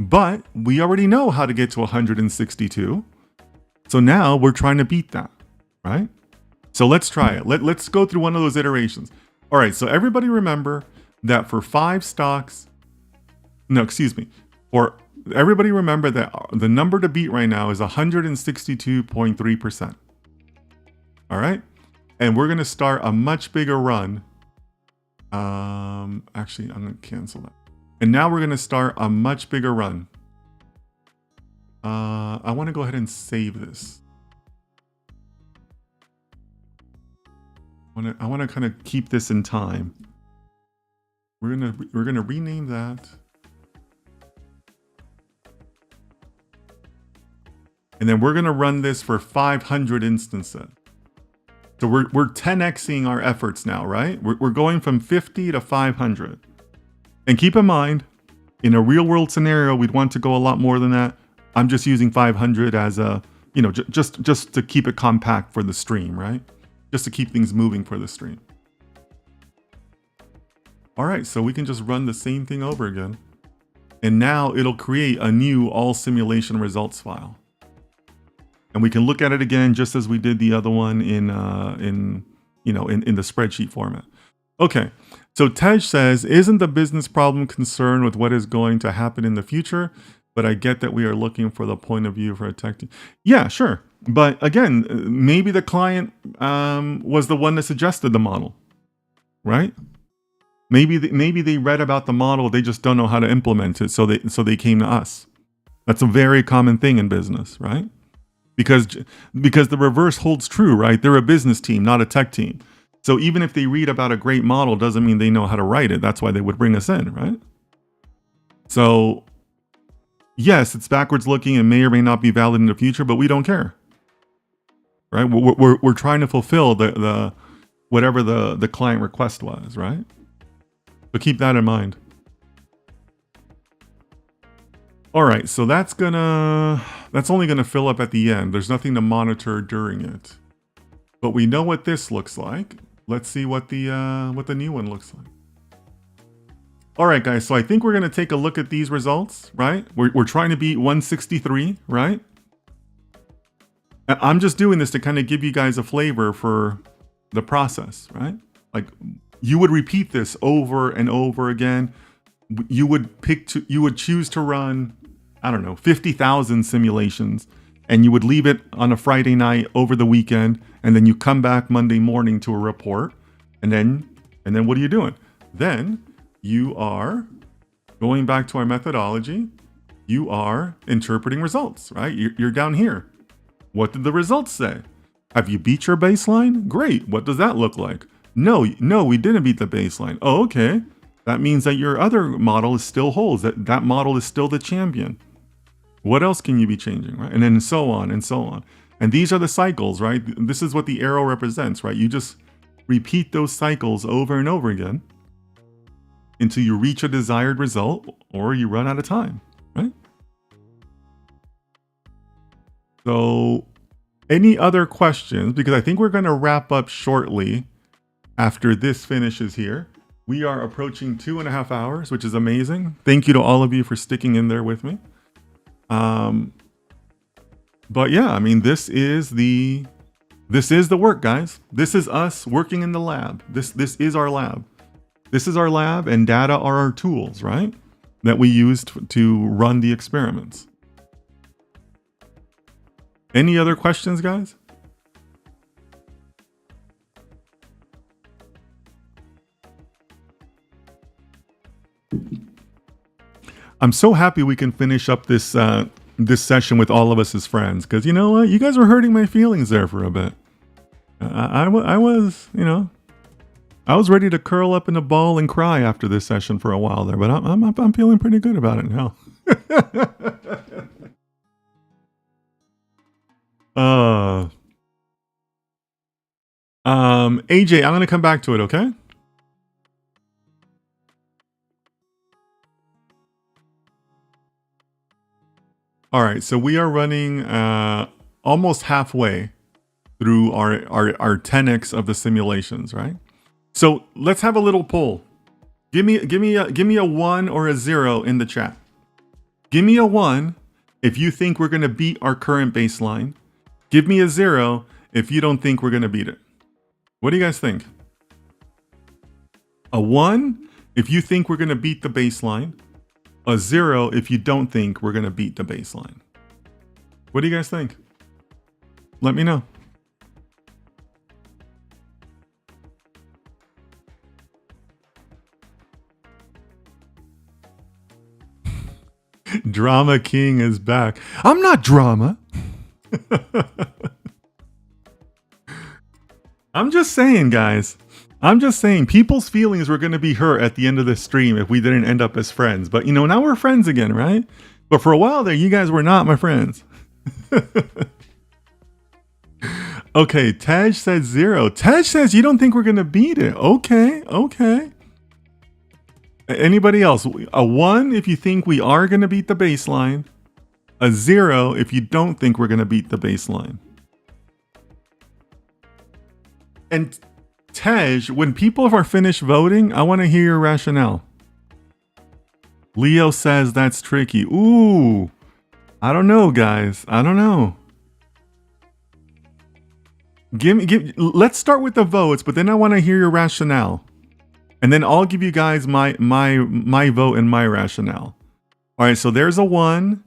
But we already know how to get to 162. So now we're trying to beat that, right? So let's try it. Let's go through one of those iterations. All right, so everybody remember that for 5 stocks, no, excuse me, for everybody remember that the number to beat right now is 162.3%. All right, and we're gonna start a much bigger run. Actually, I'm gonna cancel that. And now we're gonna start a much bigger run. I want to go ahead and save this. I want to kind of keep this in time. We're gonna rename that. And then we're gonna run this for 500 instances. So we're 10xing our efforts now, right? We're going from 50 to 500. And keep in mind, in a real world scenario, we'd want to go a lot more than that. I'm just using 500 as a, you know, just to keep it compact for the stream, right? Just to keep things moving for the stream. All right, so we can just run the same thing over again. And now it'll create a new all simulation results file. And we can look at it again, just as we did the other one in the spreadsheet format. Okay, so Tej says, isn't the business problem concerned with what is going to happen in the future? But I get that we are looking for the point of view for a tech team. Yeah, sure. But again, maybe the client was the one that suggested the model, right? Maybe they read about the model, they just don't know how to implement it, so they came to us. That's a very common thing in business, right? Because the reverse holds true, right? They're a business team, not a tech team. So even if they read about a great model, doesn't mean they know how to write it. That's why they would bring us in, right? So yes, it's backwards looking and may or may not be valid in the future, but we don't care, right? We're trying to fulfill the whatever the client request was, right? But keep that in mind. All right, so that's only gonna fill up at the end. There's nothing to monitor during it, but we know what this looks like. Let's see what the new one looks like. All right, guys, so I think we're gonna take a look at these results, right? We're trying to beat 163, right? I'm just doing this to kind of give you guys a flavor for the process, right? Like, you would repeat this over and over again. You would choose to run, I don't know, 50,000 simulations, and you would leave it on a Friday night over the weekend, and then you come back Monday morning to a report, and then what are you doing? Then you are going back to our methodology. You are interpreting results, right? You're down here. What did the results say? Have you beat your baseline? Great. What does that look like? No, we didn't beat the baseline. Oh, okay. That means that your other model still holds, that model is still the champion. What else can you be changing, right? And then so on and so on. And these are the cycles, right? This is what the arrow represents, right? You just repeat those cycles over and over again until you reach a desired result or you run out of time, right? So any other questions? Because I think we're going to wrap up shortly after this finishes here. We are approaching 2.5 hours, which is amazing. Thank you to all of you for sticking in there with me. But yeah, I mean, this is the work, guys. This is us working in the lab. This is our lab. This is our lab, and data are our tools, right? That we used to run the experiments. Any other questions, guys? I'm so happy we can finish up this this session with all of us as friends, because you know what? You guys were hurting my feelings there for a bit. I was, you know, I was ready to curl up in a ball and cry after this session for a while there, but I'm feeling pretty good about it now. AJ, I'm gonna come back to it, okay? All right, so we are running almost halfway through our 10x of the simulations, right? So let's have a little poll. Give me a 1 or a 0 in the chat. Give me a 1 if you think we're going to beat our current baseline. Give me a 0 if you don't think we're going to beat it. What do you guys think? A 1 if you think we're going to beat the baseline. A 0 if you don't think we're going to beat the baseline. What do you guys think? Let me know. Drama King is back. I'm not drama. I'm just saying, guys. I'm just saying people's feelings were going to be hurt at the end of the stream if we didn't end up as friends. But, you know, now we're friends again, right? But for a while there, you guys were not my friends. Okay, Tej says 0. Tej says you don't think we're going to beat it. Okay, okay. Anybody else? A 1 if you think we are going to beat the baseline. A 0 if you don't think we're going to beat the baseline. And Tej, when people are finished voting, I want to hear your rationale. Leo says that's tricky. Ooh, I don't know, guys. I don't know. Let's start with the votes, but then I want to hear your rationale. And then I'll give you guys my vote and my rationale. All right, so there's a 1.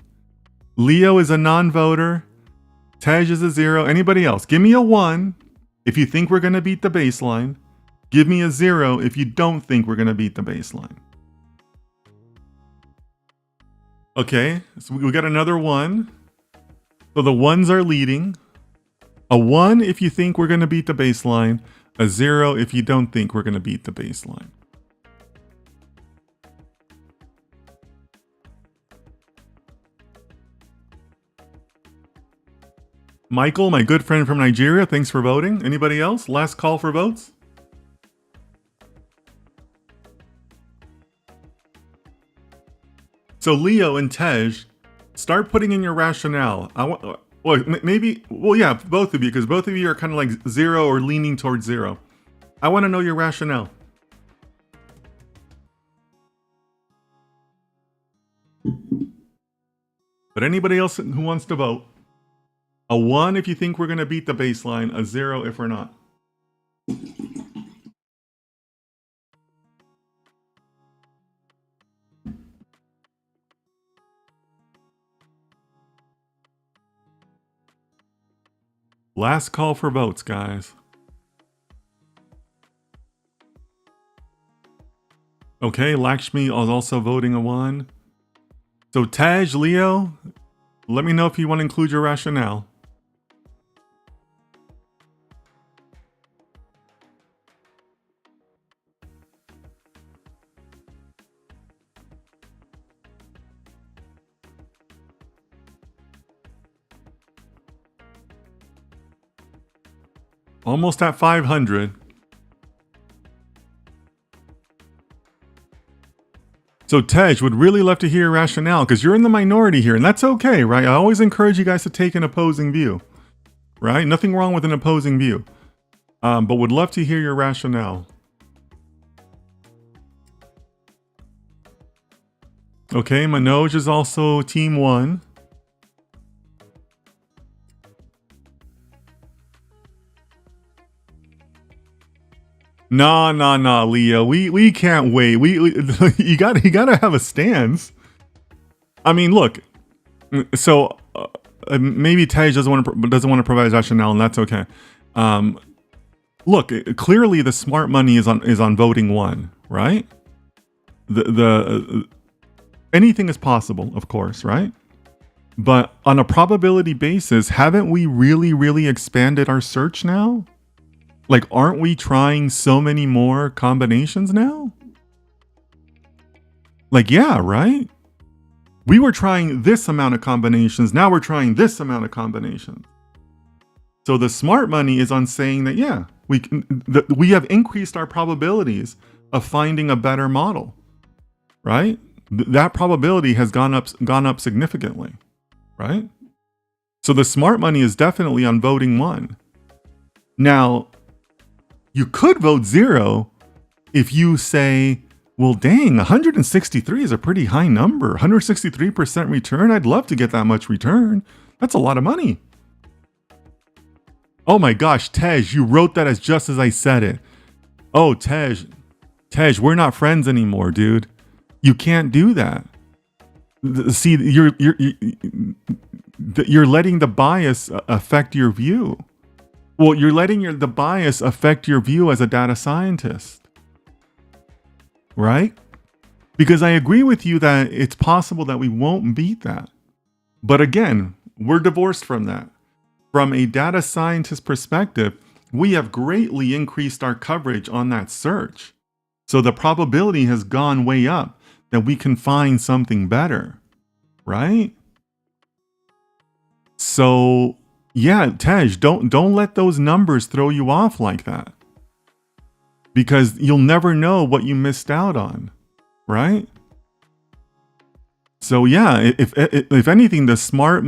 Leo is a non-voter. Tej is a 0. Anybody else? Give me a 1 if you think we're going to beat the baseline. Give me a 0 if you don't think we're going to beat the baseline. Okay, so we got another 1. So the 1s are leading. A 1 if you think we're going to beat the baseline. A 0 if you don't think we're going to beat the baseline. Michael, my good friend from Nigeria, thanks for voting. Anybody else? Last call for votes? So Leo and Tej, start putting in your rationale. Yeah, both of you, because both of you are kind of like 0 or leaning towards 0. I want to know your rationale. But anybody else who wants to vote? A 1 if you think we're going to beat the baseline, a 0 if we're not. Last call for votes, guys. Okay, Lakshmi is also voting a 1. So Tej, Leo, let me know if you want to include your rationale. Almost at 500. So Tej, would really love to hear your rationale because you're in the minority here, and that's okay, right? I always encourage you guys to take an opposing view, right? Nothing wrong with an opposing view, but would love to hear your rationale. Okay, Manoj is also team 1. Nah, Leo. We can't wait. You gotta have a stance. I mean, look. So maybe Tej doesn't want to provide rationale, and that's okay. Look, clearly the smart money is on voting 1, right? Anything is possible, of course, right? But on a probability basis, haven't we really expanded our search now? Like, aren't we trying so many more combinations now? Like, yeah, right? We were trying this amount of combinations. Now we're trying this amount of combinations. So the smart money is on saying that, yeah, we have increased our probabilities of finding a better model, right? That probability has gone up significantly, right? So the smart money is definitely on voting 1. Now, you could vote 0 if you say, Well, dang, 163 is a pretty high number. 163% return. I'd love to get that much return. That's a lot of money. Oh my gosh, Tej, you wrote that as just as I said it. Oh, Tej, we're not friends anymore, dude. You can't do that. See, you're letting the bias affect your view. Well, you're letting the bias affect your view as a data scientist. Right? Because I agree with you that it's possible that we won't beat that. But again, we're divorced from that. From a data scientist perspective, we have greatly increased our coverage on that search. So the probability has gone way up that we can find something better, right? So yeah, Tej, don't let those numbers throw you off like that. Because you'll never know what you missed out on, right? So yeah, if anything, the smart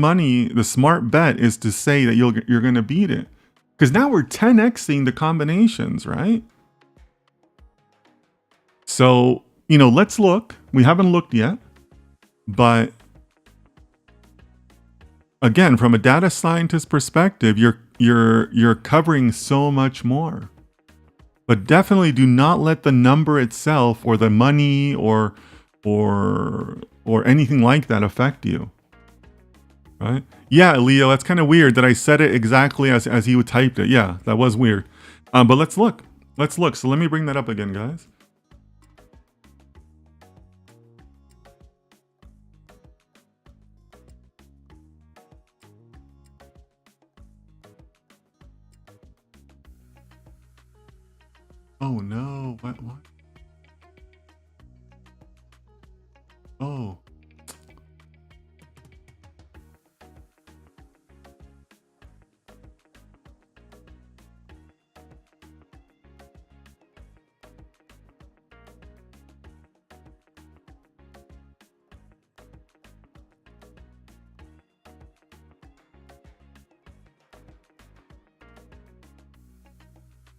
bet is to say that you're going to beat it. Because now we're 10xing the combinations, right? So, let's look. We haven't looked yet. But again, from a data scientist perspective, you're covering so much more. But definitely do not let the number itself or the money or anything like that affect you. Right? Yeah, Leo, that's kind of weird that I said it exactly as he typed it. Yeah, that was weird. But let's look. So let me bring that up again, guys. Oh no, what? Oh.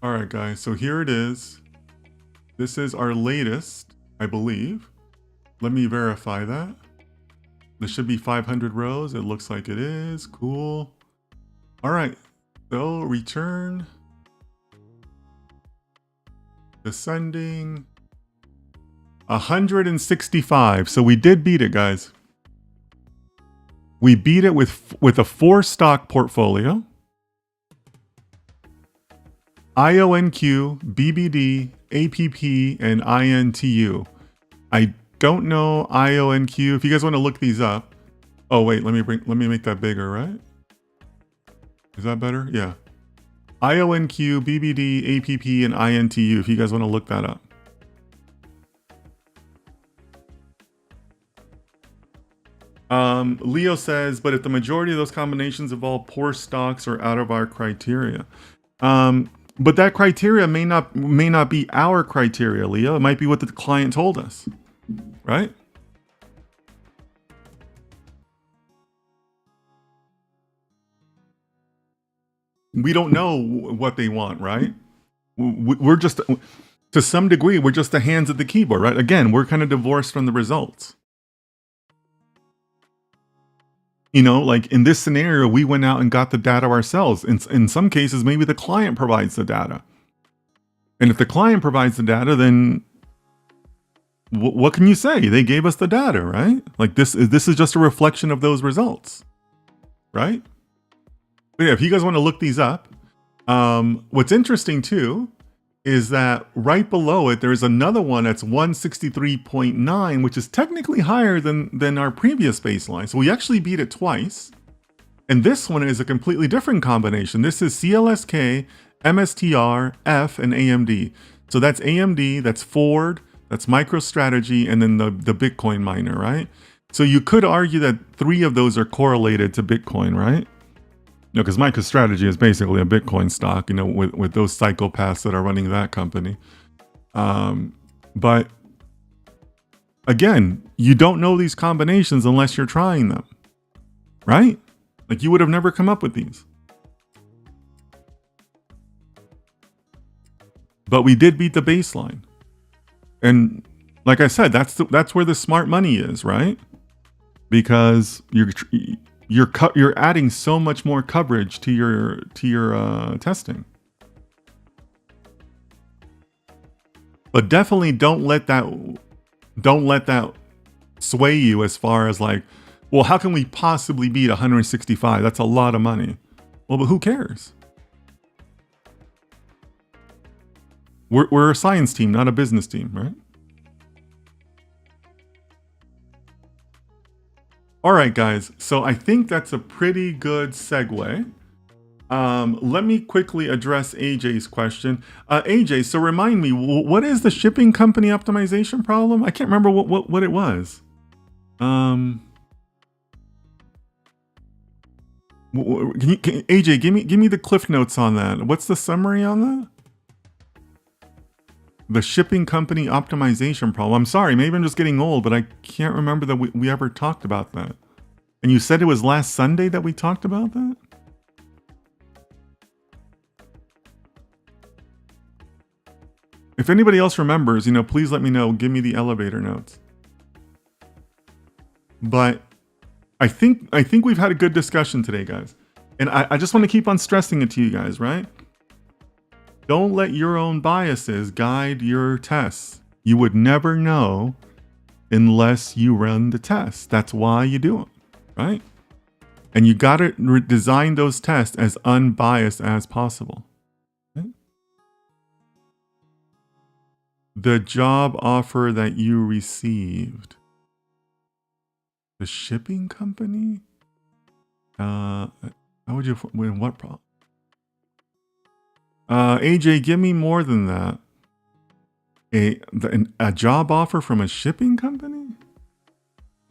All right, guys, so here it is. This is our latest, I believe. Let me verify that. This should be 500 rows. It looks like it is. Cool. All right, so return. Descending. 165. So we did beat it, guys. We beat it with a 4-stock portfolio. IONQ, BBD, APP, and INTU. I don't know IONQ. If you guys want to look these up. Oh wait, let me make that bigger, right? Is that better? Yeah. IONQ, BBD, APP, and INTU. If you guys want to look that up. Leo says, but if the majority of those combinations involve poor stocks or out of our criteria. But that criteria may not be our criteria, Leo. It might be what the client told us, right? We don't know what they want, right? We're just, to some degree, we're just the hands at the keyboard, right? Again, we're kind of divorced from the results. Like in this scenario, we went out and got the data ourselves. In some cases, maybe the client provides the data. And if the client provides the data, then what can you say? They gave us the data, right? Like this is just a reflection of those results, right? But yeah, if you guys want to look these up, what's interesting too is that right below it, there's another one that's 163.9, which is technically higher than our previous baseline. So we actually beat it twice. And this one is a completely different combination. This is CLSK, MSTR, F, and AMD. So that's AMD, that's Ford, that's MicroStrategy, and then the Bitcoin miner, right? So you could argue that 3 of those are correlated to Bitcoin, right? Because MicroStrategy is basically a Bitcoin stock, with those psychopaths that are running that company. But again, you don't know these combinations unless you're trying them, right? Like you would have never come up with these. But we did beat the baseline. And Like I said, that's where the smart money is, right? Because you're adding so much more coverage to your testing. But definitely don't let that sway you as far as like, well, how can we possibly beat 165? That's a lot of money. Well, but who cares? We're a science team, not a business team, right? All right, guys. So I think that's a pretty good segue. Let me quickly address AJ's question. AJ, so remind me, what is the shipping company optimization problem? I can't remember what it was. AJ, give me the cliff notes on that. What's the summary on that? The shipping company optimization problem. I'm sorry, maybe I'm just getting old, but I can't remember that we ever talked about that. And you said it was last Sunday that we talked about that? If anybody else remembers, please let me know. Give me the elevator notes. But I think we've had a good discussion today, guys. And I just want to keep on stressing it to you guys, right? Don't let your own biases guide your tests. You would never know unless you run the test. That's why you do them, right? And you got to design those tests as unbiased as possible. Okay? The job offer that you received. The shipping company? How would you, what problem? AJ, give me more than that. A job offer from a shipping company?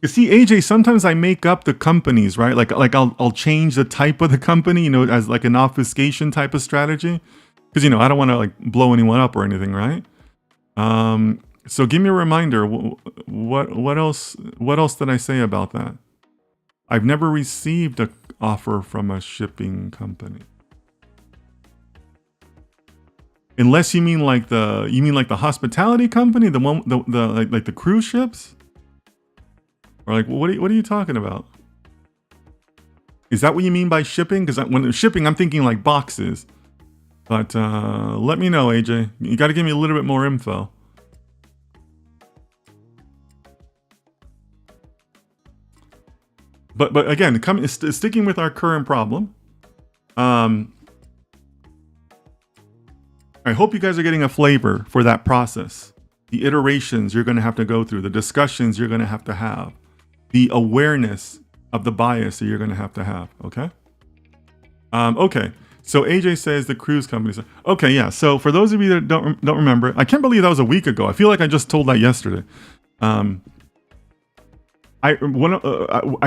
You see, AJ, sometimes I make up the companies, right? Like I'll change the type of the company, as like an obfuscation type of strategy. Because, I don't want to like blow anyone up or anything, right? So give me a reminder. What else did I say about that? I've never received an offer from a shipping company. Unless you mean like the hospitality company, the one like the cruise ships, or like what are you talking about? Is that what you mean by shipping? Because when shipping, I'm thinking like boxes. But let me know, AJ. You got to give me a little bit more info. But again, sticking with our current problem. I hope you guys are getting a flavor for that process. The iterations you're going to have to go through, the discussions you're going to have, the awareness of the bias that you're going to have, okay? Okay, so AJ says the cruise companies. Okay, yeah, so for those of you that don't remember, I can't believe that was a week ago. I feel like I just told that yesterday. I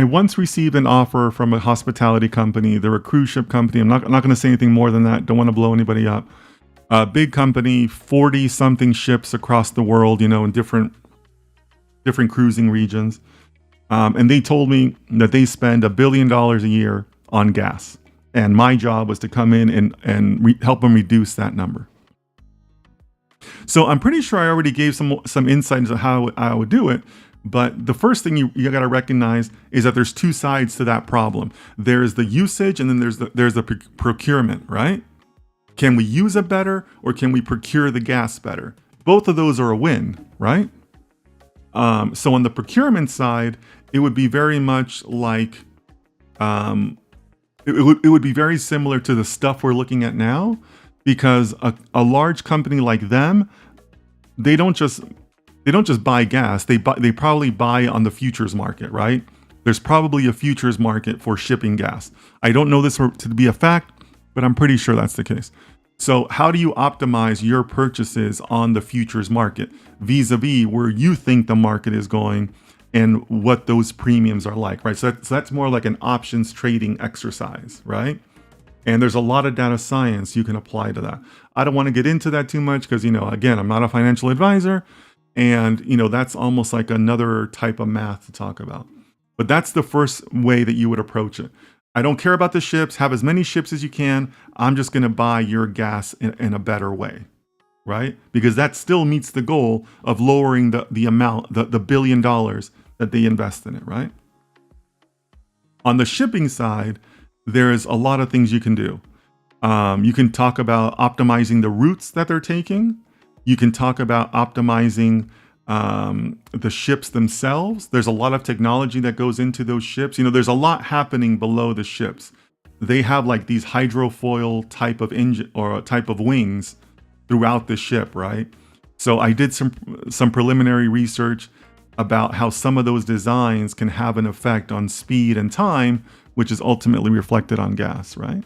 once received an offer from a hospitality company. They're a cruise ship company. I'm not going to say anything more than that. Don't want to blow anybody up. Big company, 40-something ships across the world, in different cruising regions. And they told me that they spend $1 billion a year on gas. And my job was to come in and help them reduce that number. So I'm pretty sure I already gave some insight into how I would do it. But the first thing you got to recognize is that there's two sides to that problem. There's the usage and then there's the procurement, right? Can we use it better or can we procure the gas better? Both of those are a win, right? So on the procurement side, it would be very much like, it would be very similar to the stuff we're looking at now, because a large company like them, they don't just buy gas. They probably buy on the futures market, right? There's probably a futures market for shipping gas. I don't know this to be a fact, but I'm pretty sure that's the case. So how do you optimize your purchases on the futures market vis-a-vis where you think the market is going and what those premiums are like, right? So that's more like an options trading exercise, right? And there's a lot of data science you can apply to that. I don't want to get into that too much because, again, I'm not a financial advisor. And, that's almost like another type of math to talk about. But that's the first way that you would approach it. I don't care about the ships. Have as many ships as you can. I'm just going to buy your gas in a better way, right? Because that still meets the goal of lowering the amount, the $1 billion that they invest in it, right? On the shipping side, there's a lot of things you can do. You can talk about optimizing the routes that they're taking. You can talk about optimizing the ships themselves. There's a lot of technology that goes into those ships. You know, there's a lot happening below the ships. They have like these hydrofoil type of engine or type of wings throughout the ship, right? So I did some preliminary research about how some of those designs can have an effect on speed and time, which is ultimately reflected on gas, right?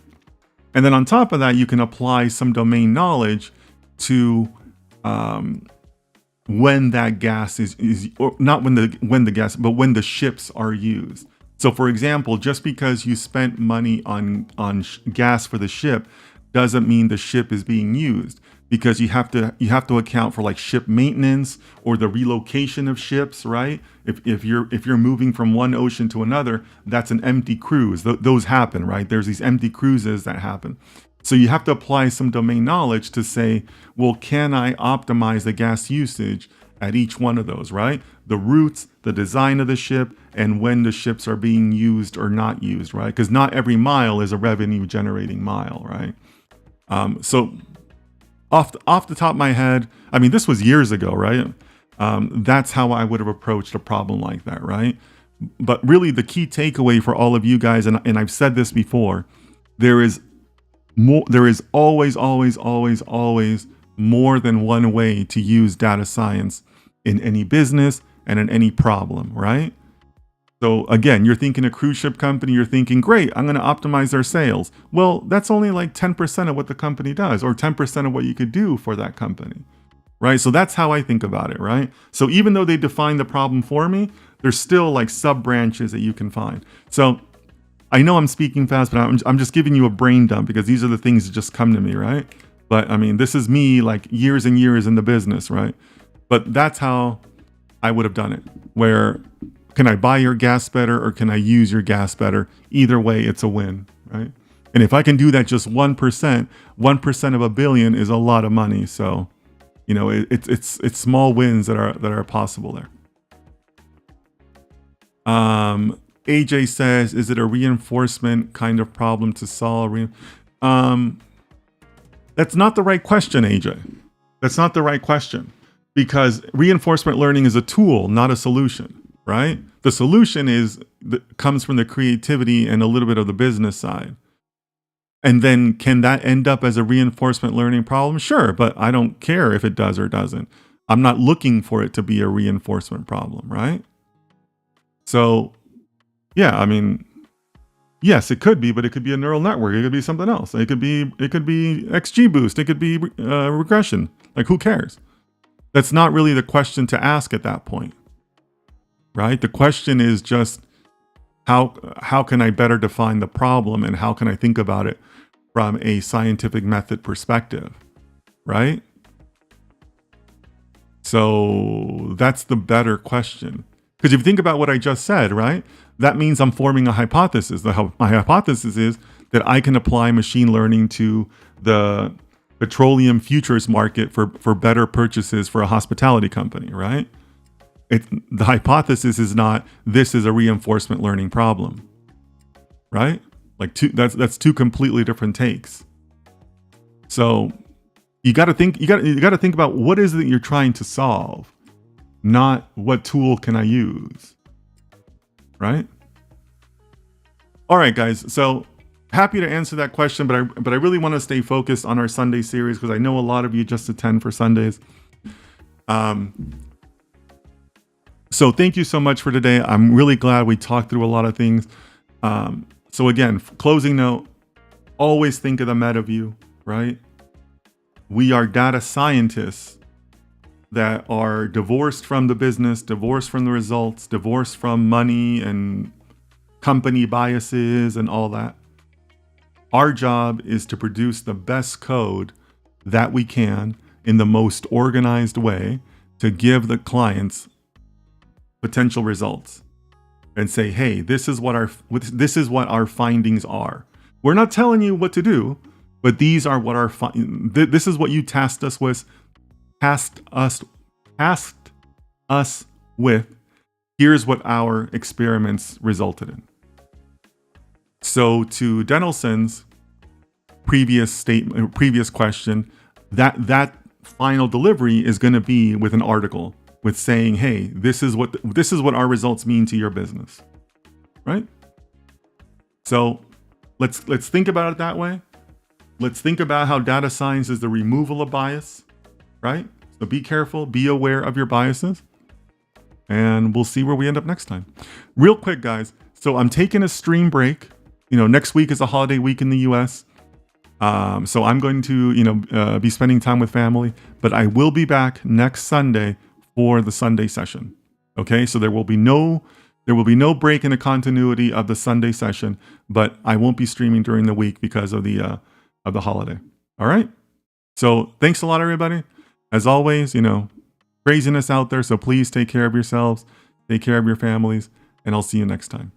And then on top of that, you can apply some domain knowledge to when that gas is or not when the gas, but when the ships are used. So for example, just because you spent money on gas for the ship doesn't mean the ship is being used, because you have to account for like ship maintenance or the relocation of ships, right? If you're moving from one ocean to another, that's an empty cruise. Those happen, right? There's these empty cruises that happen. So you have to apply some domain knowledge to say, well, can I optimize the gas usage at each one of those, right? The routes, the design of the ship, and when the ships are being used or not used, right? Because not every mile is a revenue generating mile, right? So off the top of my head, I mean, this was years ago, right? That's how I would have approached a problem like that, right? But really the key takeaway for all of you guys, and I've said this before, there is always more than one way to use data science in any business and in any problem, right? So again, you're thinking a cruise ship company, you're thinking, great, I'm going to optimize their sales. Well, that's only like 10% of what the company does, or 10% of what you could do for that company, right? So that's how I think about it, right? So even though they define the problem for me, there's still like sub branches that you can find. So I know I'm speaking fast, but I'm just giving you a brain dump because these are the things that just come to me, right? But I mean, this is me like years and years in the business, right? But that's how I would have done it. Where can I buy your gas better or can I use your gas better? Either way, it's a win, right? And if I can do that just 1%, 1% of $1 billion is a lot of money. So, you know, it's small wins that are possible there. AJ says, is it a reinforcement kind of problem to solve? That's not the right question, AJ. That's not the right question, because reinforcement learning is a tool, not a solution, right? The solution comes from the creativity and a little bit of the business side. And then can that end up as a reinforcement learning problem? Sure, but I don't care if it does or doesn't. I'm not looking for it to be a reinforcement problem, right? So yeah, I mean, yes, it could be, but it could be a neural network. It could be something else. It could be XGBoost. It could be regression. Like, who cares? That's not really the question to ask at that point, right? The question is just how can I better define the problem and how can I think about it from a scientific method perspective, right? So that's the better question. Because if you think about what I just said, right? That means I'm forming a hypothesis. My hypothesis is that I can apply machine learning to the petroleum futures market for better purchases for a hospitality company, right? The hypothesis is not, this is a reinforcement learning problem, right? Like that's two completely different takes. So you got to think about what is it that you're trying to solve, not what tool can I use, right? All right, guys. So happy to answer that question, but I really want to stay focused on our Sunday series because I know a lot of you just attend for Sundays. So thank you so much for today. I'm really glad we talked through a lot of things. So again, closing note, always think of the meta view, right? We are data scientists that are divorced from the business, divorced from the results, divorced from money and company biases and all that. Our job is to produce the best code that we can in the most organized way to give the clients potential results and say, hey, this is what our findings are. We're not telling you what to do, but these are what this is what you tasked us with. tasked us with, here's what our experiments resulted in. So to Denelson's previous question, that final delivery is going to be with an article with saying, hey, this is what our results mean to your business, right? So let's think about it that way. Let's think about how data science is the removal of bias, right? So be careful, be aware of your biases, and we'll see where we end up next time. Real quick, guys. So I'm taking a stream break. Next week is a holiday week in the US. So I'm going to, be spending time with family, but I will be back next Sunday for the Sunday session. Okay. So there will be no break in the continuity of the Sunday session, but I won't be streaming during the week because of the holiday. All right. So thanks a lot, everybody. As always, craziness out there. So please take care of yourselves, take care of your families, and I'll see you next time.